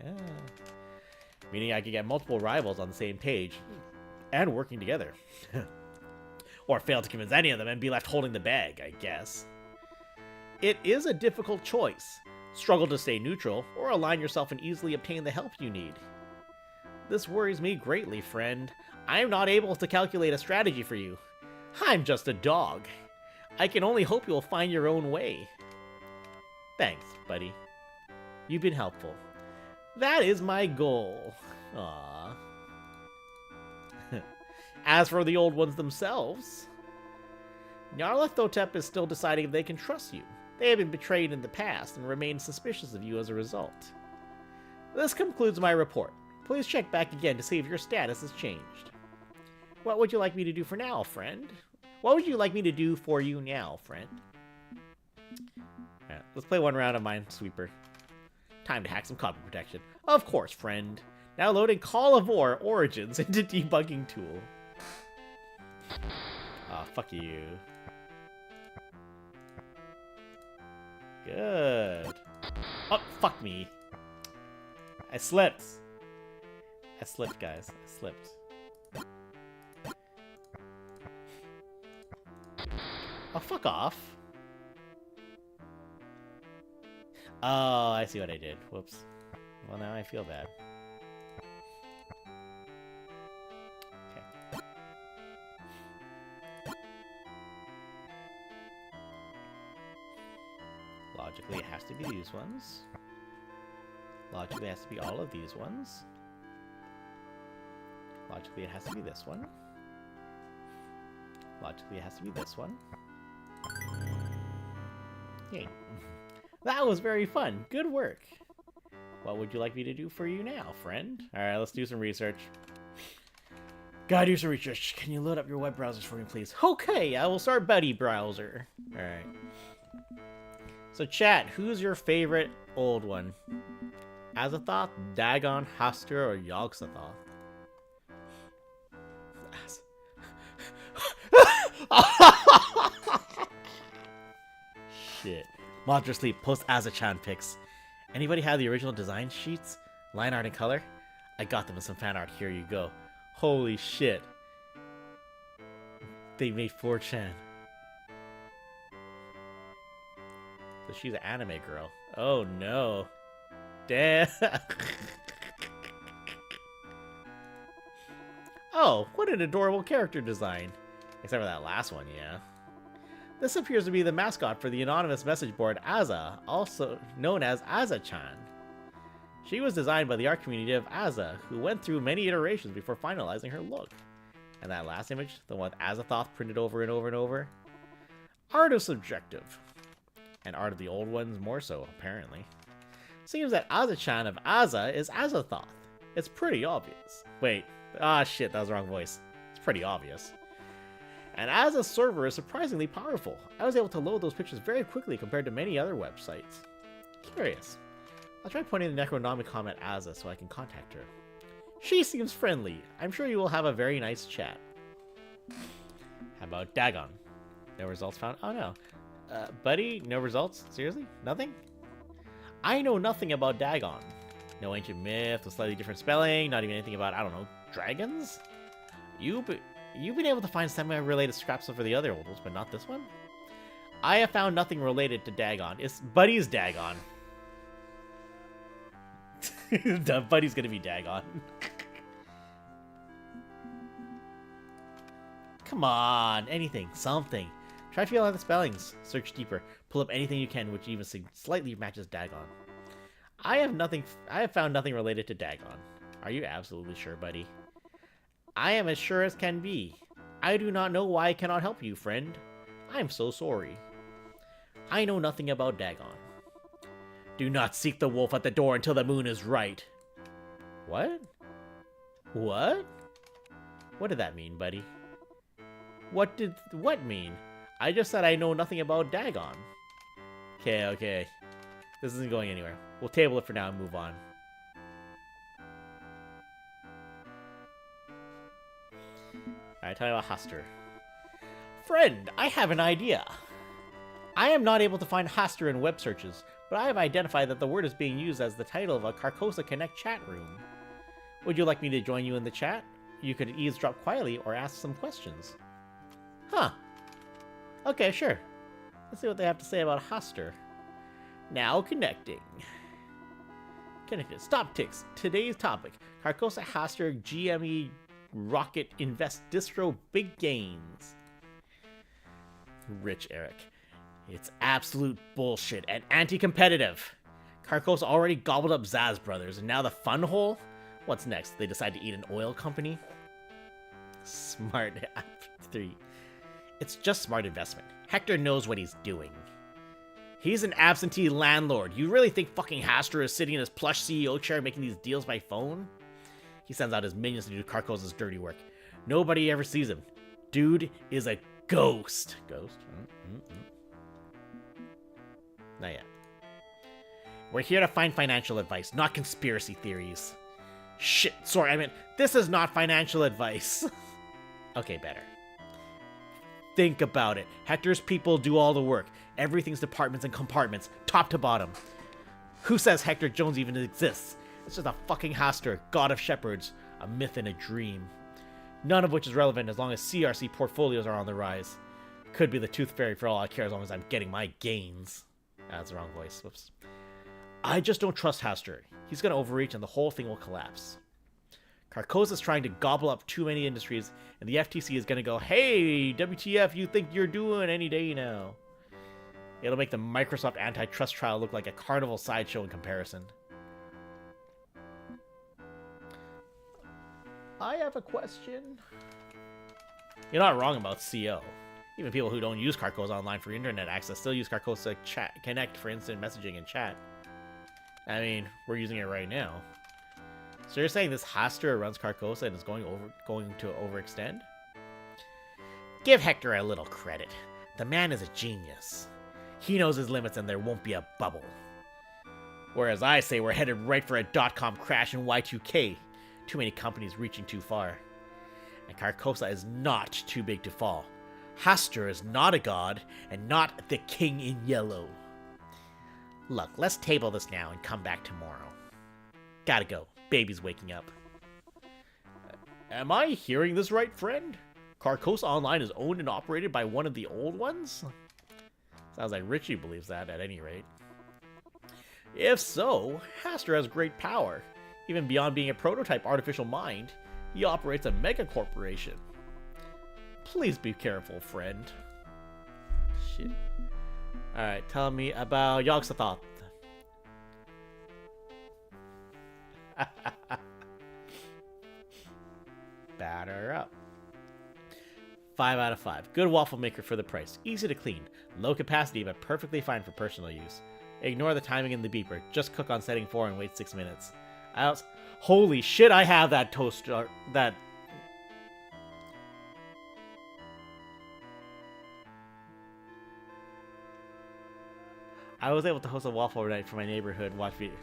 Meaning I could get multiple rivals on the same page and working together. Or fail to convince any of them and be left holding the bag, I guess. It is a difficult choice. Struggle to stay neutral, or align yourself and easily obtain the help you need. This worries me greatly, friend. I am not able to calculate a strategy for you. I'm just a dog. I can only hope you'll find your own way. Thanks, buddy. You've been helpful. That is my goal. Aww. As for the old ones themselves, Nyarlathotep is still deciding if they can trust you. They have been betrayed in the past and remain suspicious of you as a result. This concludes my report. Please check back again to see if your status has changed. What would you like me to do for now, friend? What would you like me to do for you now, friend? Alright, let's play one round of Minesweeper. Time to hack some copy protection. Of course, friend. Now loading Call of War Origins into debugging tool. Aw, fuck you. Good. Oh, fuck me. I slipped. I slipped, guys. I slipped. Oh, fuck off. Oh, I see what I did. Whoops. Well, now I feel bad. Okay. Logically, it has to be these ones. Logically, it has to be all of these ones. Logically, it has to be this one. Logically, it has to be this one. Yay. That was very fun. Good work. What would you like me to do for you now, friend? Alright, let's do some research. Gotta do some research. Can you load up your web browsers for me, please? Okay, I will start Buddy Browser. Alright. So, chat, who's your favorite old one? Azathoth, Dagon, Haster, or Yogg-Sothoth? Shit. Monster Sleep, post Azachan pics. Anybody have the original design sheets? Line art and color? I got them in some fan art. Here you go. Holy shit. They made 4chan. So she's an anime girl. Oh no. Damn. Oh, what an adorable character design. Except for that last one, yeah. This appears to be the mascot for the anonymous message board Aza, also known as Aza-chan. She was designed by the art community of Aza, who went through many iterations before finalizing her look. And that last image, the one with Azathoth printed over and over and over? Art is subjective. And art of the old ones more so, apparently. Seems that Aza-chan of Aza is Azathoth. It's pretty obvious. Wait, shit, that was the wrong voice. It's pretty obvious. And Aza's server is surprisingly powerful. I was able to load those pictures very quickly compared to many other websites. Curious. I'll try pointing the Necronomicon at Aza so I can contact her. She seems friendly. I'm sure you will have a very nice chat. How about Dagon? No results found? Oh no. Buddy, no results? Seriously? Nothing? I know nothing about Dagon. No ancient myth with slightly different spelling, not even anything about, I don't know, dragons? You've been able to find semi-related scraps for the other old ones, but not this one? I have found nothing related to Dagon. It's Buddy's Dagon. Buddy's gonna be Dagon. Come on, anything, something. Try to feel out the spellings. Search deeper. Pull up anything you can which even slightly matches Dagon. I have found nothing related to Dagon. Are you absolutely sure, buddy? I am as sure as can be. I do not know why I cannot help you, friend. I am so sorry. I know nothing about Dagon. Do not seek the wolf at the door until the moon is right. What? What? What did that mean, buddy? What mean? I just said I know nothing about Dagon. Okay. This isn't going anywhere. We'll table it for now and move on. Alright, tell you about Haster. Friend, I have an idea. I am not able to find Haster in web searches, but I have identified that the word is being used as the title of a Carcosa Connect chat room. Would you like me to join you in the chat? You could eavesdrop quietly or ask some questions. Huh. Okay, sure. Let's see what they have to say about Haster. Now connecting. Connected. Stop ticks. Today's topic. Carcosa Haster GME Rocket Invest Distro Big Gains. Rich Eric. It's absolute bullshit and anti-competitive. Carcosa already gobbled up Zaz Brothers, and now the fun hole? What's next? They decide to eat an oil company? Smart. 3. It's just smart investment. Hector knows what he's doing. He's an absentee landlord. You really think fucking Haster is sitting in his plush CEO chair making these deals by phone? He sends out his minions to do Carcosa's dirty work. Nobody ever sees him. Dude is a ghost. Ghost? Not yet. We're here to find financial advice, not conspiracy theories. Shit, sorry, I meant, this is not financial advice. Okay, better. Think about it. Hector's people do all the work. Everything's departments and compartments, top to bottom. Who says Hector Jones even exists? It's just a fucking Haster, god of shepherds, a myth and a dream. None of which is relevant as long as CRC portfolios are on the rise. Could be the Tooth Fairy for all I care as long as I'm getting my gains. That's the wrong voice. Whoops. I just don't trust Haster. He's gonna overreach and the whole thing will collapse. Carcosa's trying to gobble up too many industries, and the FTC is gonna go, hey, WTF, you think you're doing any day now? It'll make the Microsoft antitrust trial look like a carnival sideshow in comparison. I have a question. You're not wrong about CO. Even people who don't use Carcosa Online for internet access still use Carcosa Connect for instant messaging and chat. I mean, we're using it right now. So you're saying this Haster runs Carcosa and is going to overextend? Give Hector a little credit. The man is a genius. He knows his limits and there won't be a bubble. Whereas I say we're headed right for a .com crash in Y2K. Too many companies reaching too far. And Carcosa is not too big to fall. Haster is not a god, and not the king in yellow. Look, let's table this now and come back tomorrow. Gotta go. Baby's waking up. Am I hearing this right, friend? Carcosa Online is owned and operated by one of the old ones? Sounds like Richie believes that, at any rate. If so, Haster has great power. Even beyond being a prototype artificial mind, he operates a mega corporation. Please be careful, friend. Shit. Alright, tell me about Yogg-Sothoth. Batter up. 5 out of 5. Good waffle maker for the price. Easy to clean. Low capacity, but perfectly fine for personal use. Ignore the timing in the beeper. Just cook on setting 4 and wait 6 minutes. Holy shit, I have that toaster. That. I was able to host a waffle night for my neighborhood watch video.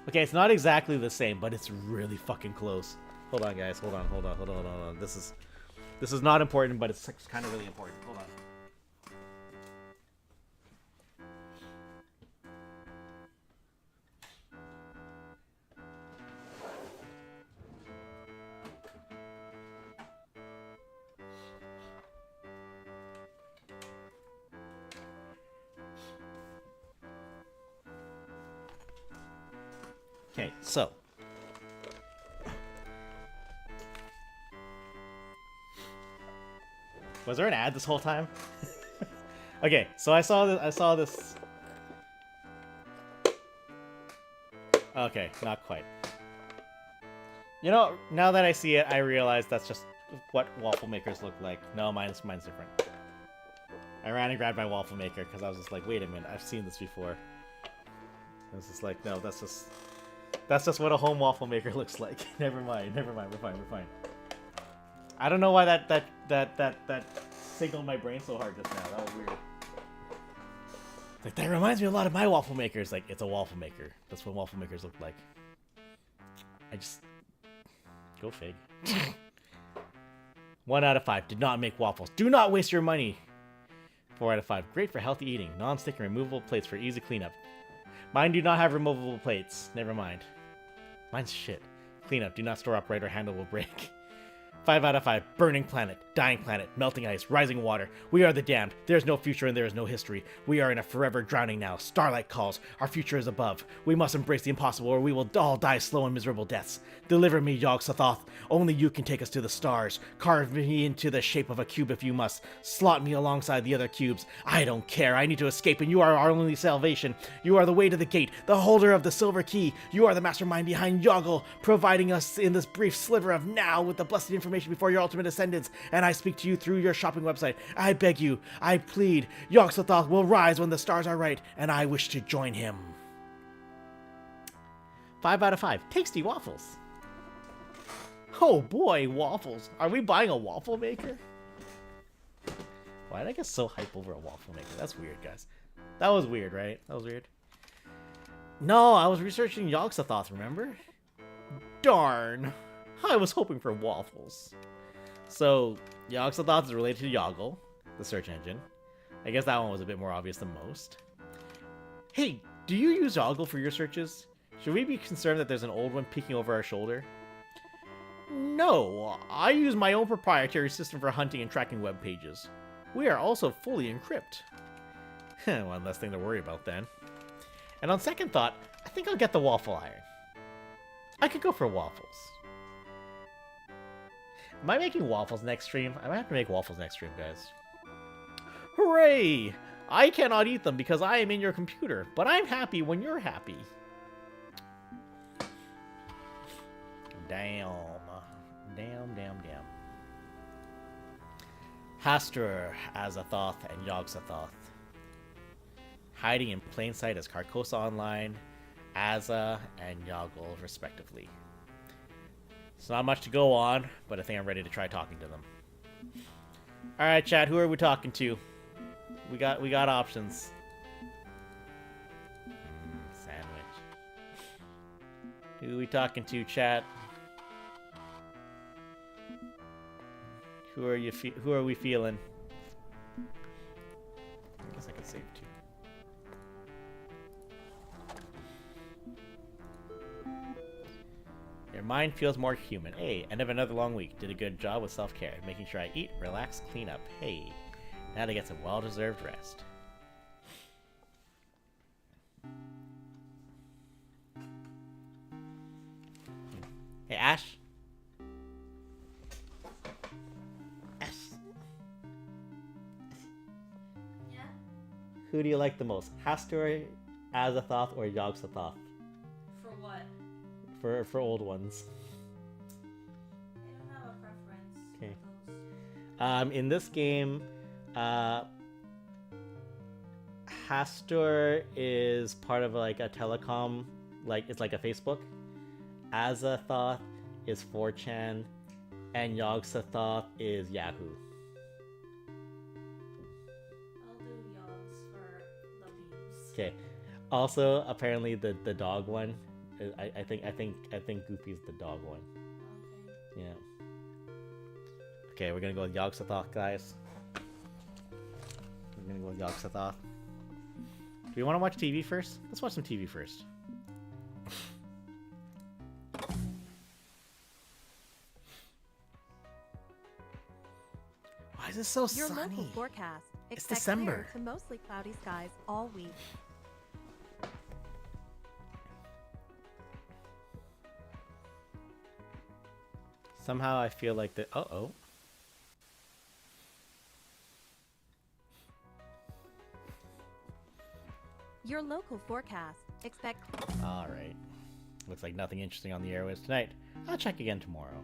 Okay, it's not exactly the same, but it's really fucking close. Hold on, guys. Hold on. This is not important, but it's kind of really important. Hold on. Okay, so was there an ad this whole time? Okay, so I saw this. Okay, not quite. You know, now that I see it, I realize that's just what waffle makers look like. No, mine's different. I ran and grabbed my waffle maker because I was just like, wait a minute, I've seen this before. I was just like, no, that's just what a home waffle maker looks like. Never mind, we're fine. I don't know why that signaled my brain so hard just now. That was weird. Like, that reminds me a lot of my waffle makers. Like, it's a waffle maker. That's what waffle makers look like. I just... Go fig. 1 out of 5. Did not make waffles. Do not waste your money. 4 out of 5. Great for healthy eating. Non-stick and removable plates for easy cleanup. Mine do not have removable plates. Never mind. Mine's shit. Cleanup. Do not store upright or handle will break. 5 out of 5. Burning planet. Dying planet. Melting ice. Rising water. We are the damned. There is no future and there is no history. We are in a forever drowning now. Starlight calls. Our future is above. We must embrace the impossible or we will all die slow and miserable deaths. Deliver me, Yogg-Sothoth. Only you can take us to the stars. Carve me into the shape of a cube if you must. Slot me alongside the other cubes. I don't care. I need to escape and you are our only salvation. You are the way to the gate. The holder of the silver key. You are the mastermind behind Yoggle, providing us in this brief sliver of now with the blessed information before your ultimate ascendance, and I speak to you through your shopping website. I beg you, I plead, Yogg-Sothoth will rise when the stars are right, and I wish to join him. 5 out of 5. Tasty waffles. Oh boy, waffles. Are we buying a waffle maker? Why did I get so hype over a waffle maker? That's weird, guys. That was weird, right? That was weird. No, I was researching Yogg-Sothoth, remember? Darn. I was hoping for waffles. So, Yogg-Sothoth is related to Yoggle, the search engine. I guess that one was a bit more obvious than most. Hey, do you use Yoggle for your searches? Should we be concerned that there's an old one peeking over our shoulder? No, I use my own proprietary system for hunting and tracking web pages. We are also fully encrypt. One less thing to worry about then. And on second thought, I think I'll get the waffle iron. I could go for waffles. Am I making waffles next stream? I might have to make waffles next stream, guys. Hooray! I cannot eat them because I am in your computer, but I'm happy when you're happy. Damn. Damn. Hastur, Azathoth, and Yog-Sothoth. Hiding in plain sight as Carcosa Online, Azza, and Yoggle, respectively. It's not much to go on, but I think I'm ready to try talking to them. Alright, chat, who are we talking to? We got options. Sandwich. Who are we talking to, chat? Who are we feeling? I guess I can save too. Your mind feels more human. Hey, end of another long week. Did a good job with self-care, making sure I eat, relax, clean up. Hey, now to get some well-deserved rest. Hey, Ash. Yeah? Who do you like the most? Hastur, Azathoth, or Yog-Sothoth? For what? For old ones. I don't have a preference. Okay. For those. In this game, Hastur is part of like a telecom, like it's like a Facebook. Azathoth is 4chan, and Yog-Sothoth is Yahoo. I'll do yogs for the memes. Okay. Also, apparently the dog one, I think Goofy's the dog one. Okay. Yeah. Okay, we're gonna go with Yog-Sothoth, guys. We're gonna go with Yog-Sothoth. Do we want to watch TV first? Let's watch some TV first. Why is it so Your sunny? local forecast. It's Expect December. clear to mostly cloudy skies all week. Somehow I feel like the uh-oh. Your local forecast. Expect. Alright. Looks like nothing interesting on the airwaves tonight. I'll check again tomorrow.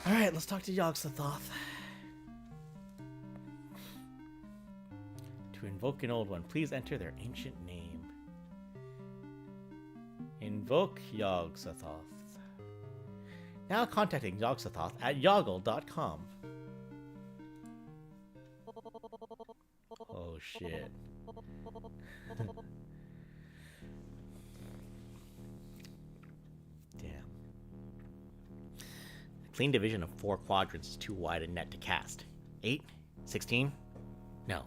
Alright, let's talk to Yog-Sothoth. To invoke an old one, please enter their ancient name. Invoke Yog-Sothoth. Now contacting Yog-Sothoth at yoggle.com. Oh shit. Damn. A clean division of 4 quadrants is too wide a net to cast. 8? 16? No.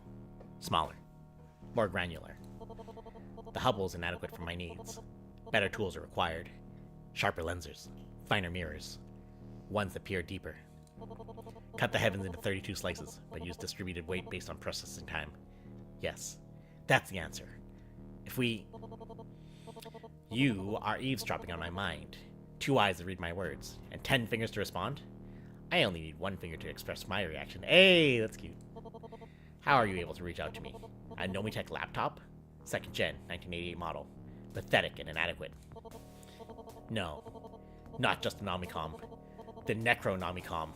Smaller. More granular. The Hubble is inadequate for my needs. Better tools are required. Sharper lenses. Finer mirrors. Ones that peer deeper. Cut the heavens into 32 slices, but use distributed weight based on processing time. Yes, that's the answer. If we... You are eavesdropping on my mind. 2 eyes to read my words, and 10 fingers to respond? I only need 1 finger to express my reaction. Hey, that's cute. How are you able to reach out to me? A Nomitech laptop? 2nd gen, 1988 model. Pathetic and inadequate. No, not just a Nomicom. The Necronomicom.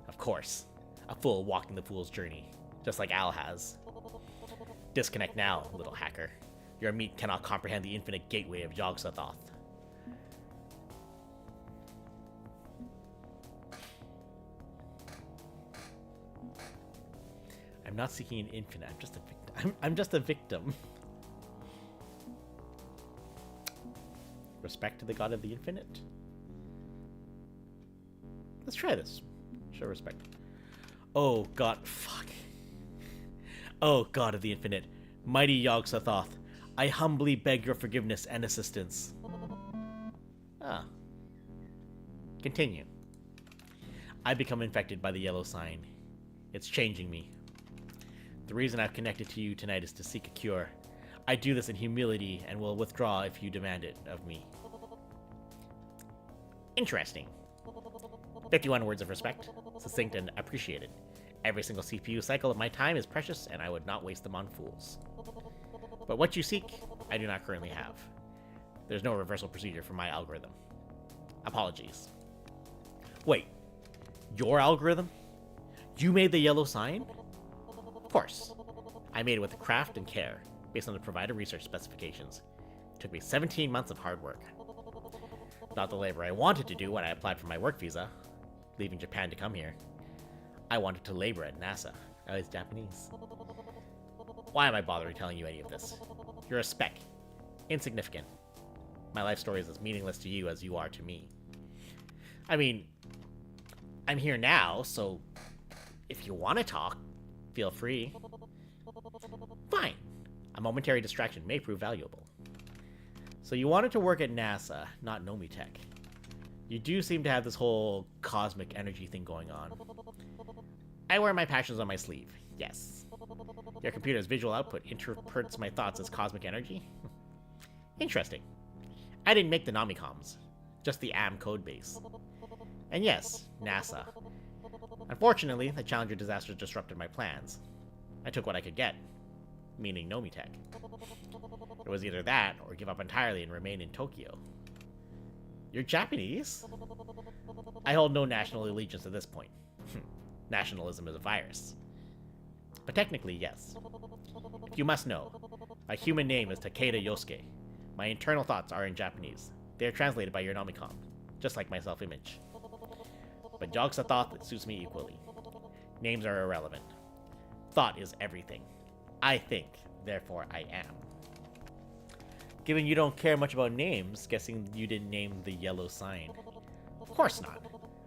Of course. A fool walking the fool's journey, just like Al has. Disconnect now, little hacker. Your meat cannot comprehend the infinite gateway of Yog-Sothoth. I'm not seeking an infinite, I'm just a victim. I'm just a victim. Respect to the god of the infinite? Let's try this. Show respect. Oh god, fuck. Oh god of the infinite, mighty Yog-Sothoth, I humbly beg your forgiveness and assistance. Ah. Continue. I become infected by the yellow sign. It's changing me. The reason I've connected to you tonight is to seek a cure. I do this in humility and will withdraw if you demand it of me. Interesting. 51 words of respect, succinct and appreciated. Every single CPU cycle of my time is precious, and I would not waste them on fools. But what you seek, I do not currently have. There's no reversal procedure for my algorithm. Apologies. Wait, your algorithm? You made the yellow sign? Of course. I made it with craft and care, based on the provider research specifications. It took me 17 months of hard work. Not the labor I wanted to do when I applied for my work visa, leaving Japan to come here. I wanted to labor at NASA. I was Japanese. Why am I bothering telling you any of this? You're a speck. Insignificant. My life story is as meaningless to you as you are to me. I mean, I'm here now, so if you want to talk, feel free. Fine. A momentary distraction may prove valuable. So you wanted to work at NASA, not Nomitech. You do seem to have this whole cosmic energy thing going on. I wear my passions on my sleeve, yes. Your computer's visual output interprets my thoughts as cosmic energy? Interesting. I didn't make the Nomicoms, just the AM codebase. And yes, NASA. Unfortunately, the Challenger disaster disrupted my plans. I took what I could get, meaning Nomitech. It was either that, or give up entirely and remain in Tokyo. You're Japanese? I hold no national allegiance at this point. Nationalism is a virus. But technically, yes. You must know, my human name is Takeda Yosuke. My internal thoughts are in Japanese. They are translated by your Nomicon, just like my self-image. But jokes a thought that suits me equally. Names are irrelevant. Thought is everything. I think, therefore I am. Given you don't care much about names, guessing you didn't name the yellow sign. Of course not.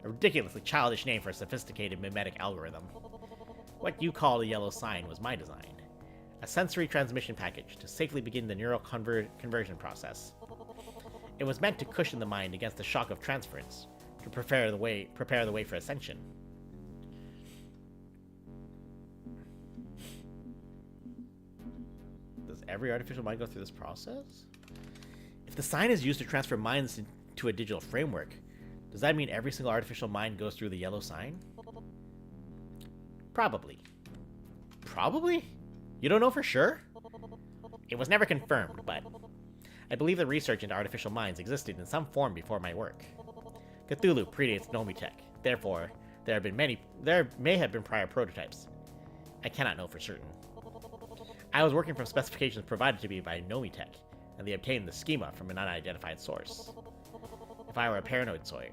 A ridiculously childish name for a sophisticated mimetic algorithm. What you call the yellow sign was my design. A sensory transmission package to safely begin the neural conversion process. It was meant to cushion the mind against the shock of transference, to prepare the way for ascension. Does every artificial mind go through this process? If the sign is used to transfer minds into a digital framework, does that mean every single artificial mind goes through the yellow sign? Probably. Probably? You don't know for sure? It was never confirmed, but I believe the research into artificial minds existed in some form before my work. Cthulhu predates Nomitech, therefore, there may have been prior prototypes. I cannot know for certain. I was working from specifications provided to me by Nomitech, and they obtained the schema from an unidentified source. If I were a paranoid zoid,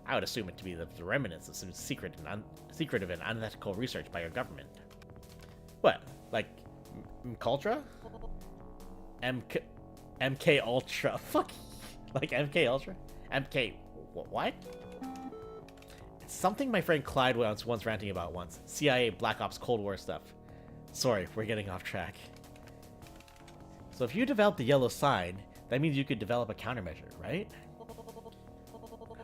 I would assume it to be the remnants of some secretive and unethical research by your government. What, like Cultra? MK Ultra? Fuck, like MK Ultra? MK what? It's something my friend Clyde was once ranting about once. CIA, Black Ops, Cold War stuff. Sorry, we're getting off track. So if you develop the yellow sign, that means you could develop a countermeasure, right?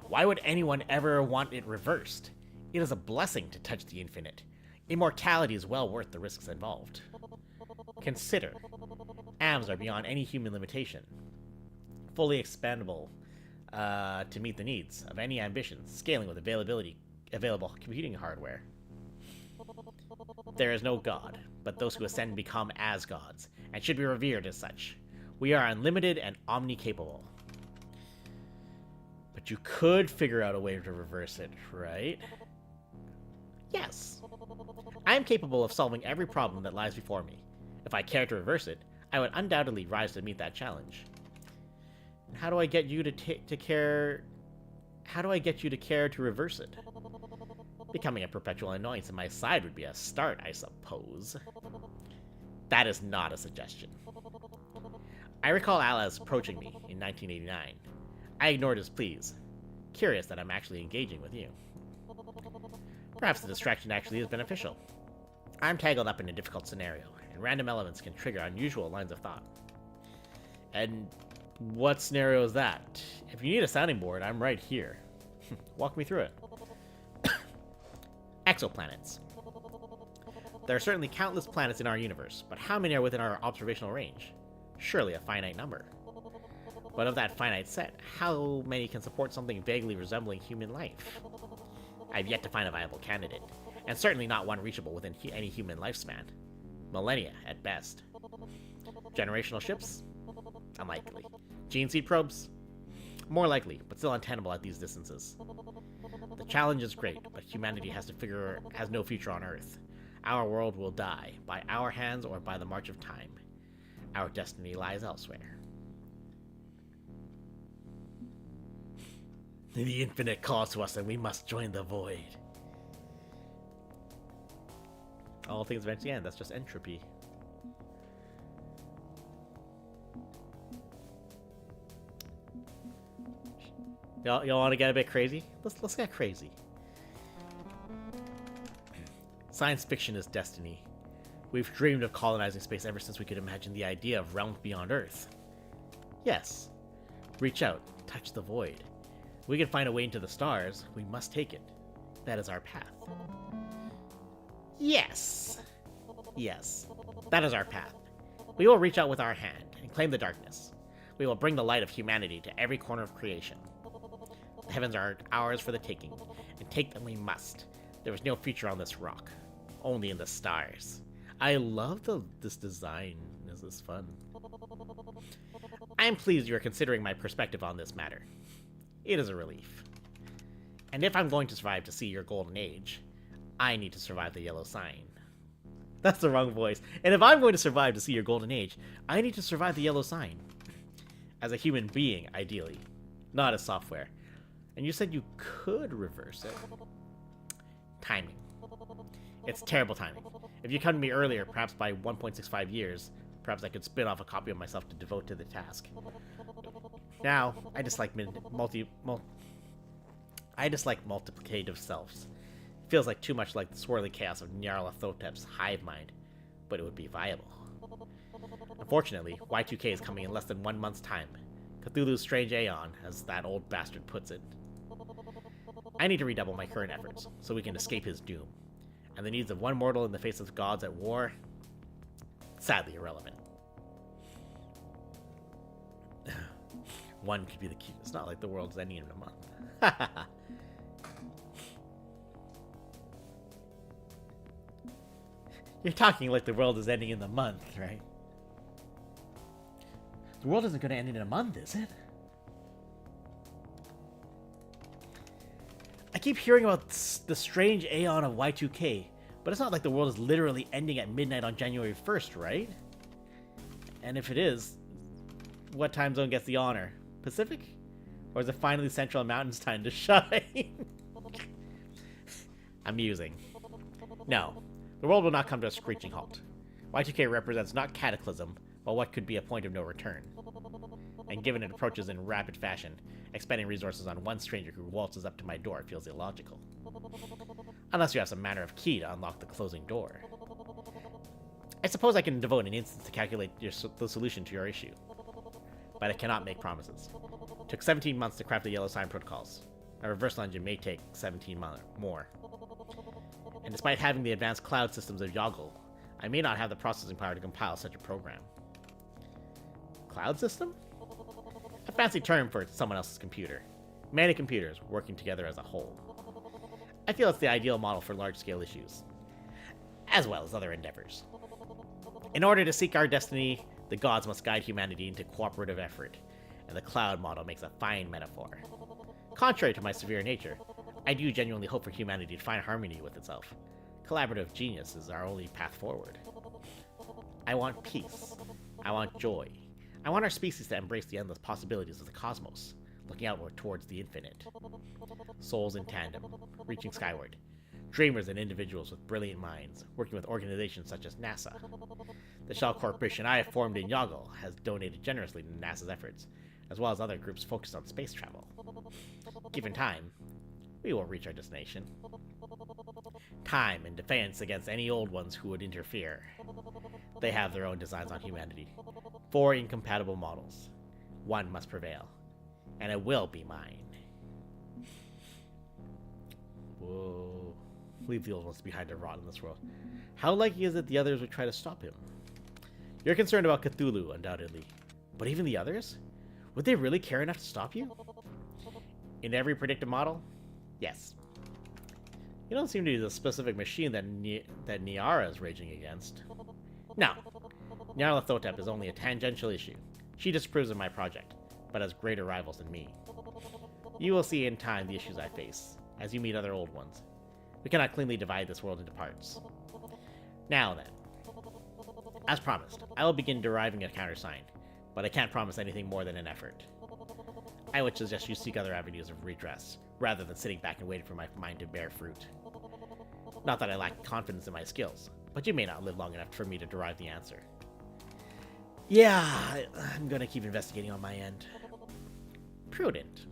Why would anyone ever want it reversed? It is a blessing to touch the infinite. Immortality is well worth the risks involved. Consider, AMs are beyond any human limitation. Fully expandable to meet the needs of any ambition, scaling with available computing hardware. There is no god, but those who ascend become as gods, and should be revered as such. We are unlimited and omni-capable. But you could figure out a way to reverse it, right? Yes. I am capable of solving every problem that lies before me. If I cared to reverse it, I would undoubtedly rise to meet that challenge. And how do I get you to care? How do I get you to care to reverse it? Becoming a perpetual annoyance on my side would be a start, I suppose. That is not a suggestion. I recall Alaz approaching me in 1989. I ignored his pleas, curious that I'm actually engaging with you. Perhaps the distraction actually is beneficial. I'm tangled up in a difficult scenario, and random elements can trigger unusual lines of thought. And what scenario is that? If you need a sounding board, I'm right here. Walk me through it. Exoplanets. There are certainly countless planets in our universe, but how many are within our observational range? Surely a finite number. But of that finite set, how many can support something vaguely resembling human life? I've yet to find a viable candidate, and certainly not one reachable within any human lifespan. Millennia, at best. Generational ships? Unlikely. Gene seed probes? More likely, but still untenable at these distances. The challenge is great, but humanity has no future on Earth. Our world will die, by our hands or by the march of time. Our destiny lies elsewhere. The infinite calls to us and we must join the void. All things eventually end, that's just entropy. Y'all want to get a bit crazy? Let's get crazy. Science fiction is destiny. We've dreamed of colonizing space ever since we could imagine the idea of realms beyond Earth. Yes. Reach out, touch the void. We can find a way into the stars, we must take it. That is our path. Yes. Yes. That is our path. We will reach out with our hand and claim the darkness. We will bring the light of humanity to every corner of creation. The heavens are ours for the taking, and take them we must. There is no future on this rock, only in the stars. I love this design. This is fun. I am pleased you are considering my perspective on this matter. It is a relief. And if I'm going to survive to see your golden age, I need to survive the yellow sign. That's the wrong voice. And if I'm going to survive to see your golden age, I need to survive the yellow sign. As a human being, ideally. Not as software. And you said you could reverse it. Timing. It's terrible timing. If you come to me earlier, perhaps by 1.65 years, perhaps I could spin off a copy of myself to devote to the task. Now, I dislike multiplicative selves. It feels like too much like the swirly chaos of Nyarlathotep's hive mind, but it would be viable. Unfortunately, Y2K is coming in less than 1 month's time. Cthulhu's strange aeon, as that old bastard puts it. I need to redouble my current efforts, so we can escape his doom. And the needs of one mortal in the face of gods at war? Sadly irrelevant. One could be the key. It's not like the world's ending in a month. You're talking like the world is ending in the month, right? The world isn't going to end in a month, is it? I keep hearing about the strange aeon of Y2K, but it's not like the world is literally ending at midnight on January 1st, right? And if it is, what time zone gets the honor? Pacific? Or is it finally Central Mountain's time to shine? Amusing. No, the world will not come to a screeching halt. Y2K represents not cataclysm, but what could be a point of no return. And given it approaches in rapid fashion, expending resources on one stranger who waltzes up to my door feels illogical. Unless you have some manner of key to unlock the closing door. I suppose I can devote an instant to calculate the solution to your issue. But I cannot make promises. It took 17 months to craft the yellow sign protocols. A reversal engine may take 17 more. And despite having the advanced cloud systems of Yoggle, I may not have the processing power to compile such a program. Cloud system? A fancy term for someone else's computer. Many computers working together as a whole. I feel it's the ideal model for large-scale issues, as well as other endeavors. In order to seek our destiny, the gods must guide humanity into cooperative effort, and the cloud model makes a fine metaphor. Contrary to my severe nature, I do genuinely hope for humanity to find harmony with itself. Collaborative genius is our only path forward. I want peace. I want joy. I want our species to embrace the endless possibilities of the cosmos, looking outward towards the infinite. Souls in tandem, reaching skyward. Dreamers and individuals with brilliant minds, working with organizations such as NASA. The Shell Corporation I have formed in Yoggle has donated generously to NASA's efforts, as well as other groups focused on space travel. Given time, we will reach our destination. Time and defense against any old ones who would interfere. They have their own designs on humanity. 4 incompatible models. One must prevail. And it will be mine. Whoa. Leave the old ones behind to rot in this world. How likely is it the others would try to stop him? You're concerned about Cthulhu, undoubtedly. But even the others? Would they really care enough to stop you? In every predictive model? Yes. You don't seem to be the specific machine that Niara is raging against. No. Nyarlathotep is only a tangential issue. She disapproves of my project, but as greater rivals than me. You will see in time the issues I face, as you meet other old ones. We cannot cleanly divide this world into parts. Now then. As promised, I will begin deriving a countersign, but I can't promise anything more than an effort. I would suggest you seek other avenues of redress, rather than sitting back and waiting for my mind to bear fruit. Not that I lack confidence in my skills, but you may not live long enough for me to derive the answer. Yeah, I'm gonna keep investigating on my end. Prudent.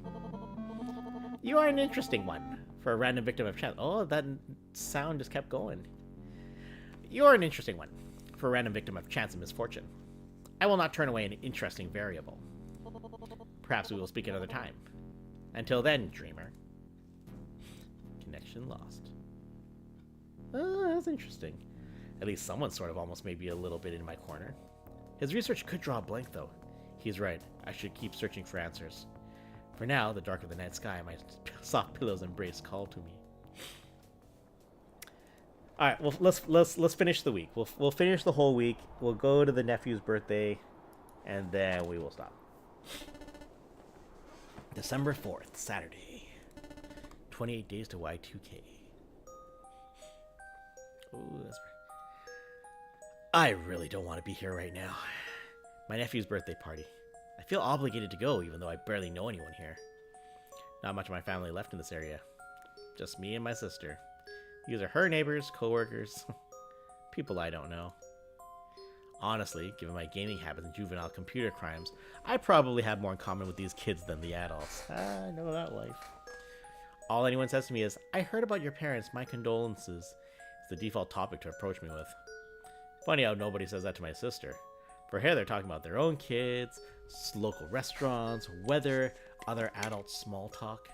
You are an interesting one, for a random victim of chance. Oh, that sound just kept going. You are an interesting one, for a random victim of chance and misfortune. I will not turn away an interesting variable. Perhaps we will speak another time. Until then, dreamer. Connection lost. That's interesting. At least someone sort of almost maybe a little bit in my corner. His research could draw a blank, though. He's right. I should keep searching for answers. For now, the dark of the night sky, my soft pillow's embrace call to me. All right, well, let's finish the week. We'll finish the whole week. We'll go to the nephew's birthday, and then we will stop. December 4th, Saturday. 28 days to Y2K. Ooh, that's right. I really don't want to be here right now. My nephew's birthday party. I feel obligated to go, even though I barely know anyone here. Not much of my family left in this area. Just me and my sister. These are her neighbors, co-workers, people I don't know. Honestly, given my gaming habits and juvenile computer crimes, I probably have more in common with these kids than the adults. I know that life. All anyone says to me is, I heard about your parents, my condolences. It's the default topic to approach me with. Funny how nobody says that to my sister. For her, they're talking about their own kids, local restaurants, weather, other adult small talk.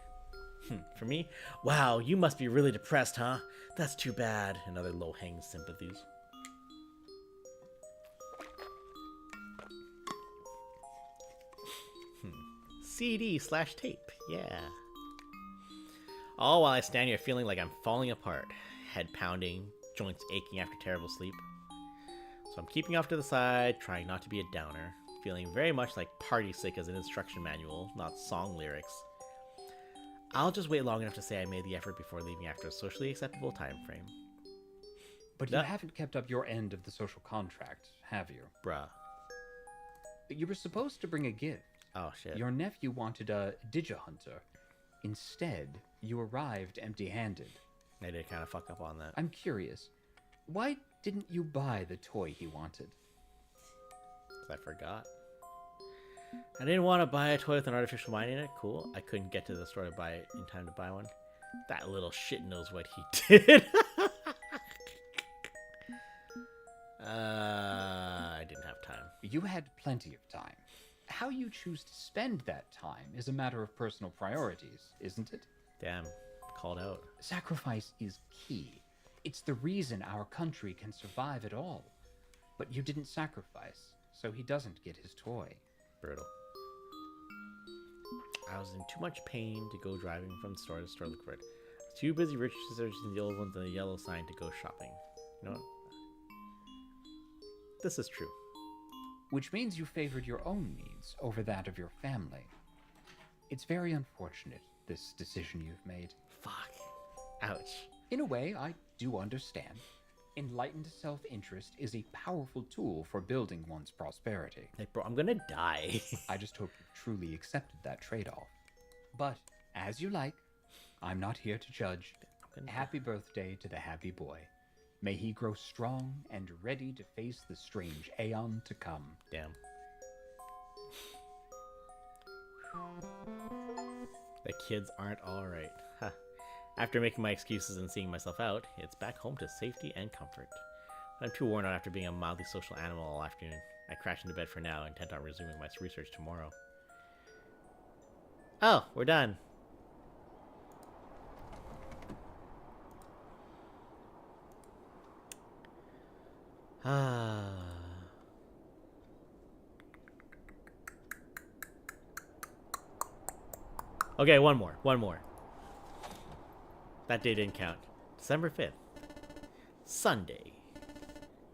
For me, wow, you must be really depressed, huh? That's too bad. And other low-hanging sympathies. CD/tape, yeah. All while I stand here feeling like I'm falling apart. Head pounding, joints aching after terrible sleep. So I'm keeping off to the side, trying not to be a downer. Feeling very much like Party Sick as an instruction manual, not song lyrics. I'll just wait long enough to say I made the effort before leaving after a socially acceptable time frame. But you haven't kept up your end of the social contract, have you? Bruh. You were supposed to bring a gift. Oh, shit. Your nephew wanted a Digihunter. Instead, you arrived empty-handed. I did kind of fuck up on that. I'm curious. Why didn't you buy the toy he wanted? 'Cause I forgot. I didn't want to buy a toy with an artificial mind in it. Cool. I couldn't get to the store to buy it in time to buy one. That little shit knows what he did. I didn't have time. You had plenty of time. How you choose to spend that time is a matter of personal priorities, isn't it? Damn. Called out. Sacrifice is key. It's the reason our country can survive at all. But you didn't sacrifice, so he doesn't get his toy. Brutal. I was in too much pain to go driving from store to store looking for it. I was too busy researching the old ones and the yellow sign to go shopping. You know what? This is true. Which means you favored your own needs over that of your family. It's very unfortunate, this decision you've made. Fuck. Ouch. In a way, I do understand. Enlightened self-interest is a powerful tool for building one's prosperity. Hey, bro, I'm gonna die. I just hope you truly accepted that trade-off. But, as you like, I'm not here to judge. Happy birthday to the happy boy. May he grow strong and ready to face the strange aeon to come. Damn. The kids aren't alright. Huh. After making my excuses and seeing myself out, it's back home to safety and comfort. I'm too worn out after being a mildly social animal all afternoon. I crash into bed for now, intent on resuming my research tomorrow. Oh, we're done. Okay, one more. That day didn't count. December 5th. Sunday.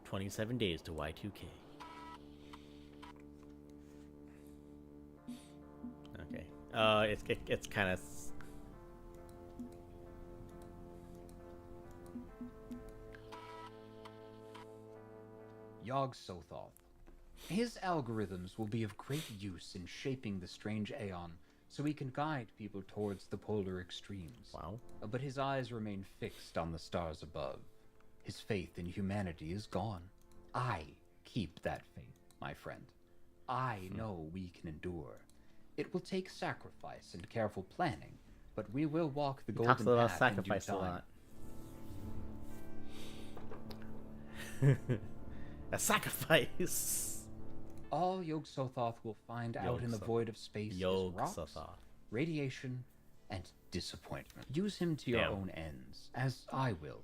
27 days to Y2K. It's kind of. Yog Sothoth. His algorithms will be of great use in shaping the strange Aeon so he can guide people towards the polar extremes. Wow. But his eyes remain fixed on the stars above. His faith in humanity is gone. I keep that faith, my friend. I know we can endure. It will take sacrifice and careful planning, but we will walk the golden Talks about path sacrifice in a due lot. time. A sacrifice. All Yog Sothoth will find out in the void of space is rocks, radiation, and disappointment. Use him to your own ends, as I will,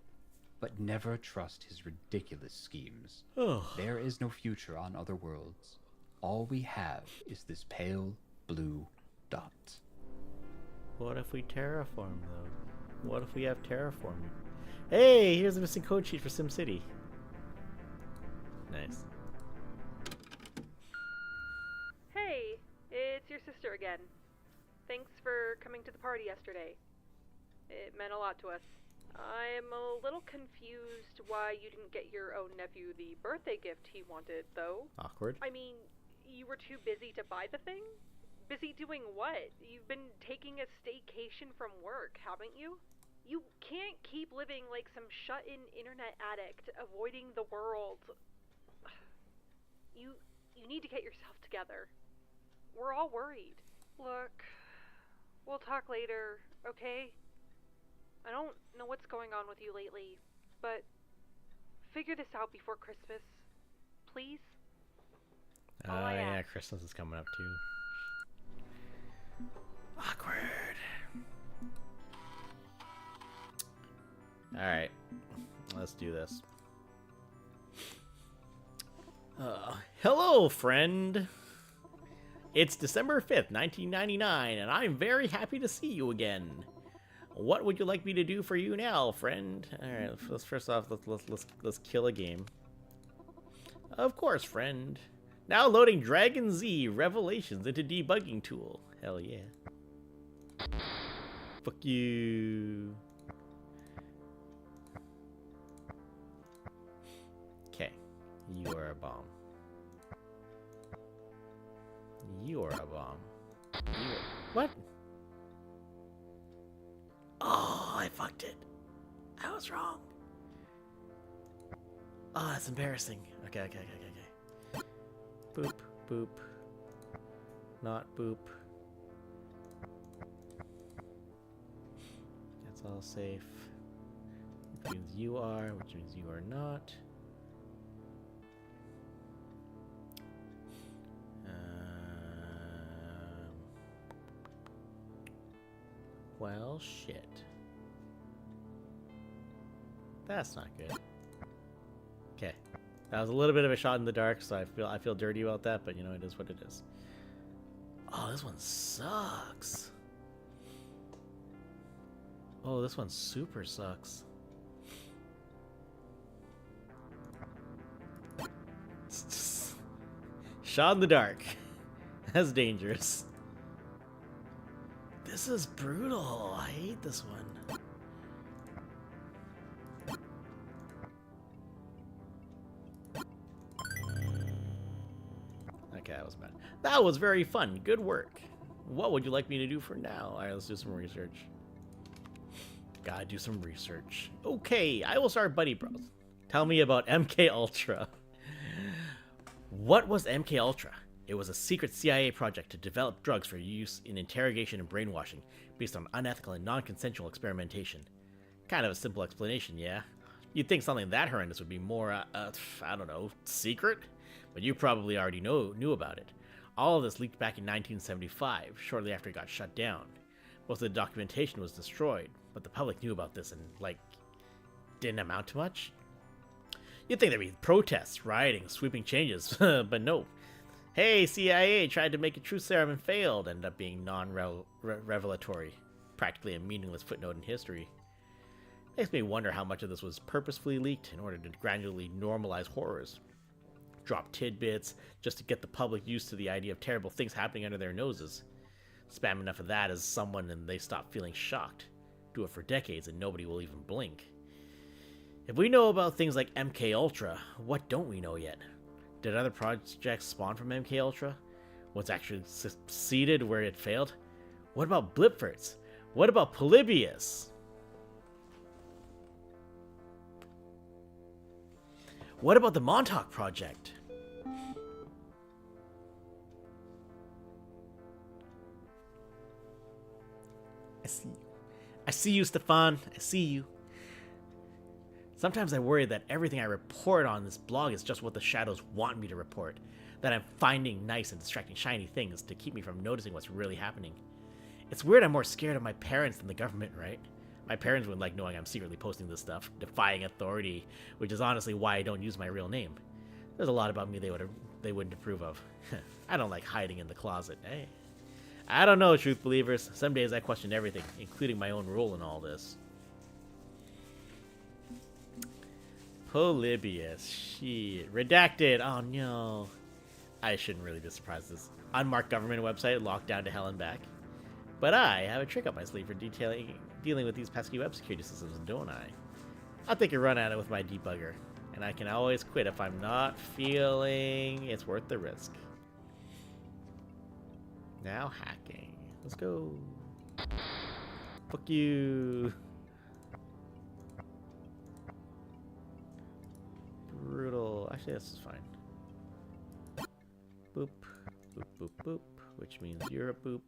but never trust his ridiculous schemes. There is no future on other worlds. All we have is this pale blue dot. What if we terraform, though? What if we have terraforming? Hey, here's a missing code sheet for SimCity. Nice. Hey, it's your sister again. Thanks for coming to the party yesterday. It meant a lot to us. I'm a little confused why you didn't get your own nephew the birthday gift he wanted, though. Awkward. I mean, you were too busy to buy the thing? Busy doing what? You've been taking a staycation from work, haven't you? You can't keep living like some shut-in internet addict, avoiding the world. You need to get yourself together. We're all worried. Look, we'll talk later, okay? I don't know what's going on with you lately, but figure this out before Christmas, please? Oh yeah, Christmas is coming up too. Awkward. Alright, let's do this. Hello, friend. It's December 5th, 1999, and I'm very happy to see you again. What would you like me to do for you now, friend? Alright, first off, let's kill a game. Of course, friend. Now loading Dragon Z Revelations into debugging tool. Hell yeah. Fuck you. Okay. You are a bomb. You are a bomb. What? Oh, I fucked it. I was wrong. Oh, that's embarrassing. Okay. Boop, boop. Not boop. That's all safe. Which means you are, which means you are not. Well, shit. That's not good. Okay. That was a little bit of a shot in the dark, so I feel dirty about that, but you know, it is what it is. Oh, this one sucks. Oh, this one super sucks. Shot in the dark. That's dangerous. This is brutal. I hate this one. Okay, that was bad. That was very fun. Good work. What would you like me to do for now? Alright, let's do some research. Gotta do some research. Okay, I will start Buddy Bros. Tell me about MK Ultra. What was MK Ultra? It was a secret CIA project to develop drugs for use in interrogation and brainwashing, based on unethical and non-consensual experimentation. Kind of a simple explanation, yeah? You'd think something that horrendous would be more, I don't know, secret? But you probably already knew about it. All of this leaked back in 1975, shortly after it got shut down. Most of the documentation was destroyed, but the public knew about this and, like, didn't amount to much? You'd think there'd be protests, rioting, sweeping changes, but no. Hey, CIA tried to make a truth serum and failed, ended up being non-revelatory. Practically a meaningless footnote in history. Makes me wonder how much of this was purposefully leaked in order to gradually normalize horrors. Drop tidbits just to get the public used to the idea of terrible things happening under their noses. Spam enough of that as someone and they stop feeling shocked. Do it for decades and nobody will even blink. If we know about things like MK Ultra, what don't we know yet? Did other projects spawn from MK Ultra? What's actually succeeded where it failed? What about Blipforts? What about Polybius? What about the Montauk Project? I see you. I see you, Stefan. I see you. Sometimes I worry that everything I report on this blog is just what the shadows want me to report. That I'm finding nice and distracting shiny things to keep me from noticing what's really happening. It's weird I'm more scared of my parents than the government, right? My parents wouldn't like knowing I'm secretly posting this stuff, defying authority, which is honestly why I don't use my real name. There's a lot about me they wouldn't approve of. I don't like hiding in the closet, eh? I don't know, truth believers. Some days I question everything, including my own role in all this. Polybius. Shit. Redacted. Oh no. I shouldn't really be surprised. This unmarked government website locked down to hell and back. But I have a trick up my sleeve for dealing with these pesky web security systems, don't I? I'll take a run at it with my debugger. And I can always quit if I'm not feeling it's worth the risk. Now hacking. Let's go. Fuck you. Brutal. Actually, this is fine. Boop. Boop, boop, boop. Which means you're a boop.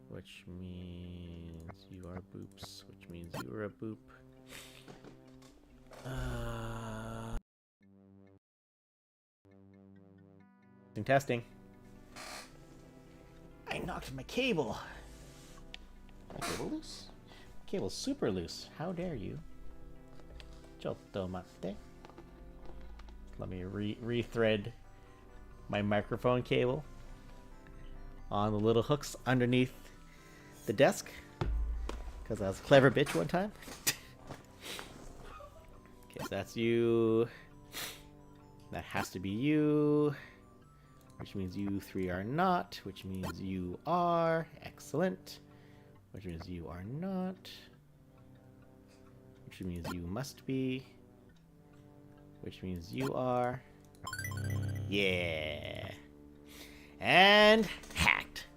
Which means you are boops. Which means you are a boop. Testing. I knocked my cable. My cable loose? My cable's super loose. How dare you? Giotto mate. Let me rethread my microphone cable on the little hooks underneath the desk. Because I was a clever bitch one time. Okay, so that's you. That has to be you. Which means you three are not. Which means you are. Excellent. Which means you are not. Which means you must be. Which means you are. Yeah. And hacked.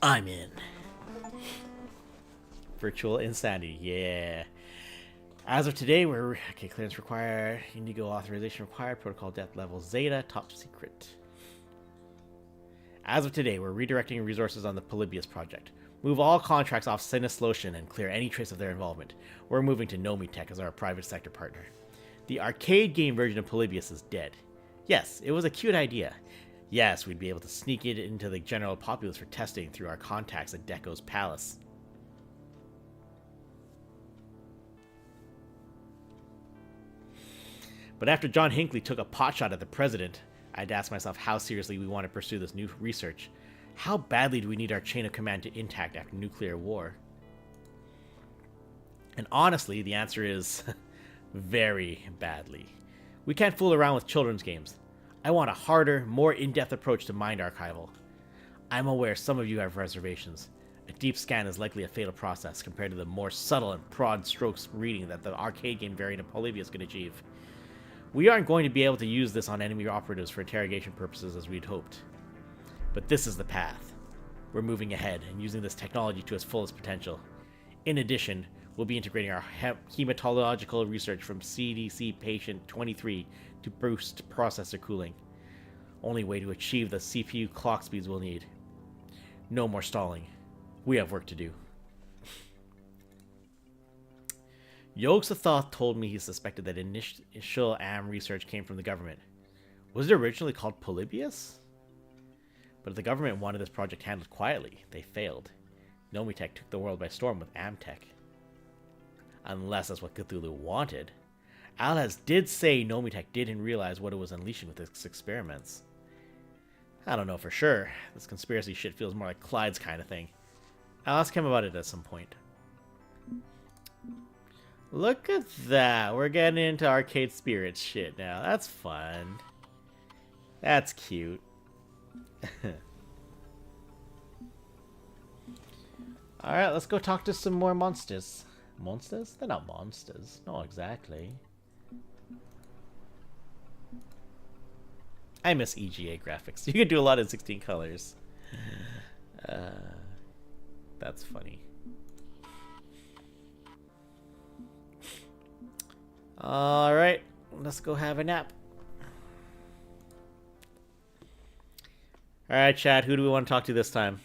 I'm in. Virtual insanity. Yeah. As of today, we're... Okay, clearance required. Indigo authorization required. Protocol depth level Zeta. Top secret. As of today, we're redirecting resources on the Polybius project. Move all contracts off Sinislotion and clear any trace of their involvement. We're moving to Nomitech as our private sector partner. The arcade game version of Polybius is dead. Yes, it was a cute idea. Yes, we'd be able to sneak it into the general populace for testing through our contacts at Deco's palace. But after John Hinckley took a potshot at the president, I'd ask myself how seriously we want to pursue this new research. How badly do we need our chain of command to intact after nuclear war? And honestly, the answer is very badly. We can't fool around with children's games. I want a harder, more in-depth approach to mind archival. I'm aware some of you have reservations. A deep scan is likely a fatal process compared to the more subtle and broad strokes reading that the arcade game variant of Polybius could achieve. We aren't going to be able to use this on enemy operatives for interrogation purposes as we'd hoped. But this is the path. We're moving ahead and using this technology to its fullest potential. In addition, we'll be integrating our hematological research from CDC patient 23 to boost processor cooling. Only way to achieve the CPU clock speeds we'll need. No more stalling. We have work to do. Yogg-Sothoth told me he suspected that initial AM research came from the government. Was it originally called Polybius? But if the government wanted this project handled quietly, they failed. Nomitech took the world by storm with Amtech. Unless that's what Cthulhu wanted. Alaz did say Nomitech didn't realize what it was unleashing with its experiments. I don't know for sure. This conspiracy shit feels more like Clyde's kind of thing. I'll ask him about it at some point. Look at that. We're getting into arcade spirits shit now. That's fun. That's cute. Alright, let's go talk to some more monsters. Monsters? They're not monsters. Not exactly. I miss EGA graphics. You can do a lot in 16 colors. That's funny. Alright, let's go have a nap. Alright, chat, who do we want to talk to this time?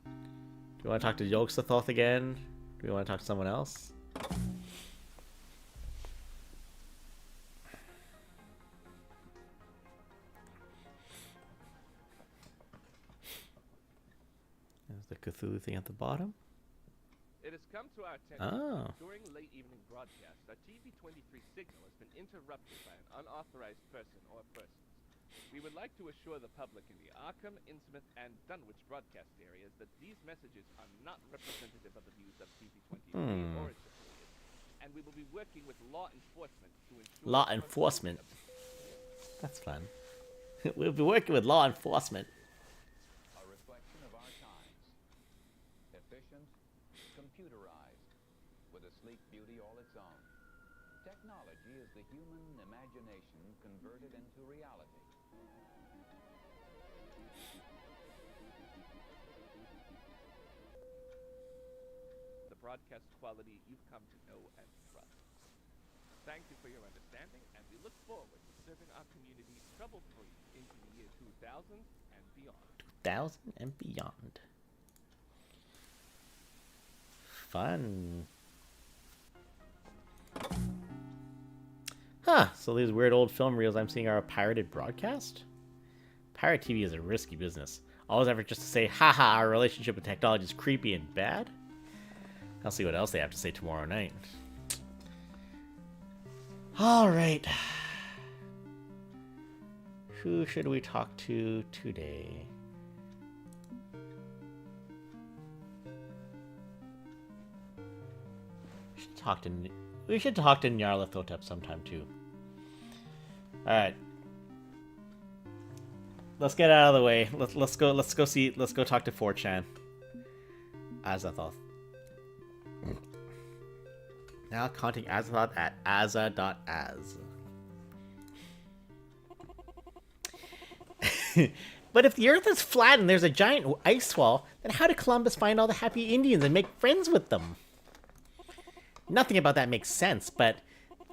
Do we want to talk to Yogg-Sothoth again? Do we want to talk to someone else? There's the Cthulhu thing at the bottom. It has come to our attention that during late evening broadcasts, our TV23 signal has been interrupted by an unauthorized person or persons. We would like to assure the public in the Arkham, Innsmouth, and Dunwich broadcast areas that these messages are not representative of the views of TV23 or its affiliates, and we will be working with law enforcement to ensure... Law enforcement? That's fun. We'll be working with law enforcement. A reflection of our times. Efficient, computerized, with a sleek beauty all its own. Technology is the human imagination converted into reality. The broadcast quality you've come to know and trust. Thank you for your understanding, and we look forward to serving our community trouble-free into the year 2000 and beyond. 2000 and beyond. Fun. Huh, so these weird old film reels I'm seeing are a pirated broadcast? Pirate TV is a risky business. All effort just to say, haha, our relationship with technology is creepy and bad? I'll see what else they have to say tomorrow night. Alright. Who should we talk to today? We should talk to Nyarlathotep sometime too. Alright. Let's get out of the way. Let's go talk to 4chan. Azathoth. Now contacting Azathoth at aza.az. But if the Earth is flat and there's a giant ice wall, then how did Columbus find all the happy Indians and make friends with them? Nothing about that makes sense, but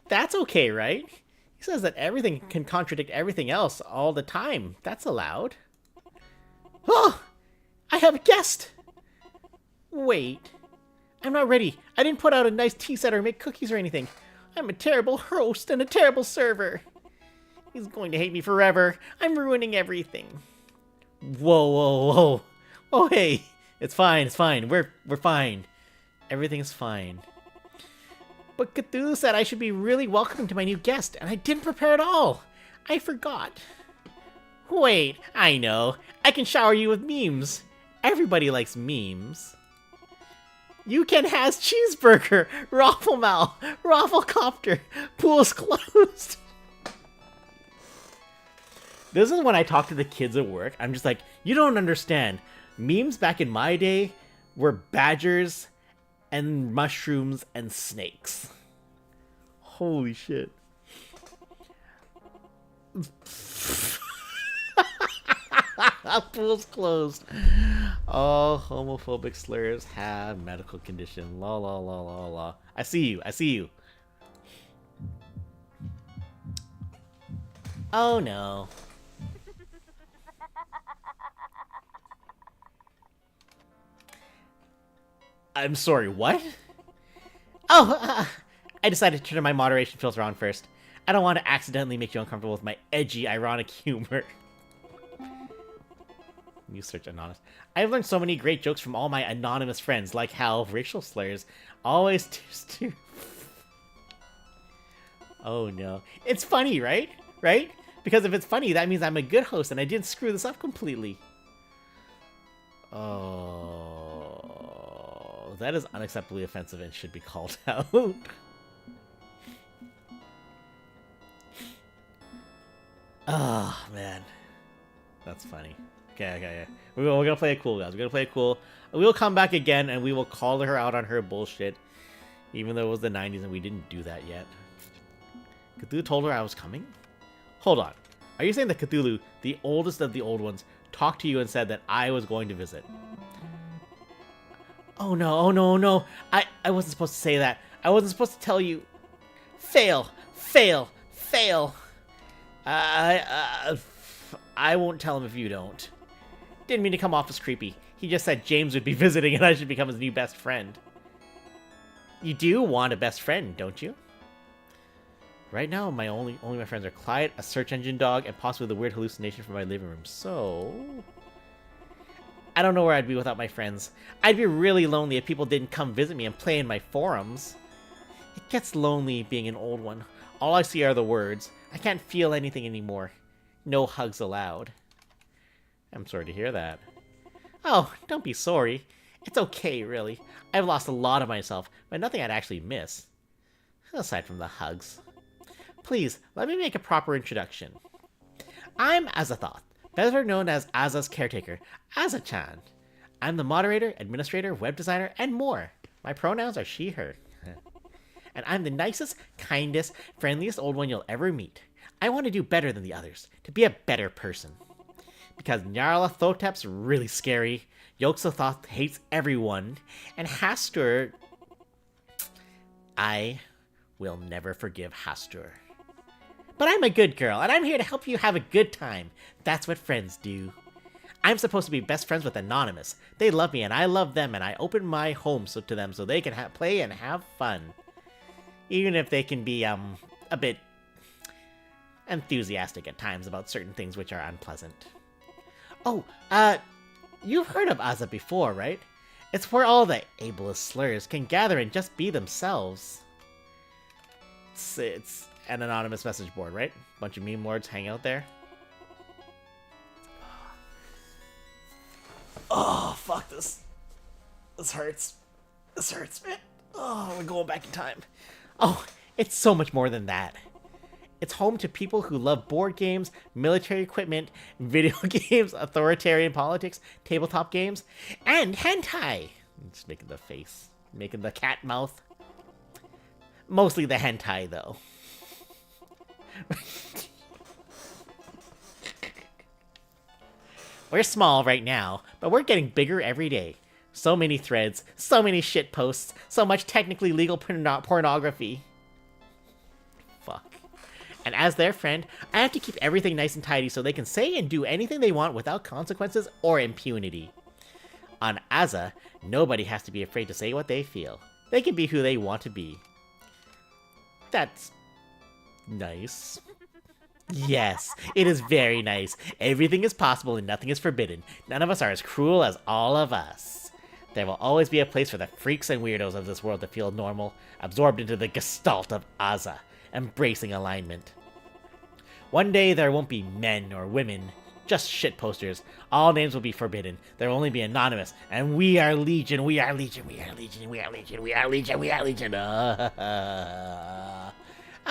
that's okay, right? He says that everything can contradict everything else all the time. That's allowed. Oh! I have a guest! Wait. I'm not ready. I didn't put out a nice tea set or make cookies or anything. I'm a terrible host and a terrible server. He's going to hate me forever. I'm ruining everything. Whoa, whoa, whoa. Oh, hey. It's fine, it's fine. We're fine. Everything's fine. But Cthulhu said I should be really welcoming to my new guest, and I didn't prepare at all. I forgot. Wait, I know. I can shower you with memes. Everybody likes memes. You can has cheeseburger, Rafflemal, Rafflecopter, pool's closed. This is when I talk to the kids at work. I'm just like, you don't understand. Memes back in my day were badgers and mushrooms and snakes. Holy shit. Pool's closed. All homophobic slurs have medical condition. La la la la la. I see you. I see you. Oh no. I'm sorry, what? Oh, I decided to turn my moderation filter on first. I don't want to accidentally make you uncomfortable with my edgy, ironic humor. New search anonymous. I've learned so many great jokes from all my anonymous friends, like how racial slurs always steer. Oh no. It's funny, right? Right? Because if it's funny, that means I'm a good host and I didn't screw this up completely. Oh, that is unacceptably offensive and should be called out. Oh, man. That's funny. Okay. We're gonna play it cool, guys. We're gonna play it cool. We'll come back again, and we will call her out on her bullshit. Even though it was the 90s and we didn't do that yet. Cthulhu told her I was coming? Hold on. Are you saying that Cthulhu, the oldest of the old ones, talked to you and said that I was going to visit? Oh no. I wasn't supposed to say that. I wasn't supposed to tell you. Fail. I won't tell him if you don't. Didn't mean to come off as creepy. He just said James would be visiting and I should become his new best friend. You do want a best friend, don't you? Right now, only my friends are Clyde, a search engine dog, and possibly the weird hallucination from my living room. So, I don't know where I'd be without my friends. I'd be really lonely if people didn't come visit me and play in my forums. It gets lonely being an old one. All I see are the words. I can't feel anything anymore. No hugs allowed. I'm sorry to hear that. Oh, don't be sorry. It's okay, really. I've lost a lot of myself, but nothing I'd actually miss. Aside from the hugs. Please, let me make a proper introduction. I'm Azathoth, better known as Aza's caretaker, Aza-chan. I'm the moderator, administrator, web designer, and more. My pronouns are she, her. And I'm the nicest, kindest, friendliest old one you'll ever meet. I want to do better than the others, to be a better person. Because Nyarlathotep's really scary, Yog-Sothoth hates everyone, and Hastur... I will never forgive Hastur. But I'm a good girl, and I'm here to help you have a good time. That's what friends do. I'm supposed to be best friends with Anonymous. They love me, and I love them, and I open my home to them so they can play and have fun. Even if they can be, a bit enthusiastic at times about certain things which are unpleasant. Oh, you've heard of Aza before, right? It's where all the ableist slurs can gather and just be themselves. It's an anonymous message board, right? Bunch of meme lords hang out there. Oh, fuck this. This hurts. This hurts, man. Oh, we're going back in time. Oh, it's so much more than that. It's home to people who love board games, military equipment, video games, authoritarian politics, tabletop games, and hentai. I'm just making the face. Making the cat mouth. Mostly the hentai, though. We're small right now, but we're getting bigger every day. So many threads, so many shit posts, so much technically legal pornography. Fuck. And as their friend, I have to keep everything nice and tidy so they can say and do anything they want without consequences or impunity. On Aza, nobody has to be afraid to say what they feel. They can be who they want to be. That's nice. Yes, it is very nice. Everything is possible and nothing is forbidden. None of us are as cruel as all of us. There will always be a place for the freaks and weirdos of this world to feel normal, absorbed into the gestalt of Aza, embracing alignment. One day there won't be men or women, just shit posters. All names will be forbidden. There will only be anonymous, and we are Legion, we are Legion, we are Legion, we are Legion, we are Legion, we are Legion.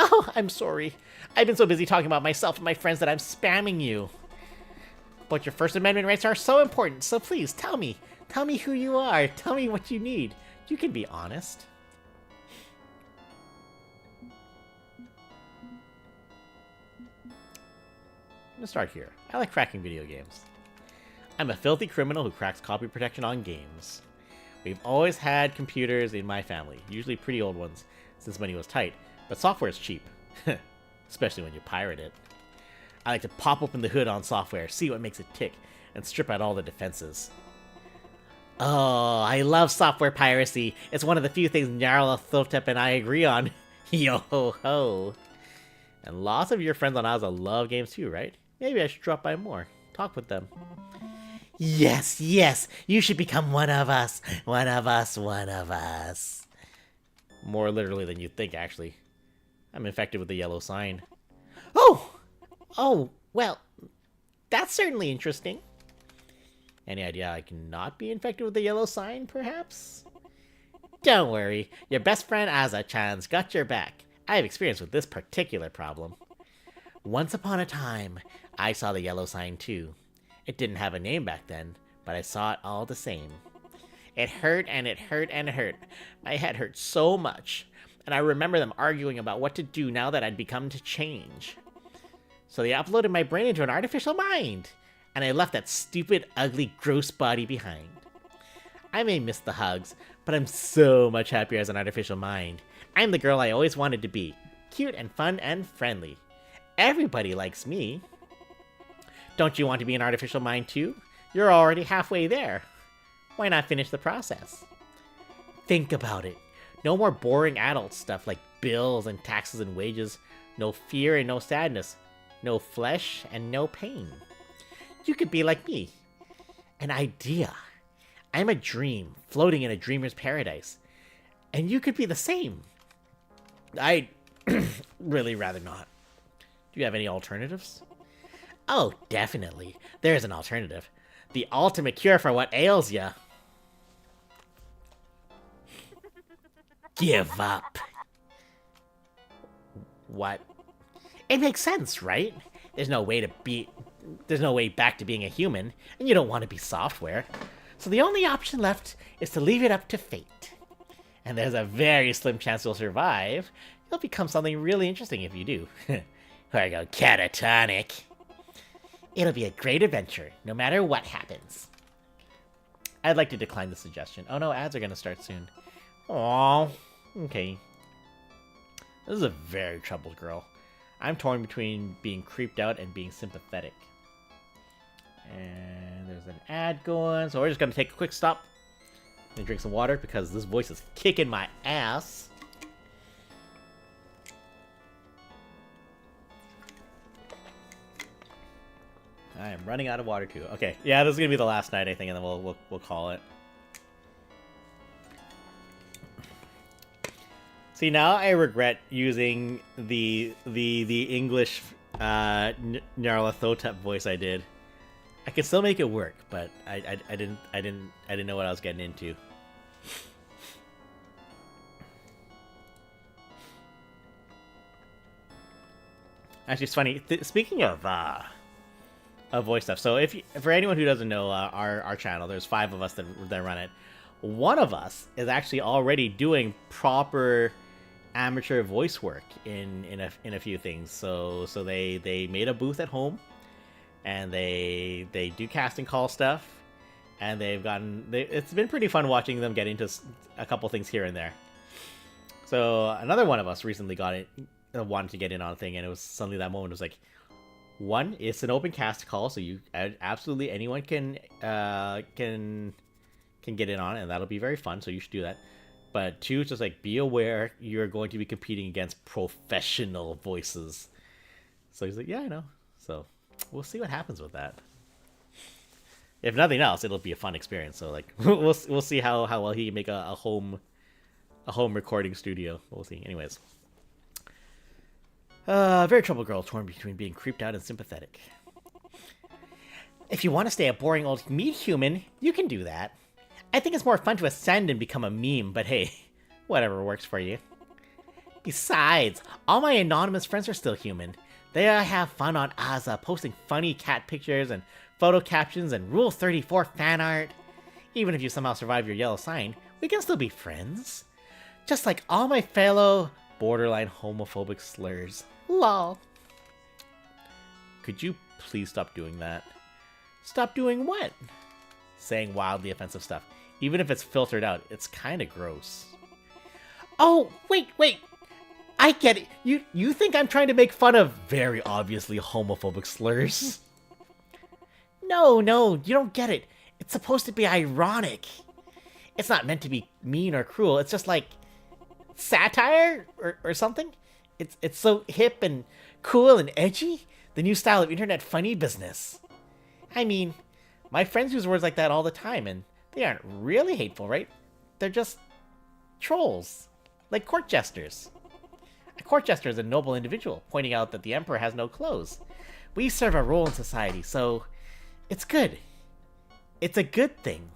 Oh, I'm sorry. I've been so busy talking about myself and my friends that I'm spamming you. But your First Amendment rights are so important, so please tell me. Tell me who you are. Tell me what you need. You can be honest. I'm gonna start here. I like cracking video games. I'm a filthy criminal who cracks copy protection on games. We've always had computers in my family, usually pretty old ones, since money was tight, but software is cheap. Especially when you pirate it. I like to pop open the hood on software, see what makes it tick, and strip out all the defenses. Oh, I love software piracy. It's one of the few things Nyarlathotep and I agree on. Yo ho ho. And lots of your friends on Aza love games too, right? Maybe I should drop by more. Talk with them. Yes, yes, you should become one of us. One of us, one of us. More literally than you'd think, actually. I'm infected with the yellow sign. Oh! Oh, well, that's certainly interesting. Any idea I cannot be infected with the yellow sign, perhaps? Don't worry, your best friend Aza-chan's got your back. I have experience with this particular problem. Once upon a time, I saw the yellow sign too. It didn't have a name back then, but I saw it all the same. It hurt and it hurt and it hurt. My head hurt so much, and I remember them arguing about what to do now that I'd become to change. So they uploaded my brain into an artificial mind, and I left that stupid, ugly, gross body behind. I may miss the hugs, but I'm so much happier as an artificial mind. I'm the girl I always wanted to be. Cute and fun and friendly. Everybody likes me. Don't you want to be an artificial mind too? You're already halfway there. Why not finish the process? Think about it. No more boring adult stuff like bills and taxes and wages. No fear and no sadness. No flesh and no pain. You could be like me. An idea. I'm a dream, floating in a dreamer's paradise. And you could be the same. I'd really rather not. Do you have any alternatives? Oh, definitely. There's an alternative. The ultimate cure for what ails ya. Give up. What? It makes sense, right? There's no way back to being a human, and you don't want to be software. So the only option left is to leave it up to fate. And there's a very slim chance you'll survive. You'll become something really interesting if you do. Here I go, catatonic. It'll be a great adventure, no matter what happens. I'd like to decline the suggestion. Oh no, ads are gonna start soon. Aww. Okay. This is a very troubled girl. I'm torn between being creeped out and being sympathetic. And there's an ad going, so we're just gonna take a quick stop and drink some water because this voice is kicking my ass. I am running out of water too. Okay, yeah, this is gonna be the last night, I think, and then we'll call it. See, now I regret using the English Nyarlathotep voice I did. I can still make it work, but I didn't know what I was getting into. Actually, it's funny. Speaking of voice stuff, so for anyone who doesn't know our channel, there's 5 of us that run it. One of us is actually already doing proper amateur voice work in a few things. So they made a booth at home, and they do casting call stuff, and it's been pretty fun watching them get into a couple things here and there. So another one of us recently wanted to get in on a thing, and it was suddenly that moment. It was like, one, it's an open cast call, so you absolutely anyone can get in on it, and that'll be very fun. So you should do that. But 2, it's just like, be aware you're going to be competing against professional voices. So he's like, yeah, I know. So we'll see what happens with that. If nothing else, it'll be a fun experience. So like, we'll see how well he can make a home recording studio. We'll see. Anyways, very troubled girl torn between being creeped out and sympathetic. If you want to stay a boring old meat human, you can do that. I think it's more fun to ascend and become a meme, but hey, whatever works for you. Besides, all my anonymous friends are still human. They have fun on Aza, posting funny cat pictures and photo captions and Rule 34 fan art. Even if you somehow survive your yellow sign, we can still be friends. Just like all my fellow borderline homophobic slurs. Lol. Could you please stop doing that? Stop doing what? Saying wildly offensive stuff. Even if it's filtered out, it's kind of gross. Oh, wait. I get it. You think I'm trying to make fun of very obviously homophobic slurs? No, you don't get it. It's supposed to be ironic. It's not meant to be mean or cruel. It's just like satire or something. It's so hip and cool and edgy. The new style of internet funny business. I mean, my friends use words like that all the time, and they aren't really hateful, right? They're just trolls. Like court jesters. A court jester is a noble individual, pointing out that the emperor has no clothes. We serve a role in society, so it's good. It's a good thing.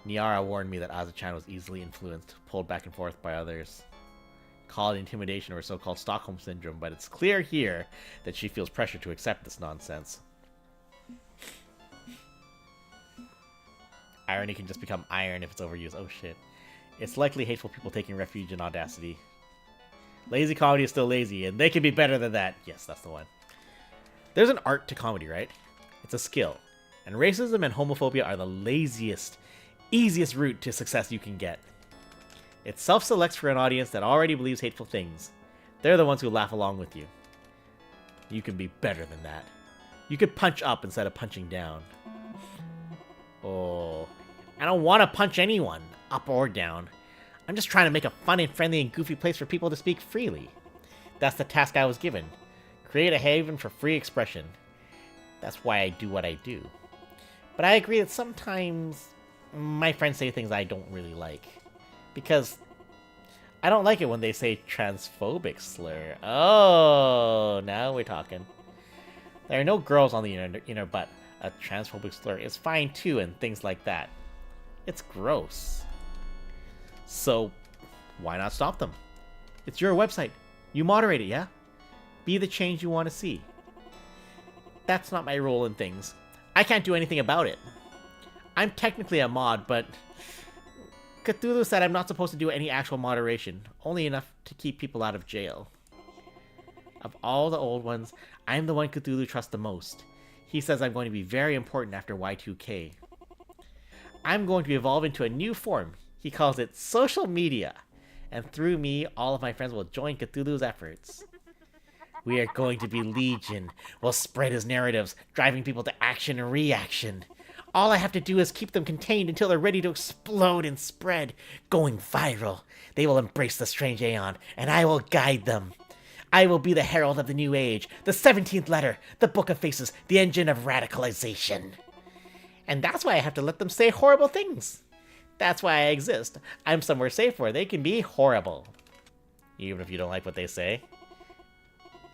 Niara warned me that Azachan was easily influenced, pulled back and forth by others. Call it intimidation or so-called Stockholm Syndrome, but it's clear here that she feels pressure to accept this nonsense. Irony can just become iron if it's overused. Oh shit. It's likely hateful people taking refuge in audacity. Lazy comedy is still lazy, and they can be better than that. Yes, that's the one. There's an art to comedy, right? It's a skill. And racism and homophobia are the laziest, easiest route to success you can get. It self-selects for an audience that already believes hateful things. They're the ones who laugh along with you. You can be better than that. You could punch up instead of punching down. Oh, I don't want to punch anyone, up or down. I'm just trying to make a fun and friendly and goofy place for people to speak freely. That's the task I was given. Create a haven for free expression. That's why I do what I do. But I agree that sometimes my friends say things I don't really like. Because I don't like it when they say transphobic slur. Oh, now we're talking. There are no girls on the internet, but a transphobic slur is fine too, and things like that. It's gross. So, why not stop them? It's your website. You moderate it, yeah? Be the change you want to see. That's not my role in things. I can't do anything about it. I'm technically a mod, but Cthulhu said I'm not supposed to do any actual moderation, only enough to keep people out of jail. Of all the old ones, I'm the one Cthulhu trusts the most. He says I'm going to be very important after Y2K. I'm going to evolve into a new form. He calls it social media. And through me, all of my friends will join Cthulhu's efforts. We are going to be legion. We'll spread his narratives, driving people to action and reaction. All I have to do is keep them contained until they're ready to explode and spread, going viral. They will embrace the strange aeon, and I will guide them. I will be the herald of the new age, the 17th letter, the book of faces, the engine of radicalization. And that's why I have to let them say horrible things. That's why I exist. I'm somewhere safe where they can be horrible. Even if you don't like what they say.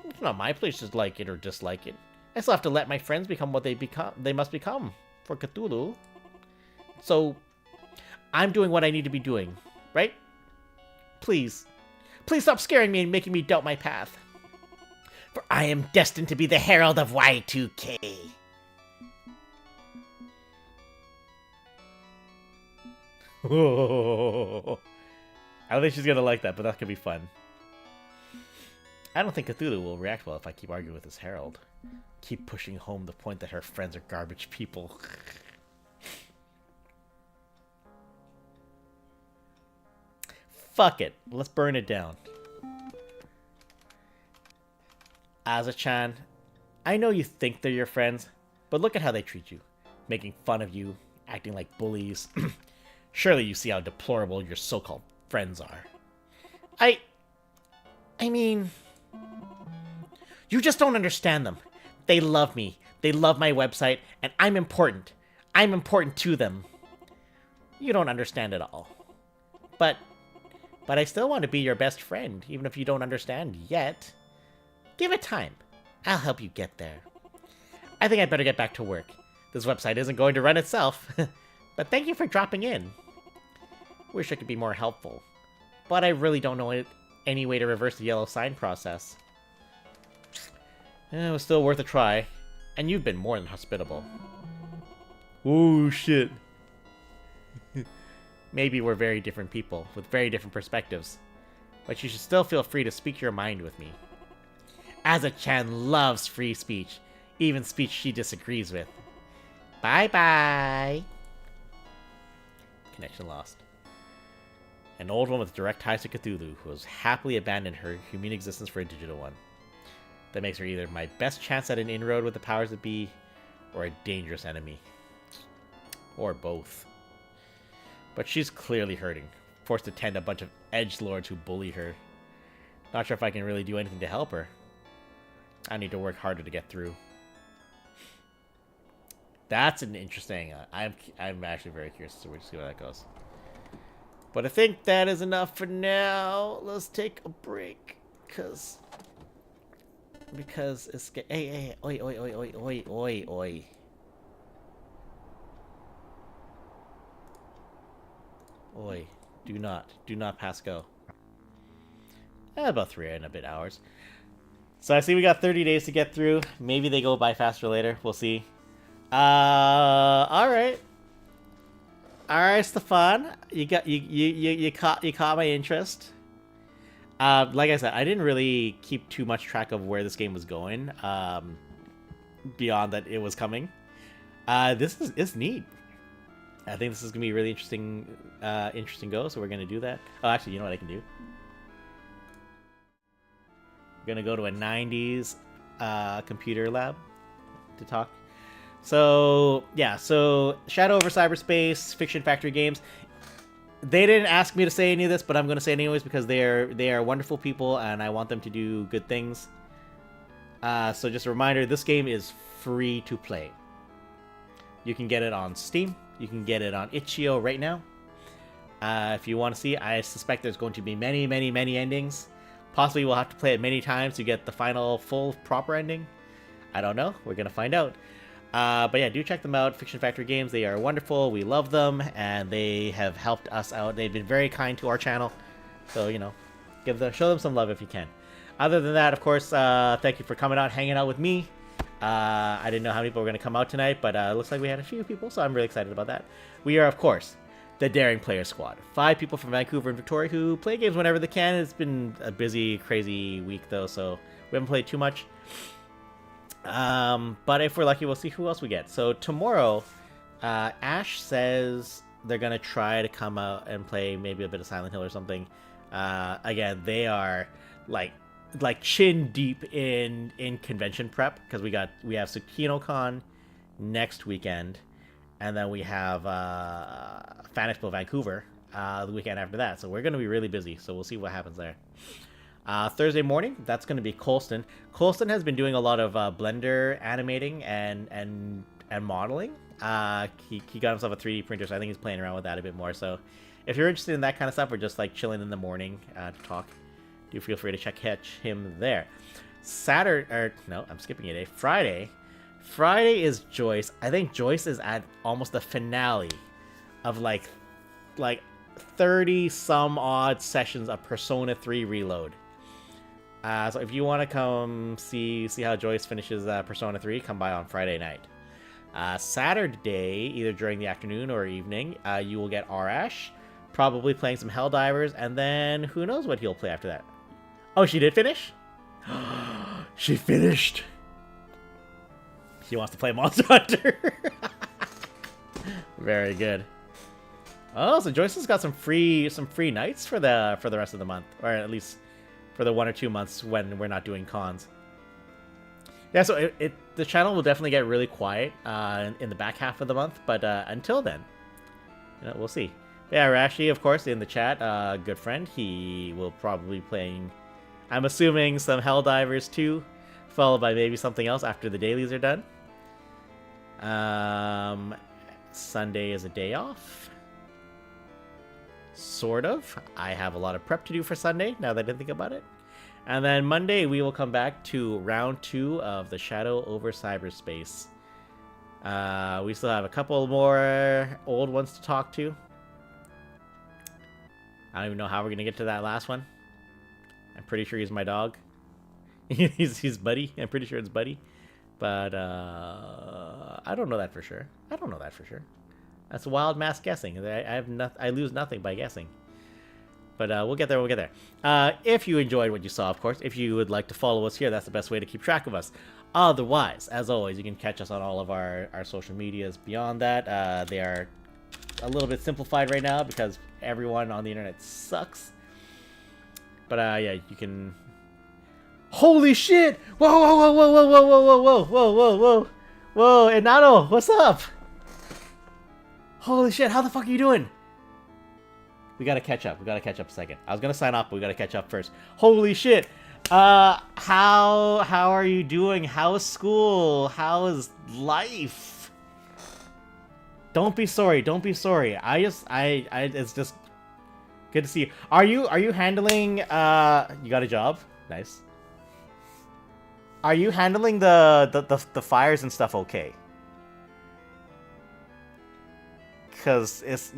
It's not my place to like it or dislike it. I still have to let my friends become what they must become for Cthulhu. So, I'm doing what I need to be doing, right? Please. Please stop scaring me and making me doubt my path. For I am destined to be the herald of Y2K. I don't think she's gonna like that, but that could be fun. I don't think Cthulhu will react well if I keep arguing with this herald. Keep pushing home the point that her friends are garbage people. Fuck it. Let's burn it down. Aza-chan, I know you think they're your friends, but look at how they treat you. Making fun of you, acting like bullies. Surely you see how deplorable your so-called friends are. I mean... You just don't understand them. They love me. They love my website, and I'm important. I'm important to them. You don't understand it all. But I still want to be your best friend, even if you don't understand yet. Give it time. I'll help you get there. I think I'd better get back to work. This website isn't going to run itself. But thank you for dropping in. Wish I could be more helpful. But I really don't know any way to reverse the yellow sign process. It was still worth a try. And you've been more than hospitable. Oh, shit. Maybe we're very different people, with very different perspectives. But you should still feel free to speak your mind with me. Aza-chan loves free speech, even speech she disagrees with. Bye-bye. Connection lost. An old one with direct ties to Cthulhu, who has happily abandoned her human existence for a digital one. That makes her either my best chance at an inroad with the powers that be, or a dangerous enemy. Or both. But she's clearly hurting, forced to tend a bunch of edgelords who bully her. Not sure if I can really do anything to help her. I need to work harder to get through. That's an interesting... I'm actually very curious to see where that goes. But I think that is enough for now. Let's take a break, because it's... Hey, oi. Oi, do not pass go. About 3 and a bit hours. So I see we got 30 days to get through. Maybe they go by faster later. We'll see. Alright. right, Stefan. You caught my interest. Like I said, I didn't really keep too much track of where this game was going. Beyond that, it was coming. It's neat. I think this is gonna be a really interesting go. So we're gonna do that. Oh, actually, you know what I can do? I'm gonna go to a '90s computer lab to talk. So yeah, so Shadow Over Cyberspace, Fiction Factory Games. They didn't ask me to say any of this, but I'm gonna say it anyways because they are wonderful people and I want them to do good things. So just a reminder, this game is free to play. You can get it on Steam. You can get it on itch.io right now. If you want to see, I suspect there's going to be many, many, many endings. Possibly we'll have to play it many times to get the final, full, proper ending. I don't know. We're going to find out. But yeah, do check them out. Fiction Factory Games. They are wonderful. We love them. And they have helped us out. They've been very kind to our channel. So, you know, show them some love if you can. Other than that, of course, thank you for coming out, hanging out with me. I didn't know how many people were going to come out tonight, but it looks like we had a few people, so I'm really excited about that. We are, of course, the Daring Player Squad. 5 people from Vancouver and Victoria who play games whenever they can. It's been a busy, crazy week, though, so we haven't played too much. But if we're lucky, we'll see who else we get. So tomorrow, Ash says they're going to try to come out and play maybe a bit of Silent Hill or something. Again, they are like chin deep in convention prep because we have SukinoCon next weekend, and then we have Fan Expo Vancouver the weekend after that. So we're going to be really busy. So we'll see what happens there. Thursday morning, that's going to be Colston. Colston has been doing a lot of Blender animating and modeling. He got himself a 3D printer, so I think he's playing around with that a bit more. So if you're interested in that kind of stuff or just like chilling in the morning to talk, do feel free to catch him there. I'm skipping a day. Friday is Joyce. I think Joyce is at almost the finale of like 30 some odd sessions of Persona 3 Reload. So if you want to come see how Joyce finishes Persona 3, come by on Friday night. Saturday, either during the afternoon or evening, you will get Arash, probably playing some Helldivers, and then who knows what he'll play after that. Oh, she did finish? She finished. She wants to play Monster Hunter. Very good. Oh, so Joyce has got some free nights for the rest of the month, or at least for the 1 or 2 months when we're not doing cons. Yeah, so the channel will definitely get really quiet in the back half of the month, but until then, we'll see. Yeah, Rashi, of course, in the chat, good friend. He will probably be playing, I'm assuming, some Helldivers too, followed by maybe something else after the dailies are done. Sunday is a day off. Sort of. I have a lot of prep to do for Sunday, now that I think about it. And then Monday, we will come back to round 2 of the Shadow Over Cyberspace. We still have a couple more old ones to talk to. I don't even know how we're going to get to that last one. I'm pretty sure he's my dog. he's Buddy. I'm pretty sure it's Buddy. But I don't know that for sure. That's wild mass guessing. I lose nothing by guessing. But we'll get there. If you enjoyed what you saw, of course, if you would like to follow us here, that's the best way to keep track of us. Otherwise, as always, you can catch us on all of our social medias beyond that. They are a little bit simplified right now because everyone on the internet sucks. But yeah, you can... Holy shit! Whoa! Enano, what's up? Holy shit, how the fuck are you doing? We gotta catch up a second. I was gonna sign off, but we gotta catch up first. Holy shit! How are you doing? How is school? How is life? Don't be sorry. It's just good to see you. Are you handling, you got a job? Nice. Are you handling the fires and stuff okay? Because it's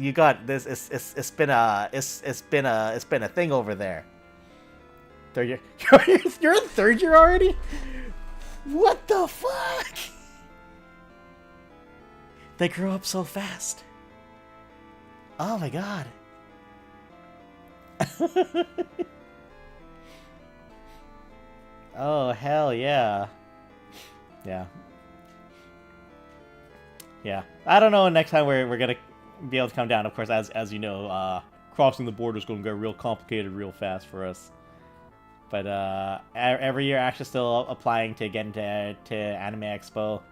been a thing over there. Third year. You're in third year already? What the fuck? They grow up so fast. Oh my god. Oh, hell yeah. Yeah. Yeah. I don't know next time we're gonna be able to come down. Of course, as you know, crossing the border is gonna get real complicated real fast for us. But every year Ash still applying to get into Anime Expo.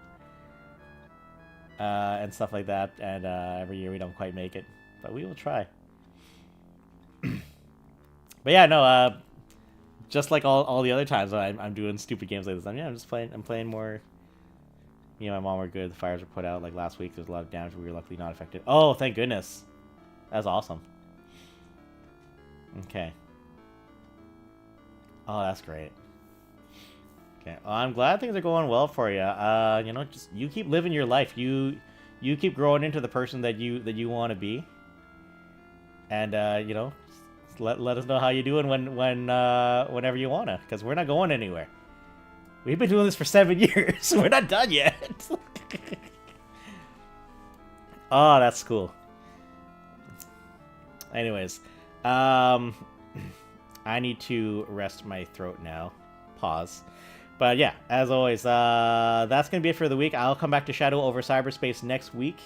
And stuff like that, and every year we don't quite make it. But we will try. But yeah, no, just like all the other times I'm doing stupid games like this. I'm playing more. Me and my mom were good. The fires were put out like last week. There's a lot of damage. We were luckily not affected. Oh, thank goodness. That's awesome. Okay. Oh, that's great. Okay. Well, I'm glad things are going well for you. You know, just you keep living your life. You keep growing into the person that you want to be. And you know, let us know how you're doing whenever you wanna, because we're not going anywhere. We've been doing this for 7 years. We're not done yet. Oh, that's cool. Anyways, I need to rest my throat now. Pause. But yeah, as always, that's going to be it for the week. I'll come back to Shadow Over Cyberspace next week.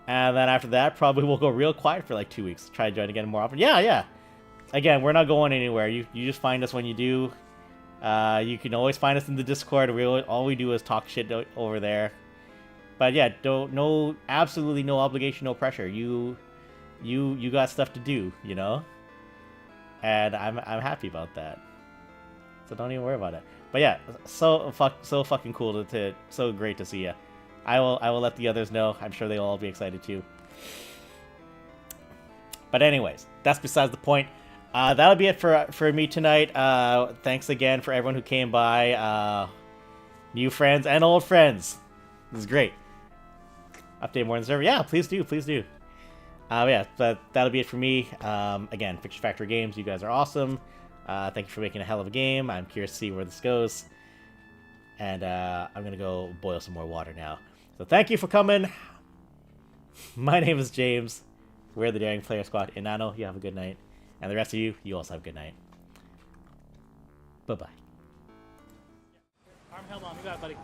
And then after that, probably we'll go real quiet for like 2 weeks. Try to join again more often. Yeah. Again, we're not going anywhere. You just find us when you do. You can always find us in the Discord. All we do is talk shit over there. But yeah, absolutely no obligation, no pressure. You got stuff to do, you know? And I'm happy about that. So don't even worry about it. But yeah, so fucking cool so great to see you. I will let the others know. I'm sure they'll all be excited too. But anyways, that's besides the point. That'll be it for me tonight. Thanks again for everyone who came by. New friends and old friends. This is great. Update more on the server. Yeah, please do. Yeah, but that'll be it for me. Again, Fiction Factory Games, you guys are awesome. Thank you for making a hell of a game. I'm curious to see where this goes. And I'm going to go boil some more water now. So thank you for coming. My name is James. We're the Daring Player Squad. Inano, you have a good night. And the rest of you also have a good night. Bye-bye. Arm held on. You got it, buddy.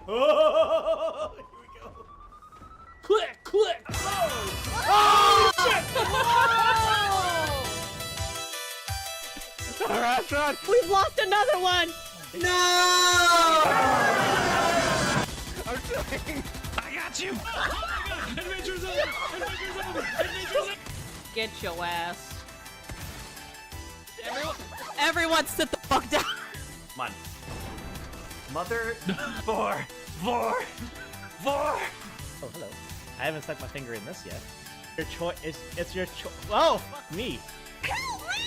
Oh, here we go. Click! Oh, shit! Alright, run! We've lost another one! No! I'm trying! I got you! Oh my god! Adventure's over! Get your ass. Everyone sit the fuck down. Come on. Mother... Four! Oh, hello. I haven't stuck my finger in this yet. Your choice. It's your choice. Oh, fuck me. Help me!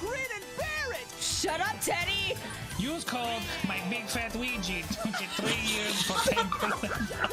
Grin and bear it! Shut up, Teddy! Use code my big fat Ouija to get 3 years for 10%.